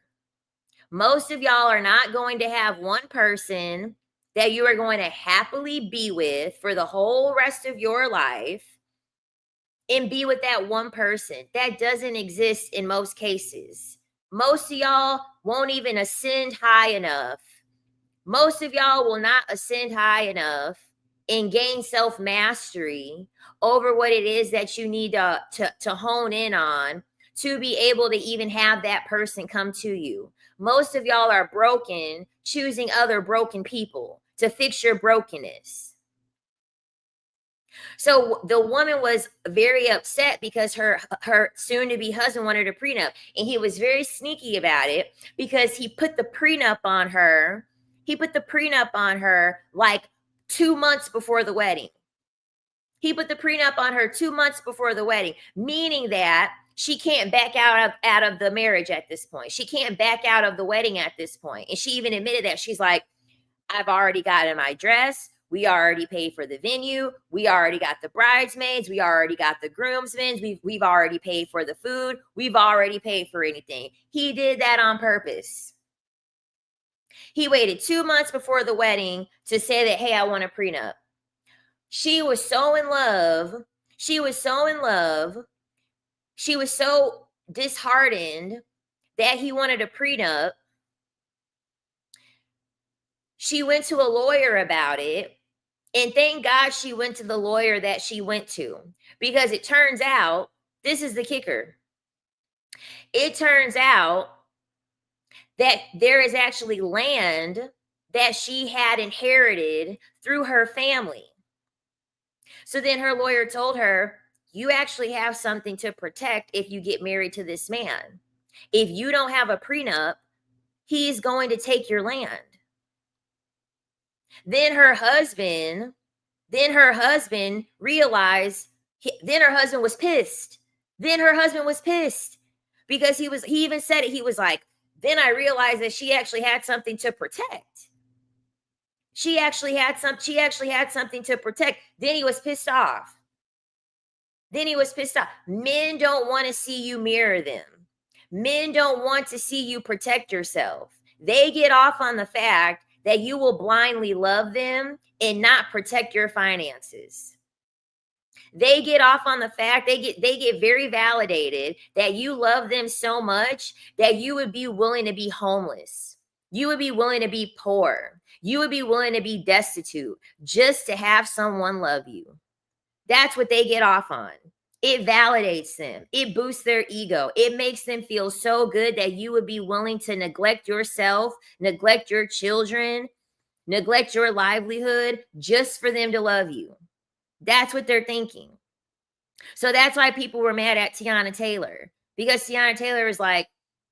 Most of y'all are not going to have one person that you are going to happily be with for the whole rest of your life and be with that one person. That doesn't exist in most cases. Most of y'all won't even ascend high enough. Most of y'all will not ascend high enough and gain self-mastery over what it is that you need to hone in on to be able to even have that person come to you. Most of y'all are broken, choosing other broken people to fix your brokenness. So the woman was very upset because her soon-to-be husband wanted a prenup, and he was very sneaky about it because he put the prenup on her. He put the prenup on her like 2 months before the wedding. He put the prenup on her 2 months before the wedding, meaning that she can't back out of the marriage at this point. She can't back out of the wedding at this point. And she even admitted that. She's like, I've already gotten my dress. We already paid for the venue. We already got the bridesmaids. We already got the groomsmen. We've already paid for the food. We've already paid for anything. He did that on purpose. He waited 2 months before the wedding to say that, hey, I want a prenup. She was so in love. She was so in love. She was so disheartened that he wanted a prenup. She went to a lawyer about it. And thank God she went to the lawyer that she went to, because it turns out, this is the kicker. It turns out that there is actually land that she had inherited through her family. So then her lawyer told her, you actually have something to protect if you get married to this man. If you don't have a prenup, he's going to take your land. Then her husband realized, then her husband was pissed. Then her husband was pissed because he even said it. He was like, then I realized that she actually had something to protect. She actually had something to protect. Then he was pissed off. Men don't want to see you mirror them. Men don't want to see you protect yourself. They get off on the fact that you will blindly love them and not protect your finances. They get off on the fact, they get very validated that you love them so much that you would be willing to be homeless. You would be willing to be poor. You would be willing to be destitute just to have someone love you. That's what they get off on. It validates them. It boosts their ego. It makes them feel so good that you would be willing to neglect yourself, neglect your children, neglect your livelihood just for them to love you. That's what they're thinking. So that's why people were mad at Tiana Taylor, because Tiana Taylor is like,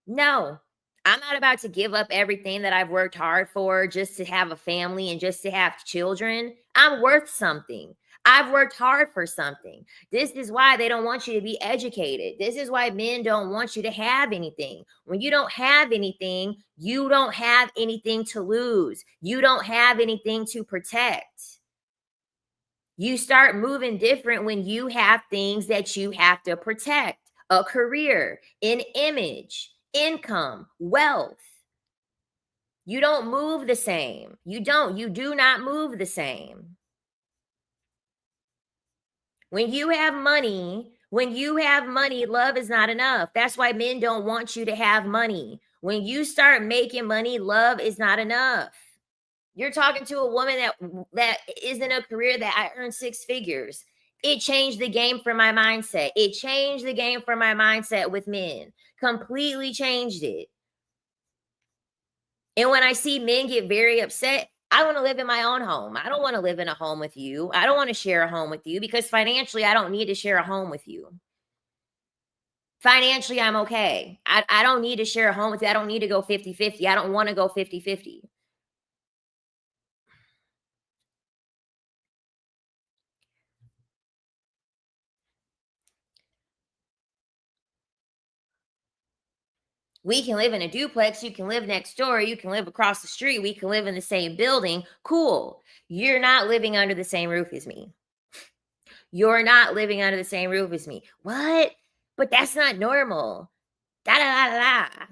no, I'm not about to give up everything that I've worked hard for just to have a family and just to have children. I'm worth something. I've worked hard for something. This is why they don't want you to be educated. This is why men don't want you to have anything. When you don't have anything, you don't have anything to lose. You don't have anything to protect. You start moving different when you have things that you have to protect: a career, an image, income, wealth. You don't move the same. You do not move the same. When you have money, love is not enough. That's why men don't want you to have money. When you start making money, love is not enough. You're talking to a woman that is in a career that I earn 6 figures. It changed the game for my mindset. It changed the game for my mindset with men. Completely changed it. And when I see men get very upset, I want to live in my own home. I don't want to live in a home with you. I don't want to share a home with you because financially, I don't need to share a home with you. Financially, I'm okay. I don't need to share a home with you. I don't need to go 50-50. I don't want to go 50-50. We can live in a duplex. You can live next door. You can live across the street. We can live in the same building. Cool. You're not living under the same roof as me. You're not living under the same roof as me. What? But that's not normal. Da da da da.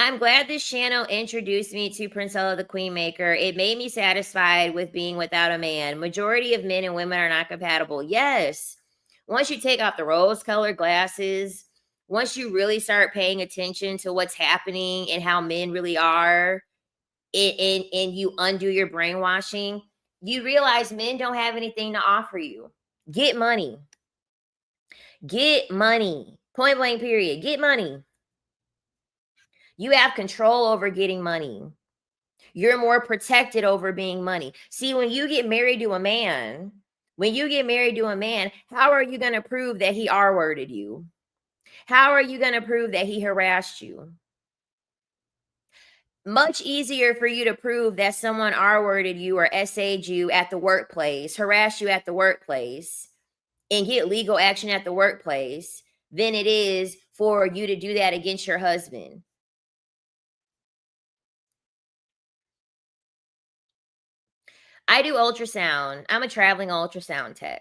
I'm glad this channel introduced me to Princella the Queenmaker. It made me satisfied with being without a man. Majority of men and women are not compatible. Yes. Once you take off the rose-colored glasses, once you really start paying attention to what's happening and how men really are, and you undo your brainwashing, you realize men don't have anything to offer you. Get money. Get money. Point blank, period. Get money. You have control over getting money. You're more protected over being money. See, when you get married to a man, how are you going to prove that he R-worded you? How are you going to prove that he harassed you? Much easier for you to prove that someone R-worded you or SA'd you at the workplace, harassed you at the workplace, and get legal action at the workplace than it is for you to do that against your husband. I do ultrasound. I'm a traveling ultrasound tech.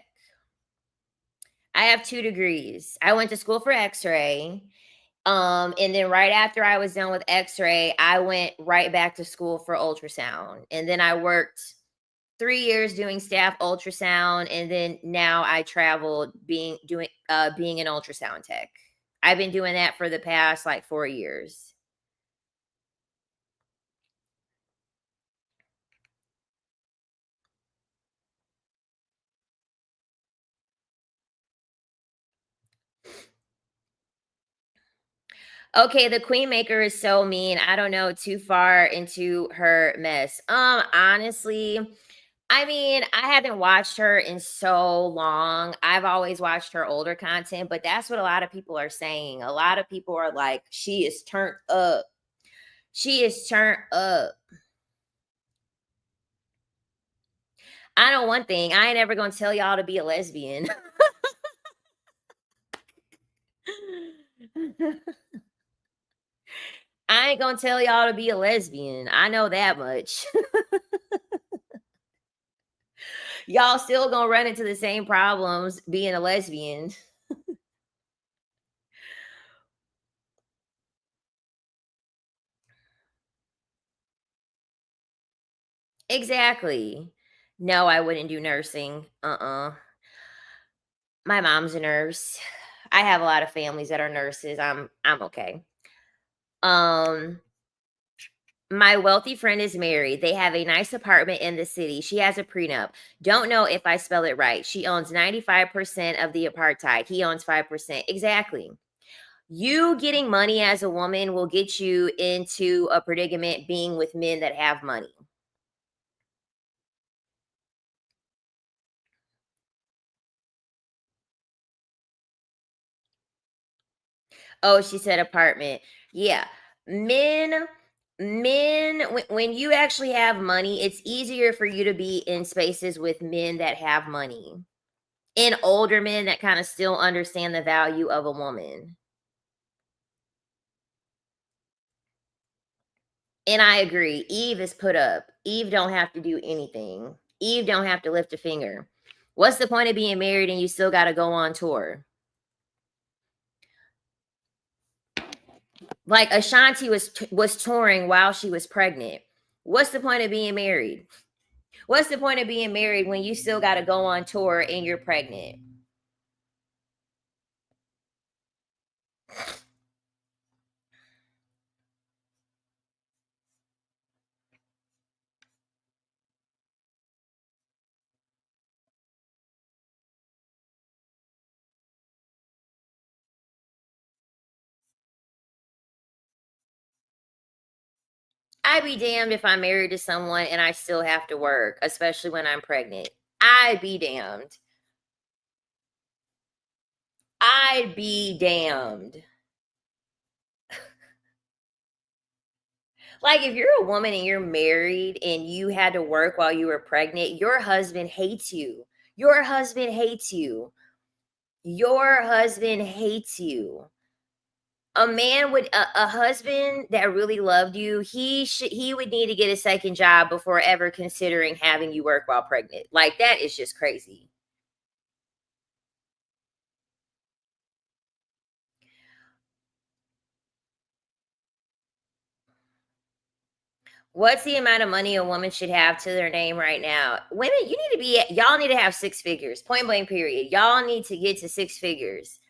I have 2 degrees. I went to school for x-ray. And then right after I was done with x-ray, I went right back to school for ultrasound. And then I worked 3 years doing staff ultrasound. And then now I traveled being an ultrasound tech. I've been doing that for the past like 4 years. Okay, the queen maker is so mean. I don't know, too far into her mess. Honestly, I mean, I haven't watched her in so long. I've always watched her older content, but that's what a lot of people are saying. A lot of people are like, she is turned up. She is turned up. I know one thing. I ain't ever gonna tell y'all to be a lesbian. I ain't gonna tell y'all to be a lesbian. I know that much. Y'all still gonna run into the same problems being a lesbian. Exactly. No, I wouldn't do nursing. My mom's a nurse. I have a lot of families that are nurses. I'm okay. Um my wealthy friend is married. They have a nice apartment in the city. She has a prenup. Don't know if I spell it right. She owns 95% of the apartheid. He owns 5%. Exactly. You getting money as a woman will get you into a predicament being with men that have money. Oh, she said apartment. Yeah. Men when you actually have money, it's easier for you to be in spaces with men that have money. And older men that kind of still understand the value of a woman. And I agree. Eve is put up. Eve don't have to do anything. Eve don't have to lift a finger. What's the point of being married and you still got to go on tour? Like Ashanti was touring while she was pregnant. What's the point of being married? What's the point of being married when you still got to go on tour and you're pregnant? I'd be damned if I'm married to someone and I still have to work, especially when I'm pregnant. I'd be damned. I'd be damned. Like, if you're a woman and you're married and you had to work while you were pregnant, your husband hates you. Your husband hates you. Your husband hates you. A husband that really loved you, he would need to get a second job before ever considering having you work while pregnant. Like, that is just crazy. What's the amount of money a woman should have to their name right now? Women, y'all need to have six figures. Point blank, period. Y'all need to get to six figures.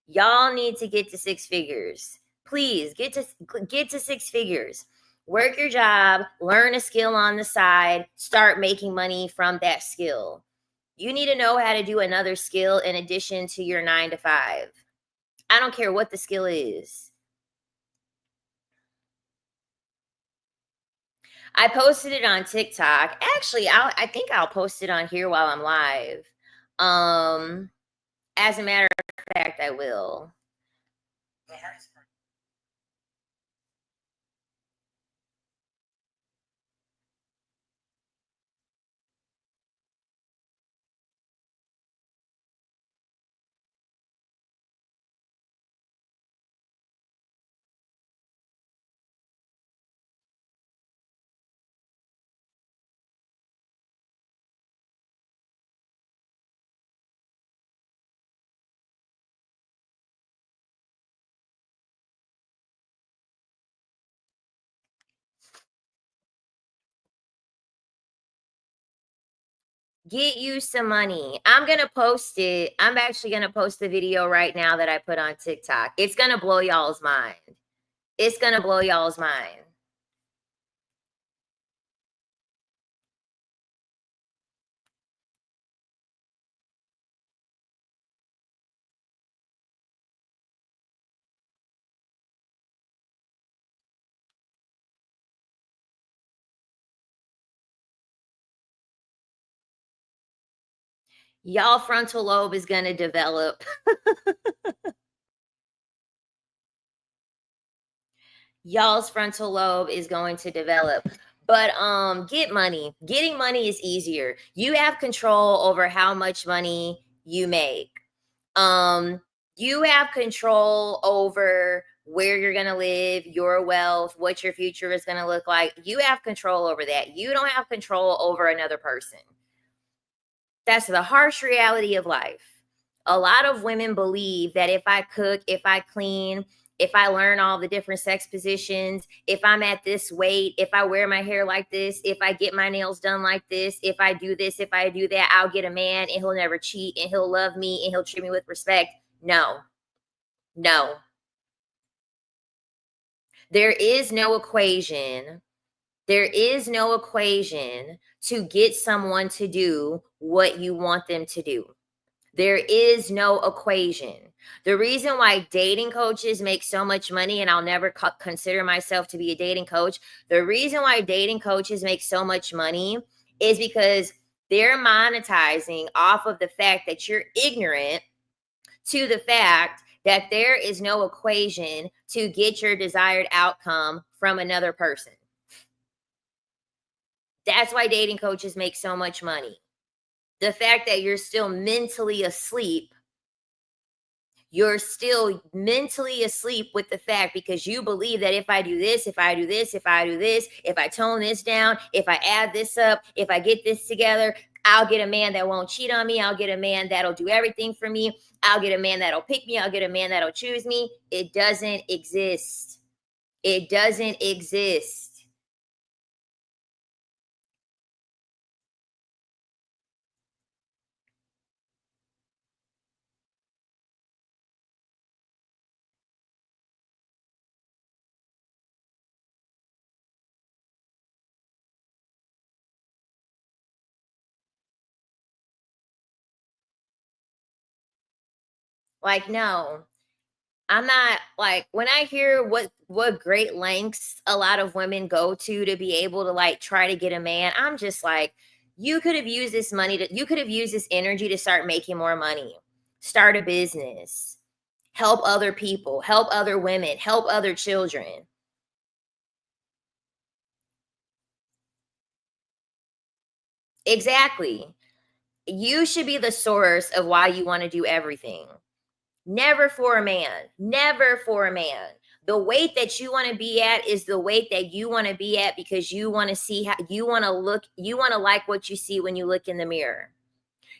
Y'all need to get to six figures. Please get to six figures. Work your job, learn a skill on the side, start making money from that skill. You need to know how to do another skill in addition to your 9 to 5. I don't care what the skill is. I posted it on TikTok. Actually, I think I'll post it on here while I'm live. As a matter of fact, I will. Get you some money. I'm going to post it. I'm actually going to post the video right now that I put on TikTok. It's going to blow y'all's mind. It's going to blow y'all's mind. Y'all frontal lobe is going to develop. Y'all's frontal lobe is going to develop. But get money. Getting money is easier. You have control over how much money you make. You have control over where you're going to live, your wealth, what your future is going to look like. You have control over that. You don't have control over another person. That's the harsh reality of life. A lot of women believe that if I cook, if I clean, if I learn all the different sex positions, if I'm at this weight, if I wear my hair like this, if I get my nails done like this, if I do this, if I do that, I'll get a man and he'll never cheat and he'll love me and he'll treat me with respect. No. There is no equation. There is no equation to get someone to do what you want them to do. There is no equation. The reason why dating coaches make so much money, and I'll never consider myself to be a dating coach, the reason why dating coaches make so much money is because they're monetizing off of the fact that you're ignorant to the fact that there is no equation to get your desired outcome from another person. That's why dating coaches make so much money. The fact that you're still mentally asleep, you're still mentally asleep with the fact because you believe that if I do this, if I do this, if I do this, if I tone this down, if I add this up, if I get this together, I'll get a man that won't cheat on me. I'll get a man that'll do everything for me. I'll get a man that'll pick me. I'll get a man that'll choose me. It doesn't exist. It doesn't exist. Like, no. I'm not like when I hear what great lengths a lot of women go to be able to like try to get a man, I'm just like, you could have used this money you could have used this energy to start making more money, start a business, help other people, help other women, help other children. Exactly. You should be the source of why you want to do everything. Never for a man. Never for a man. The weight that you want to be at is the weight that you want to be at because you want to see how you want to look, you want to like what you see when you look in the mirror.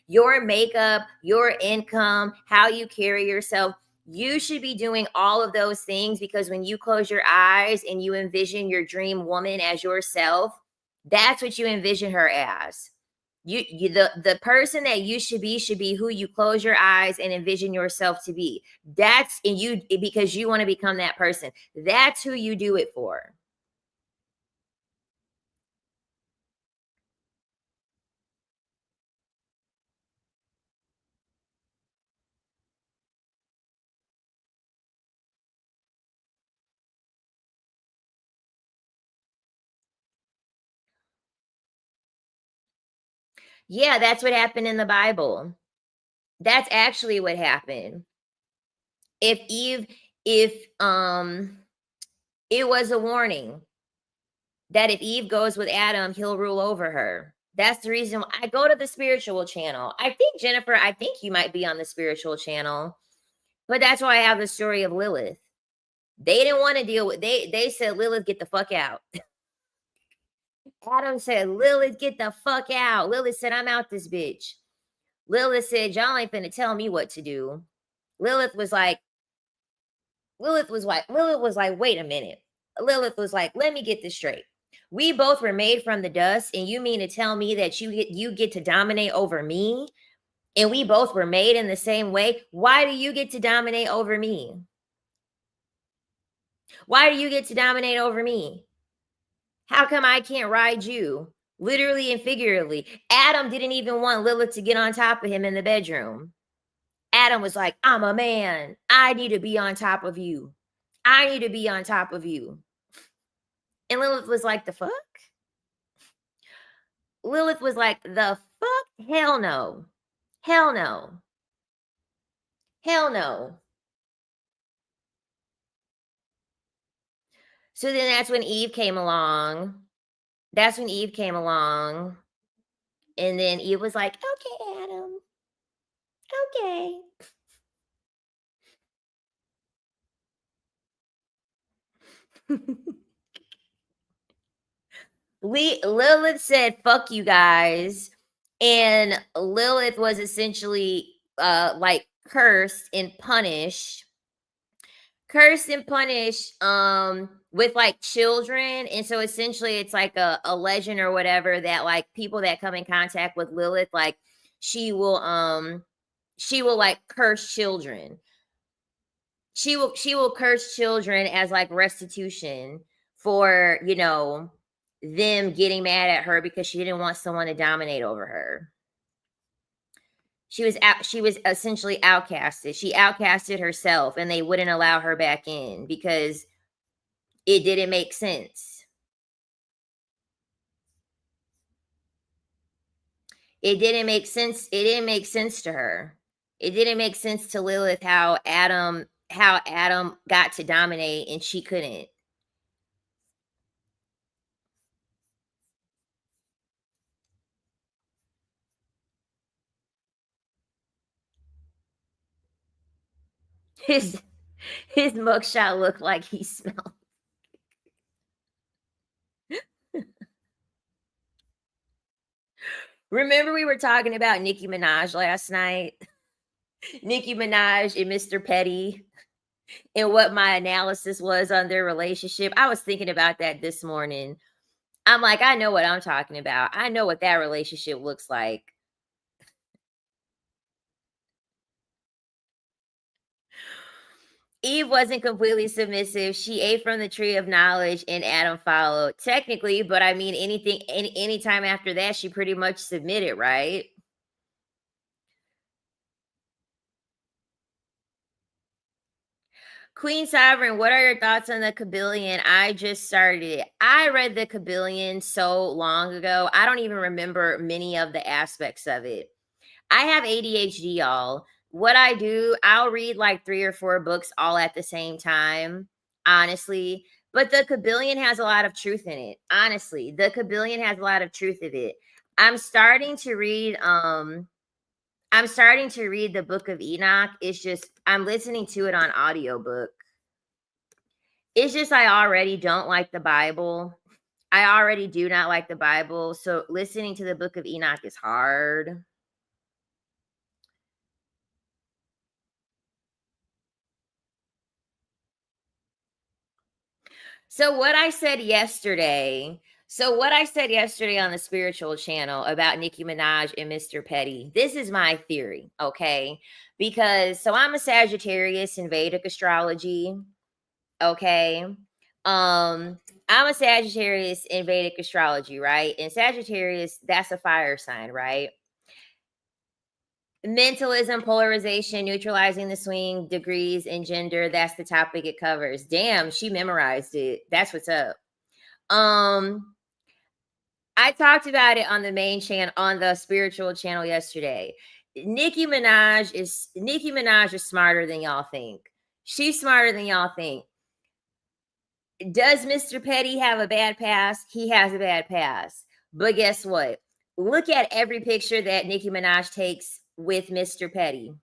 Your makeup, your income, how you carry yourself, You should be doing all of those things, because when you close your eyes and you envision your dream woman as yourself, that's what you envision her as. The person that you should be who you close your eyes and envision yourself to be. That's and you because you want to become that person. That's who you do it for. Yeah, that's what happened in the Bible. That's actually what happened. If Eve, if it was a warning that if Eve goes with Adam, he'll rule over her. That's the reason I go to the spiritual channel. I think, Jennifer, I think you might be on the spiritual channel, but that's why I have the story of Lilith. They didn't want to deal with they said, Lilith, get the fuck out. Adam said, Lilith, get the fuck out. Lilith said, I'm out this bitch. Lilith said, y'all ain't finna tell me what to do. Lilith was like, wait a minute. Lilith was like, let me get this straight. We both were made from the dust, and you mean to tell me that you get to dominate over me? And we both were made in the same way. Why do you get to dominate over me? Why do you get to dominate over me? How come I can't ride you? Literally and figuratively. Adam didn't even want Lilith to get on top of him in the bedroom. Adam was like, I'm a man. I need to be on top of you. I need to be on top of you. And Lilith was like, the fuck? Lilith was like, the fuck? Hell no. Hell no. Hell no. So then that's when Eve came along. That's when Eve came along. And then Eve was like, okay, Adam. Okay. Lilith said, fuck you guys. And Lilith was essentially like cursed and punished with like children. And so essentially it's like a legend or whatever that like people that come in contact with Lilith, like she will like curse children. She will curse children as like restitution for, you know, them getting mad at her because she didn't want someone to dominate over her. She was essentially outcasted. She outcasted herself, and they wouldn't allow her back in because it didn't make sense. It didn't make sense. It didn't make sense to her. It didn't make sense to Lilith how Adam got to dominate and she couldn't. His mugshot looked like he smelled. Remember we were talking about Nicki Minaj last night? Nicki Minaj and Mr. Petty, and what my analysis was on their relationship. I was thinking about that this morning. I'm like, I know what I'm talking about. I know what that relationship looks like. Eve wasn't completely submissive. She ate from the tree of knowledge and Adam followed. Technically, but I mean any time after that, she pretty much submitted, right? Queen Sovereign, what are your thoughts on the Kabillion? I just started it. I read the Kabillion so long ago. I don't even remember many of the aspects of it. I have ADHD, y'all. What I do, I'll read like 3 or 4 books all at the same time, honestly. But the Kabillion has a lot of truth in it. Honestly, the Kabillion has a lot of truth in it. I'm starting to read the Book of Enoch. It's just I'm listening to it on audiobook. It's just I already don't like the Bible. I already do not like the Bible. So listening to the Book of Enoch is hard. So what I said yesterday, on the spiritual channel about Nicki Minaj and Mr. Petty, this is my theory, okay? Because I'm a Sagittarius in Vedic astrology, okay? I'm a Sagittarius in Vedic astrology, right? And Sagittarius, that's a fire sign, right? Mentalism, polarization, neutralizing the swing degrees in gender, that's the topic it covers. Damn, she memorized it. That's what's up. I talked about it on the main channel, on the spiritual channel yesterday. Nicki Minaj is smarter than y'all think. She's smarter than y'all think. Does Mr. Petty have a bad past? He has a bad past. But guess what? Look at every picture that Nicki Minaj takes with Mr. Petty.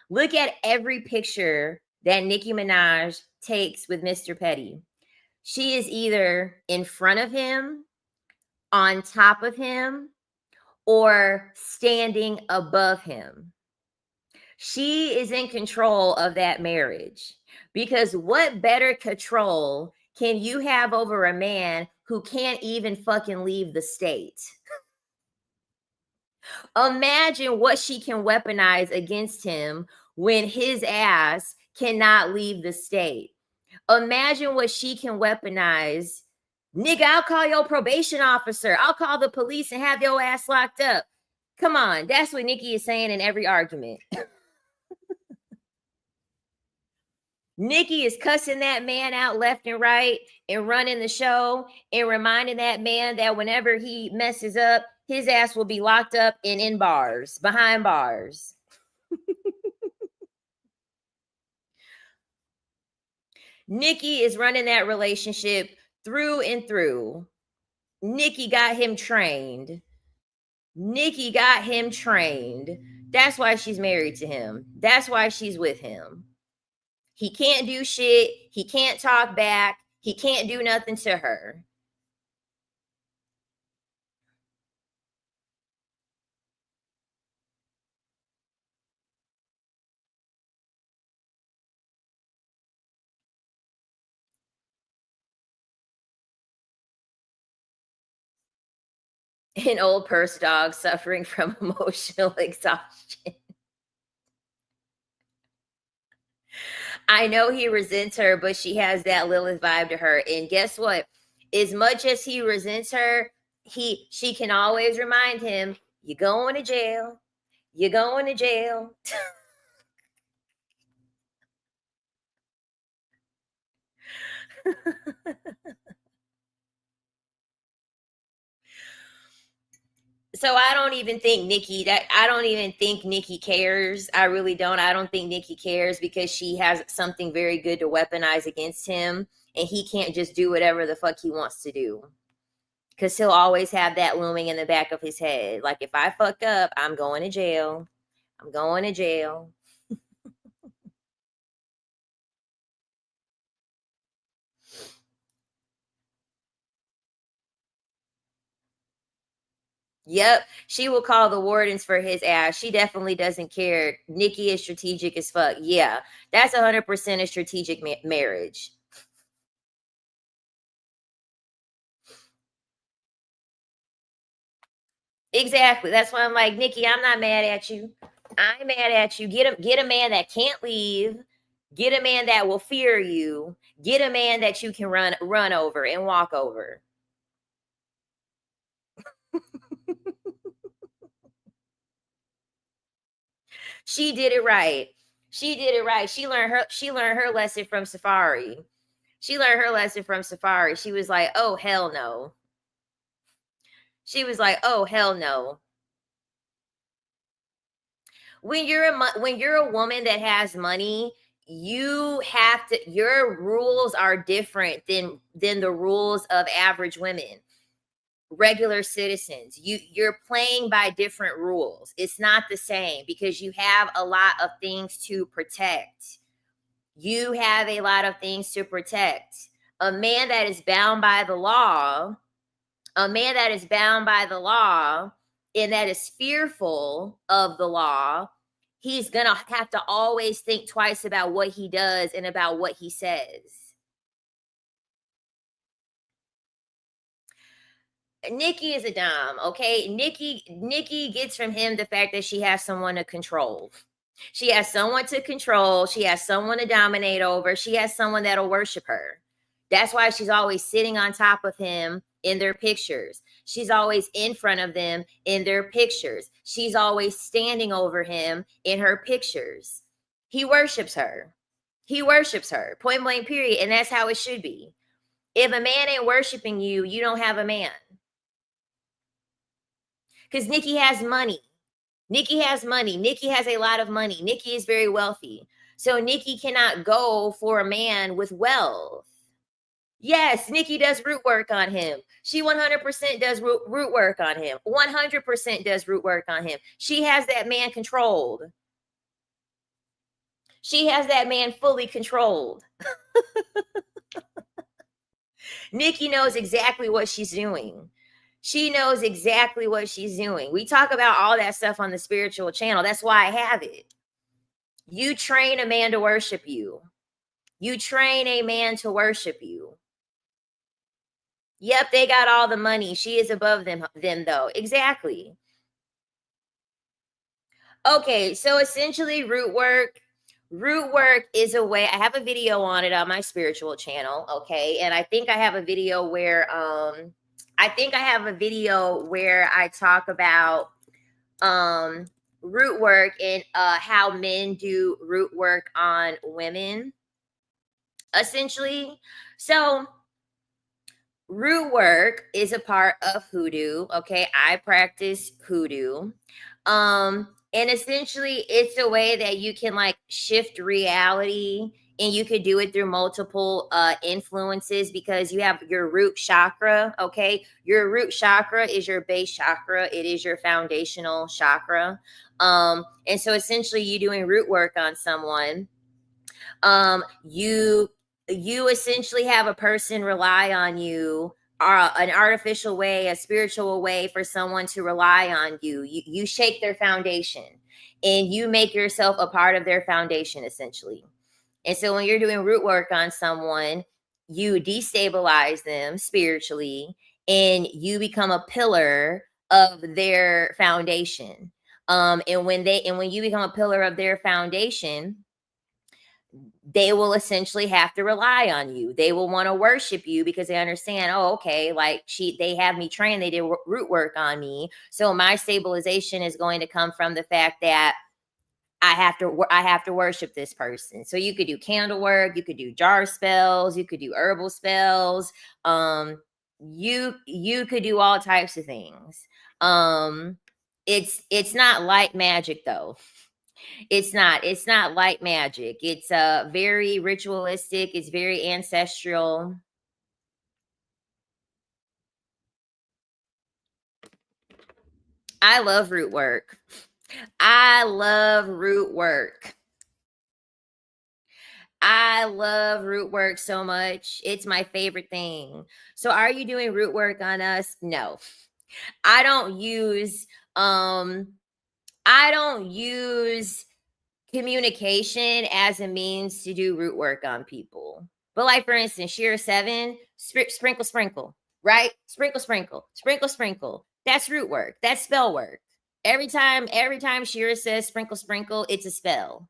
Look at every picture that Nicki Minaj takes with Mr. Petty. She is either in front of him, on top of him, or standing above him. She is in control of that marriage, because what better control can you have over a man who can't even fucking leave the state? Imagine what she can weaponize against him when his ass cannot leave the state. Imagine what she can weaponize. Nigga, I'll call your probation officer. I'll call the police and have your ass locked up. Come on. That's what Nicki is saying in every argument. Nicki is cussing that man out left and right and running the show and reminding that man that whenever he messes up, his ass will be locked up and in bars, behind bars. Nicki is running that relationship through and through. Nicki got him trained. That's why she's married to him. That's why she's with him. He can't do shit. He can't talk back. He can't do nothing to her. An old purse dog suffering from emotional exhaustion. I know he resents her, but she has that Lilith vibe to her. And guess what? As much as he resents her, she can always remind him, you're going to jail. You're going to jail. So I don't even think Nicki cares. I really don't. I don't think Nicki cares, because she has something very good to weaponize against him, and he can't just do whatever the fuck he wants to do, because he'll always have that looming in the back of his head. Like, if I fuck up, I'm going to jail. I'm going to jail. Yep, she will call the wardens for his ass. She definitely doesn't care. Nicki is strategic as fuck. Yeah, that's 100% a strategic marriage. Exactly. That's why I'm like, Nicki, I'm not mad at you. I'm mad at you. Get a man that can't leave. Get a man that will fear you. Get a man that you can run over and walk over. She did it right. She did it right. She learned her lesson from Safari. She learned her lesson from Safari. She was like, "Oh hell no." She was like, "Oh hell no." When you're a woman that has money, you have to, your rules are different than the rules of average women, regular citizens. You're playing by different rules. It's not the same, because you have a lot of things to protect. You have a lot of things to protect. A man that is bound by the law, and that is fearful of the law, he's going to have to always think twice about what he does and about what he says. Nikki is a dom, okay? Nikki gets from him the fact that she has someone to control. She has someone to control. She has someone to dominate over. She has someone that'll worship her. That's why she's always sitting on top of him in their pictures. She's always in front of them in their pictures. She's always standing over him in her pictures. He worships her. He worships her, point blank, period. And that's how it should be. If a man ain't worshiping you, you don't have a man. Because Nikki has money. Nikki has money. Nikki has a lot of money. Nikki is very wealthy. So Nikki cannot go for a man with wealth. Yes, Nikki does root work on him. She 100% does root work on him. 100% does root work on him. She has that man controlled. She has that man fully controlled. Nikki knows exactly what she's doing. She knows exactly what she's doing. We talk about all that stuff on the spiritual channel. That's why I have it. You train a man to worship you. You train a man to worship you. Yep, they got all the money. She is above them though. Exactly. Okay, so essentially root work is a way. I have a video on it on my spiritual channel, okay? And I think I have a video where I talk about root work and how men do root work on women, essentially. So root work is a part of hoodoo, okay? I practice hoodoo. And essentially it's a way that you can like shift reality, and you could do it through multiple influences, because you have your root chakra, okay? Your root chakra is your base chakra. It is your foundational chakra. And so essentially you doing root work on someone, you essentially have a person rely on you, an artificial way, a spiritual way for someone to rely on you. You shake their foundation and you make yourself a part of their foundation, essentially. And so when you're doing root work on someone, you destabilize them spiritually and you become a pillar of their foundation. And when you become a pillar of their foundation, they will essentially have to rely on you. They will want to worship you because they understand, oh, okay, like they have me trained, they did root work on me. So my stabilization is going to come from the fact that I have to worship this person. So you could do candle work, you could do jar spells, you could do herbal spells. You could do all types of things. It's not like magic though. It's not like magic. It's very ritualistic. It's very ancestral. I love root work. I love root work. I love root work so much. It's my favorite thing. So are you doing root work on us? No. I don't use communication as a means to do root work on people. But like for instance, Sheer 7, sprinkle, right? Sprinkle. That's root work. That's spell work. Every time Sheer says sprinkle, it's a spell.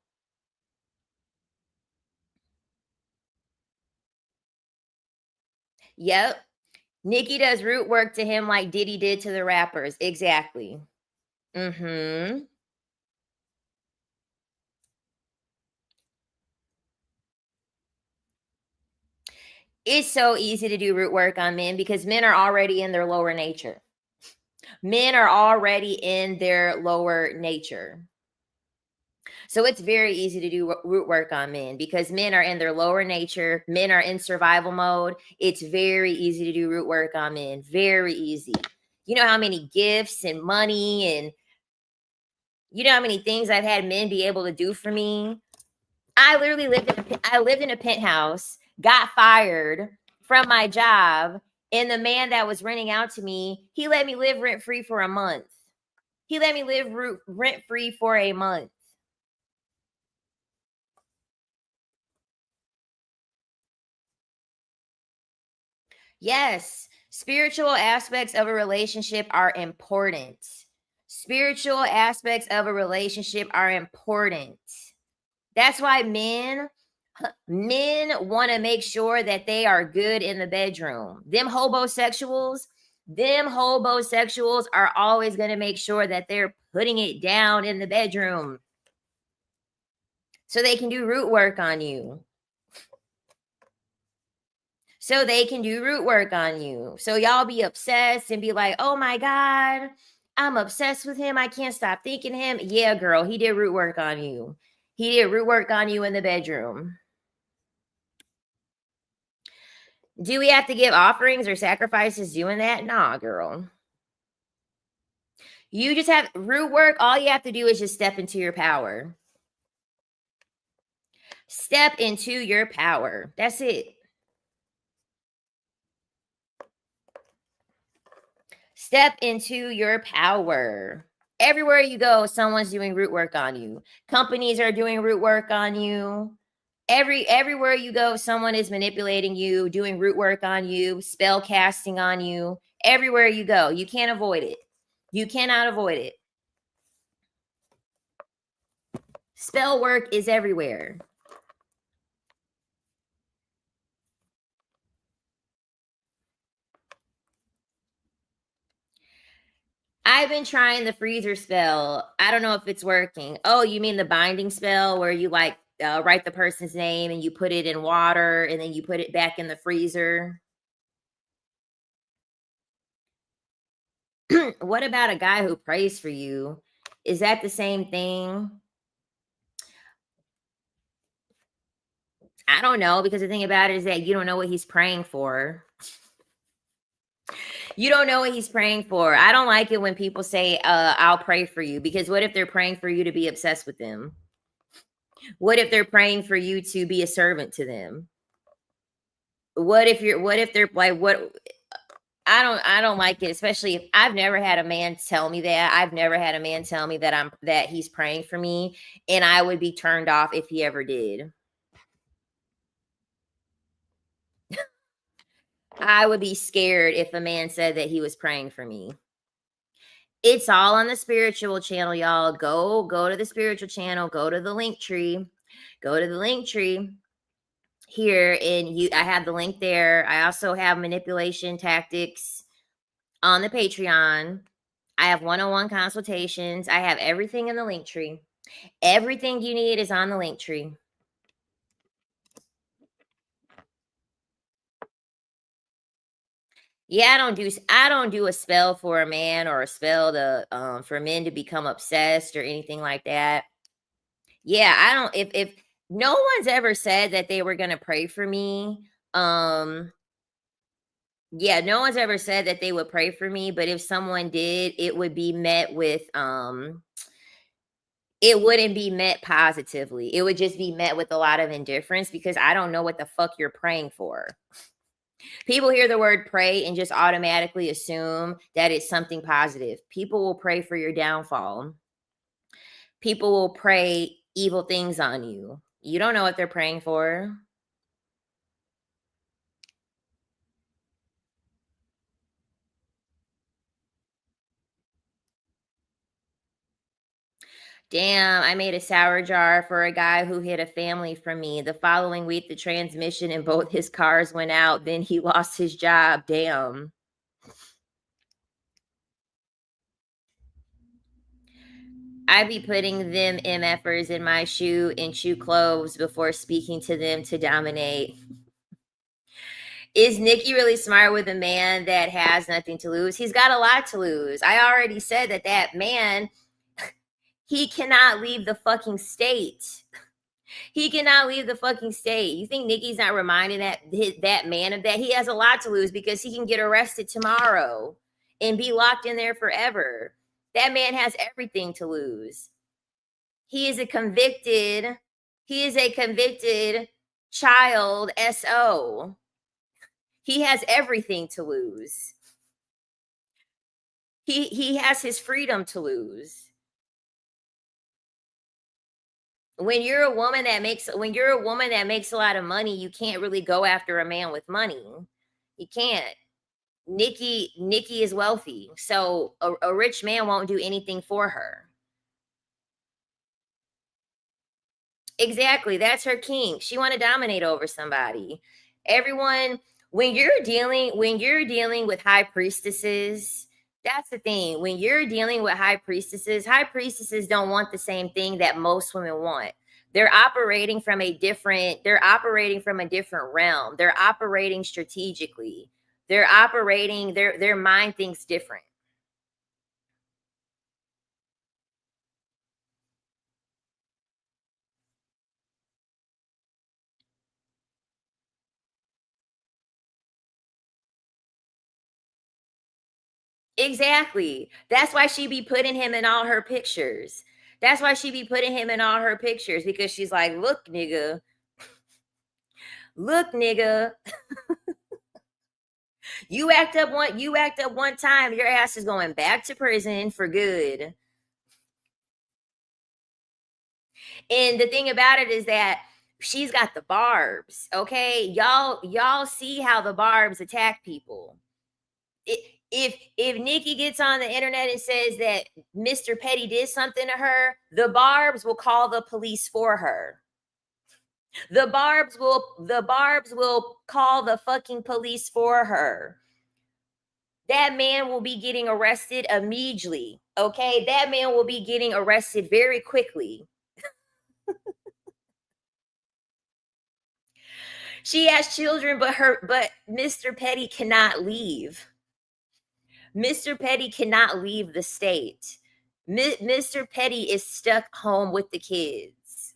Yep. Nikki does root work to him like Diddy did to the rappers. Exactly. Mm-hmm. It's so easy to do root work on men because men are already in their lower nature. Men are already in their lower nature. So it's very easy to do root work on men because men are in their lower nature. Men are in survival mode. It's very easy to do root work on men. Very easy. You know how many gifts and money and you know how many things I've had men be able to do for me? I literally lived in a penthouse, got fired from my job, and the man that was renting out to me, he let me live rent free for a month. He let me live rent free for a month. Yes. Spiritual aspects of a relationship are important. Spiritual aspects of a relationship are important. That's why men want to make sure that they are good in the bedroom. Them hobosexuals are always going to make sure that they're putting it down in the bedroom so they can do root work on you. So y'all be obsessed and be like, oh my God, I'm obsessed with him. I can't stop thinking him. Yeah, girl, he did root work on you. He did root work on you in the bedroom. Do we have to give offerings or sacrifices doing that? Nah, girl. You just have root work. All you have to do is just step into your power. Step into your power. That's it. Step into your power. Everywhere you go, someone's doing root work on you. Companies are doing root work on you. Everywhere you go, someone is manipulating you, doing root work on you, spell casting on you. Everywhere you go, you can't avoid it. You cannot avoid it. Spell work is everywhere. I've been trying the freezer spell. I don't know if it's working. Oh, you mean the binding spell where you like write the person's name and you put it in water and then you put it back in the freezer? What about a guy who prays for you? Is that the same thing? I don't know, because the thing about it is that you don't know what he's praying for. You don't know what he's praying for. I don't like it when people say, I'll pray for you, because what if they're praying for you to be obsessed with them? What if they're praying for you to be a servant to them? What if they're like, what? I don't like it, especially if I've never had a man tell me that. I've never had a man tell me that he's praying for me, and I would be turned off if he ever did. I would be scared if a man said that he was praying for me. It's all on the spiritual channel, y'all. Go to the spiritual channel. Go to the link tree. Go to the link tree here, and I have the link there. I also have manipulation tactics on the Patreon. I have one-on-one consultations. I have everything in the link tree. Everything you need is on the link tree. Yeah, I don't do a spell for a man or a spell to for men to become obsessed or anything like that. Yeah, I don't if no one's ever said that they were going to pray for me. Yeah, no one's ever said that they would pray for me, but if someone did, it would be met with it wouldn't be met positively. It would just be met with a lot of indifference, because I don't know what the fuck you're praying for. People hear the word pray and just automatically assume that it's something positive. People will pray for your downfall. People will pray evil things on you. You don't know what they're praying for. Damn, I made a sour jar for a guy who hid a family from me. The following week, the transmission in both his cars went out. Then he lost his job. Damn. I be putting them MFers in my shoe and shoe clothes before speaking to them to dominate. Is Nikki really smart with a man that has nothing to lose? He's got a lot to lose. I already said that man, he cannot leave the fucking state. He cannot leave the fucking state. You think Nikki's not reminding that man of that? He has a lot to lose, because he can get arrested tomorrow and be locked in there forever. That man has everything to lose. He is a convicted child SO. He has everything to lose. He has his freedom to lose. When you're a woman that makes a lot of money, you can't really go after a man with money. You can't. Nikki is wealthy, so a rich man won't do anything for her. Exactly, that's her king. She want to dominate over somebody. Everyone, when you're dealing with high priestesses, that's the thing. When you're dealing with high priestesses don't want the same thing that most women want. They're operating from a different realm. They're operating strategically. Their mind thinks different. Exactly. That's why she be putting him in all her pictures. That's why she be putting him in all her pictures, because she's like, look, nigga, you act up one time, your ass is going back to prison for good. And the thing about it is that she's got the barbs. Okay. Y'all see how the barbs attack people. If Nikki gets on the internet and says that Mr. Petty did something to her, the barbs will call the police for her. The barbs will call the fucking police for her. That man will be getting arrested immediately. Okay? That man will be getting arrested very quickly. She has children, but Mr. Petty cannot leave. Mr. Petty cannot leave the state. Mr. Petty is stuck home with the kids.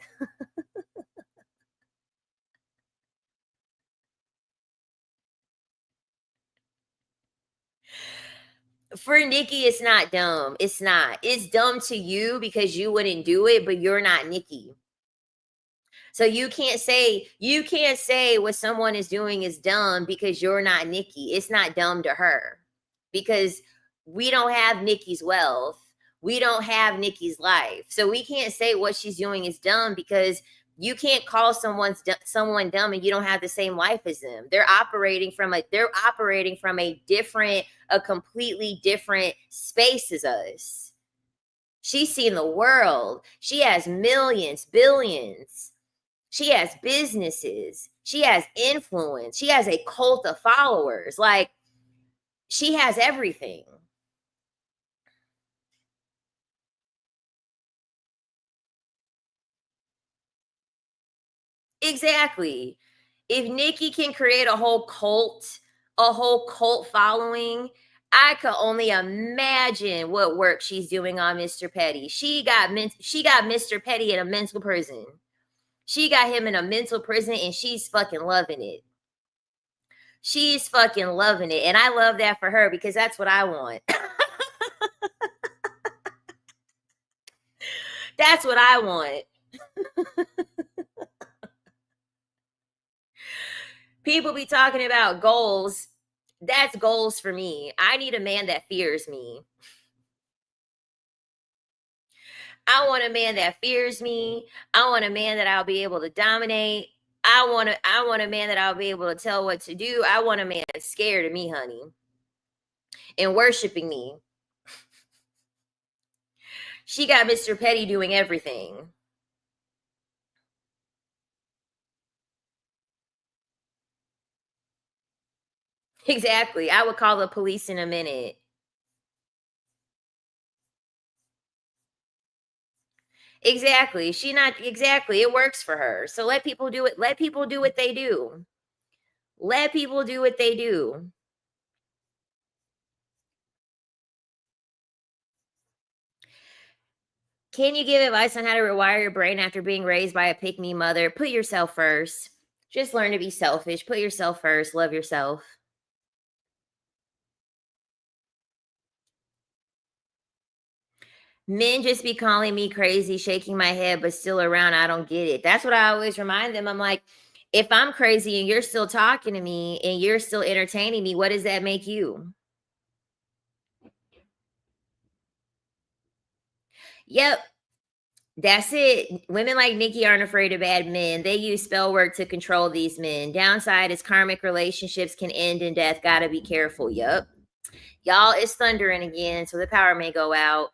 For Nikki, it's not dumb. It's not. It's dumb to you because you wouldn't do it, but you're not Nikki. So you can't say what someone is doing is dumb because you're not Nikki. It's not dumb to her because we don't have Nikki's wealth. We don't have Nikki's life. So we can't say what she's doing is dumb because you can't call someone dumb and you don't have the same life as them. They're operating from a completely different space as us. She's seen the world. She has millions, billions. She has businesses. She has influence. She has a cult of followers. Like, she has everything. Exactly. If Nikki can create a whole cult following, I could only imagine what work she's doing on Mr. Petty. She got Mr. Petty in a mental prison. She got him in a mental prison and she's fucking loving it. She's fucking loving it. And I love that for her because that's what I want. That's what I want. People be talking about goals. That's goals for me. I need a man that fears me. I want a man that fears me. I want a man that I'll be able to dominate. I want a man that I'll be able to tell what to do. I want a man that's scared of me, honey, and worshiping me. She got Mr. Petty doing everything. Exactly. I would call the police in a minute. Exactly. She not exactly. It works for her. So let people do it. Let people do what they do. Let people do what they do. Can you give advice on how to rewire your brain after being raised by a pick me mother? Put yourself first. Just learn to be selfish. Put yourself first. Love yourself. Men just be calling me crazy, shaking my head, but still around. I don't get it. That's what I always remind them. I'm like, if I'm crazy and you're still talking to me and you're still entertaining me, what does that make you? Yep. That's it. Women like Nikki aren't afraid of bad men. They use spell work to control these men. Downside is karmic relationships can end in death. Gotta be careful. Yup. Y'all, it's thundering again, so the power may go out.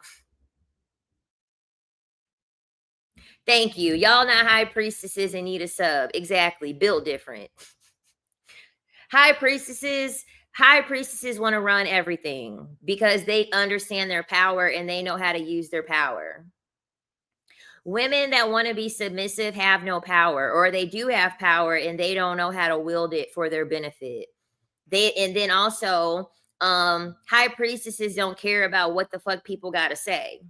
Thank you. Y'all not high priestesses and need a sub. Exactly. Built different. High priestesses want to run everything because they understand their power and they know how to use their power. Women that want to be submissive have no power, or they do have power and they don't know how to wield it for their benefit. And then also, high priestesses don't care about what the fuck people got to say.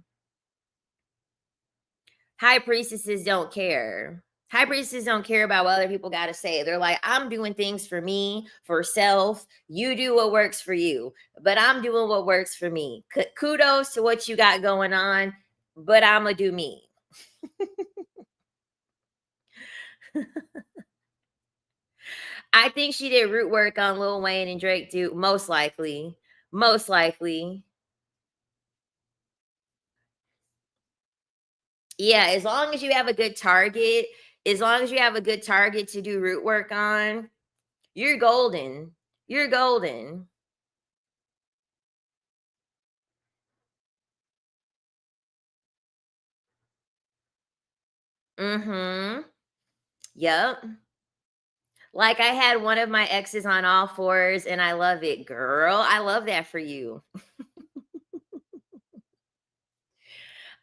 High priestesses don't care. High priestesses don't care about what other people got to say. They're like, I'm doing things for me, for self. You do what works for you, but I'm doing what works for me. Kudos to what you got going on, but I'm going to do me. I think she did root work on Lil Wayne and Drake too. Most likely. Most likely. Yeah, as long as you have a good target, to do root work on, you're golden. You're golden. Mm-hmm. Yep. Like I had one of my exes on all fours and I love it, girl. I love that for you.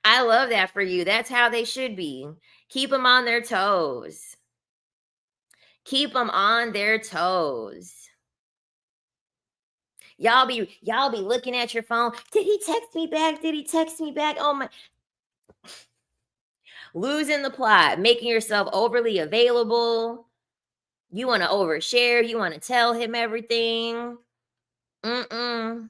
I love that for you. That's how they should be. Keep them on their toes. Keep them on their toes. Y'all be looking at your phone. Did he text me back? Did he text me back? Oh my. Losing the plot, making yourself overly available. You want to overshare. You want to tell him everything. Mm-mm.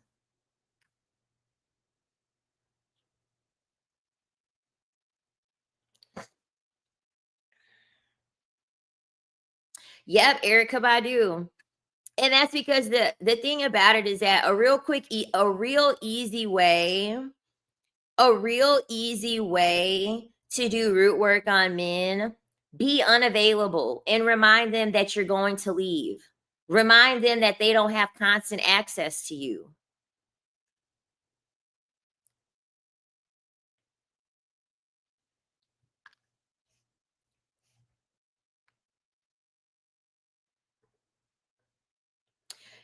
Yep, Erica Badu. And that's because the thing about it is that a real easy way to do root work on men, be unavailable and remind them that you're going to leave. Remind them that they don't have constant access to you.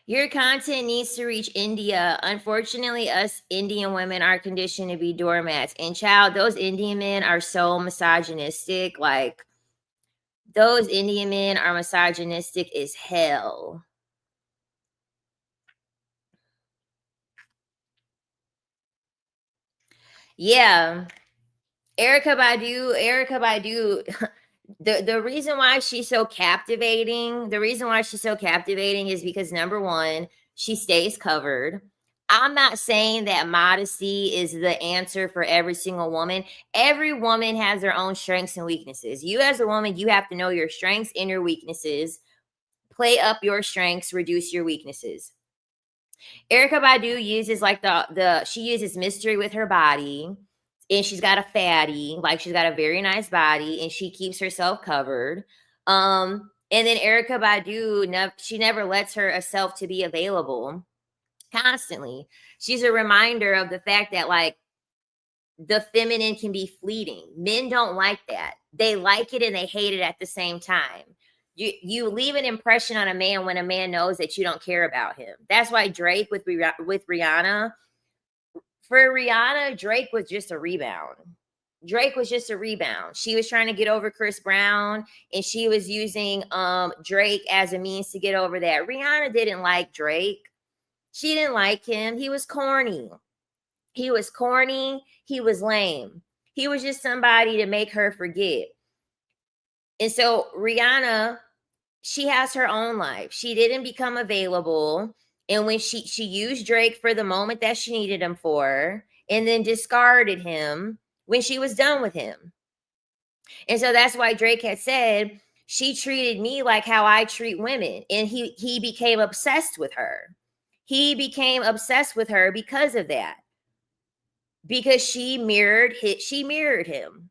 Your content needs to reach India. Unfortunately, us Indian women are conditioned to be doormats. And child, those Indian men are so misogynistic. Like, those Indian men are misogynistic as hell. Yeah. Erica Badu, the reason why she's so captivating, is because number one, she stays covered. I'm not saying that modesty is the answer for every single woman. Every woman has their own strengths and weaknesses. You as a woman, you have to know your strengths and your weaknesses. Play up your strengths, reduce your weaknesses. Erica Badu uses like she uses mystery with her body, and she's got a fatty, like she's got a very nice body, and she keeps herself covered. And then Erica Badu, she never lets herself to be available constantly. She's a reminder of the fact that like the feminine can be fleeting. Men don't like that. They like it and they hate it at the same time. You leave an impression on a man when a man knows that you don't care about him. That's why Drake with Rihanna, for Rihanna, Drake was just a rebound. She was trying to get over Chris Brown and she was using Drake as a means to get over that. Rihanna didn't like Drake. She didn't like him. He was corny. He was lame. He was just somebody to make her forget. And so Rihanna, she has her own life. She didn't become available. And when she used Drake for the moment that she needed him for, and then discarded him when she was done with him. And so that's why Drake had said, she treated me like how I treat women. And he became obsessed with her. He became obsessed with her because of that. Because she mirrored him.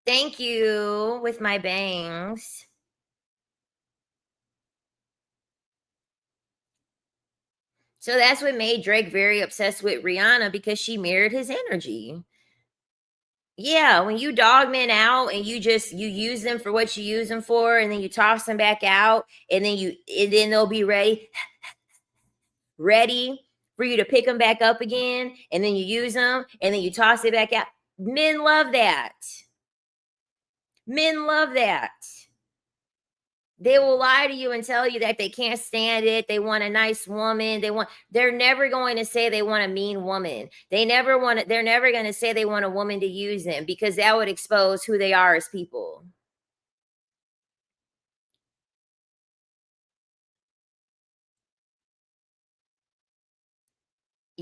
Thank you with my bangs. So that's what made Drake very obsessed with Rihanna, because she mirrored his energy. Yeah, when you dog men out and you use them for what you use them for, and then you toss them back out, and then they'll be ready for you to pick them back up again, and then you use them and then you toss it back out. Men love that. Men love that. They will lie to you and tell you that they can't stand it. They want a nice woman. They're never going to say they want a mean woman. They're never going to say they want a woman to use them, because that would expose who they are as people.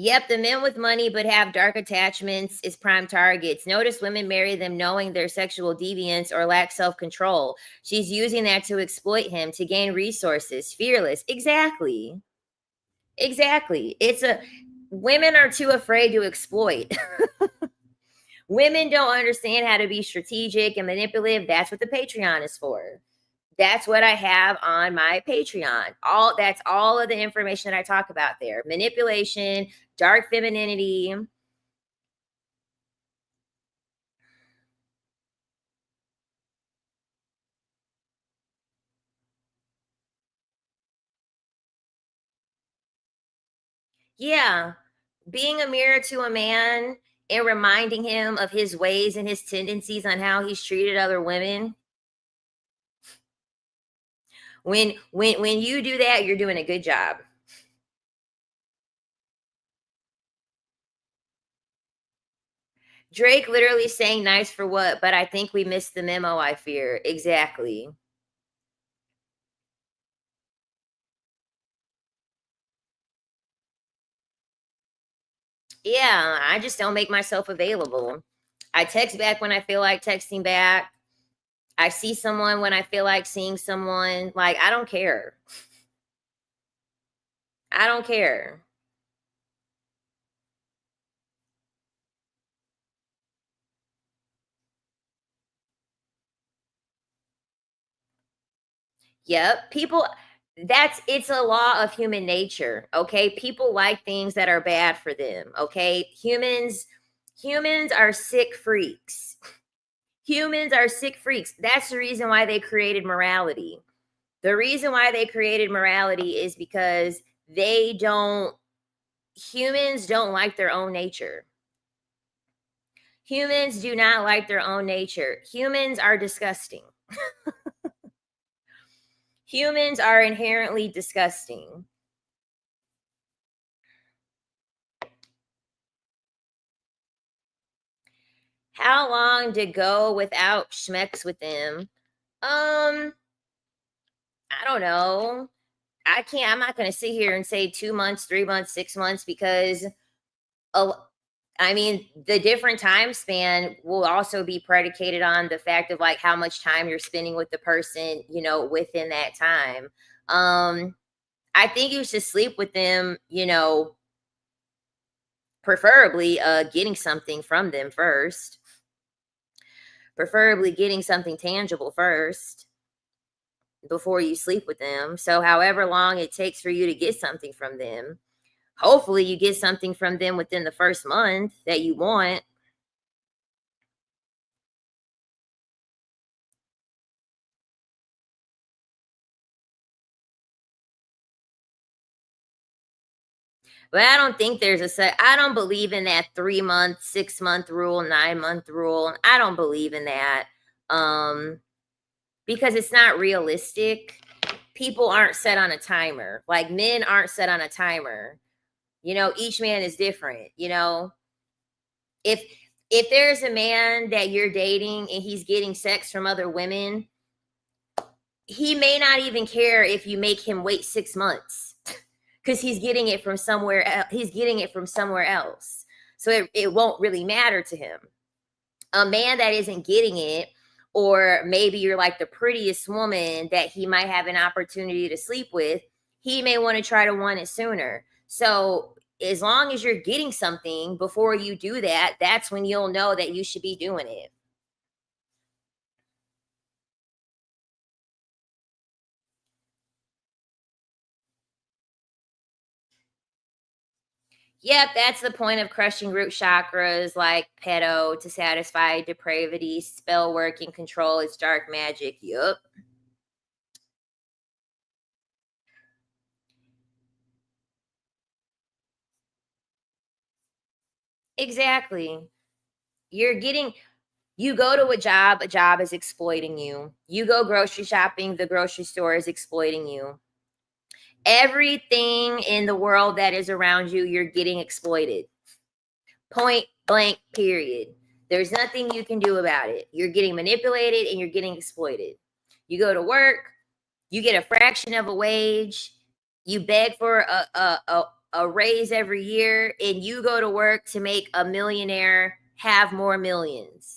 Yep, the men with money but have dark attachments is prime targets. Notice women marry them knowing their sexual deviance or lack self-control. She's using that to exploit him, to gain resources. Fearless. Exactly. Women are too afraid to exploit. Women don't understand how to be strategic and manipulative. That's what the Patreon is for. That's what I have on my Patreon. That's all of the information that I talk about there. Manipulation, dark femininity. Yeah. Being a mirror to a man and reminding him of his ways and his tendencies on how he's treated other women. When you do that, you're doing a good job. Drake literally saying nice for what, but I think we missed the memo, I fear. Exactly. Yeah, I just don't make myself available. I text back when I feel like texting back. I see someone when I feel like seeing someone. Like, I don't care. I don't care. Yep. It's a law of human nature. Okay. People like things that are bad for them. Okay. Humans are sick freaks. Humans are sick freaks. That's the reason why they created morality. The reason why they created morality is because humans don't like their own nature. Humans do not like their own nature. Humans are disgusting. Humans are inherently disgusting. How long to go without schmecks with them? I don't know. I'm not going to sit here and say 2 months, 3 months, 6 months, because I mean, the different time span will also be predicated on the fact of like how much time you're spending with the person, within that time. I think you should sleep with them, preferably getting something from them first. Preferably getting something tangible first before you sleep with them. So however long it takes for you to get something from them, hopefully you get something from them within the first month that you want. But I don't think I don't believe in that 3 month, 6 month rule, 9 month rule. I don't believe in that. Because it's not realistic. People aren't set on a timer. Like, men aren't set on a timer. Each man is different. If there's a man that you're dating and he's getting sex from other women, he may not even care if you make him wait 6 months, because he's getting it from somewhere else. So it won't really matter to him. A man that isn't getting it, or maybe you're like the prettiest woman that he might have an opportunity to sleep with, he may want to try to want it sooner. So as long as you're getting something before you do that, that's when you'll know that you should be doing it. Yep, that's the point of crushing root chakras like pedo to satisfy depravity, spell work, and control its dark magic. Yup. Exactly. You're getting, you go to a job is exploiting you. You go grocery shopping, the grocery store is exploiting you. Everything in the world that is around you, you're getting exploited. Point blank, period. There's nothing you can do about it. You're getting manipulated and you're getting exploited. You go to work, you get a fraction of a wage, you beg for a raise every year, and you go to work to make a millionaire have more millions.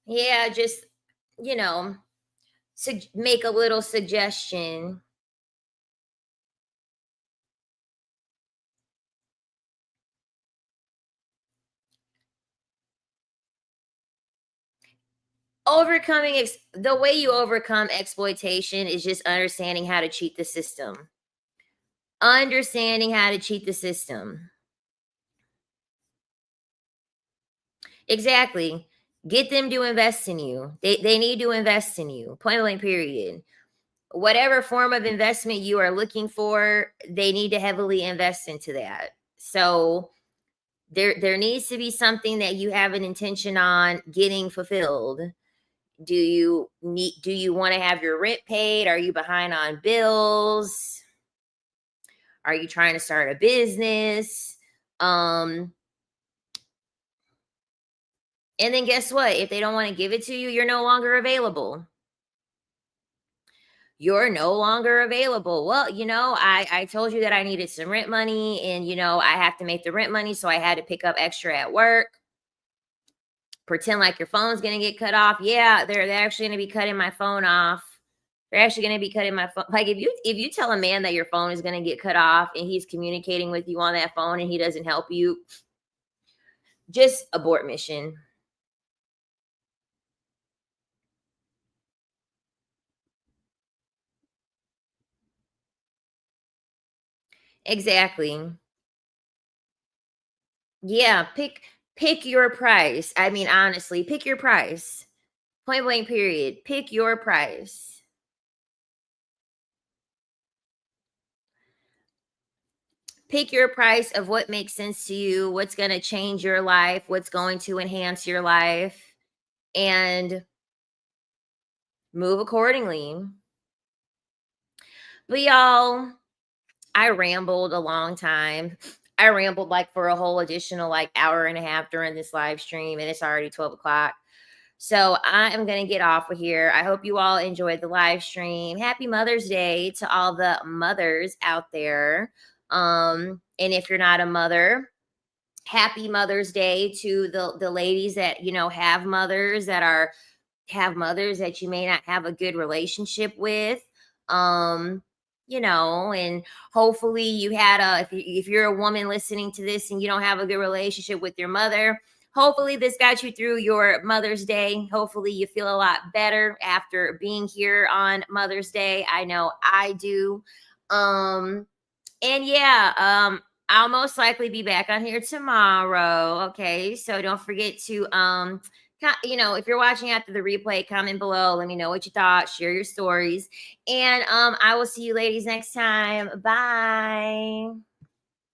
Yeah, just, you know, make a little suggestion. The way you overcome exploitation is just understanding how to cheat the system. Understanding how to cheat the system. Exactly. Get them to invest in you. They need to invest in you. Point blank, period. Whatever form of investment you are looking for, they need to heavily invest into that. So there needs to be something that you have an intention on getting fulfilled. Do you want to have your rent paid? Are you behind on bills? Are you trying to start a business? And then guess what? If they don't want to give it to you, you're no longer available. You're no longer available. Well, I told you that I needed some rent money, and I have to make the rent money, so I had to pick up extra at work. Pretend like your phone's gonna get cut off. Yeah, they're actually gonna be cutting my phone off. They're actually gonna be cutting my phone. Like if you tell a man that your phone is gonna get cut off and he's communicating with you on that phone and he doesn't help you, just abort mission. Exactly. Yeah, pick your price. I mean, honestly, pick your price. Point blank, period. Pick your price. Pick your price of what makes sense to you, what's going to change your life, what's going to enhance your life, and move accordingly. But y'all, I rambled a long time. I rambled like for a whole additional like hour and a half during this live stream, and it's already 12 o'clock. So I am going to get off of here. I hope you all enjoyed the live stream. Happy Mother's Day to all the mothers out there. And if you're not a mother, happy Mother's Day to the ladies that have mothers that you may not have a good relationship with. And hopefully you had if you're a woman listening to this and you don't have a good relationship with your mother, hopefully this got you through your Mother's Day. Hopefully you feel a lot better after being here on Mother's Day. I know I do. And yeah, I'll most likely be back on here tomorrow. Okay. So don't forget to if you're watching after the replay, comment below. Let me know what you thought. Share your stories. And I will see you ladies next time. Bye.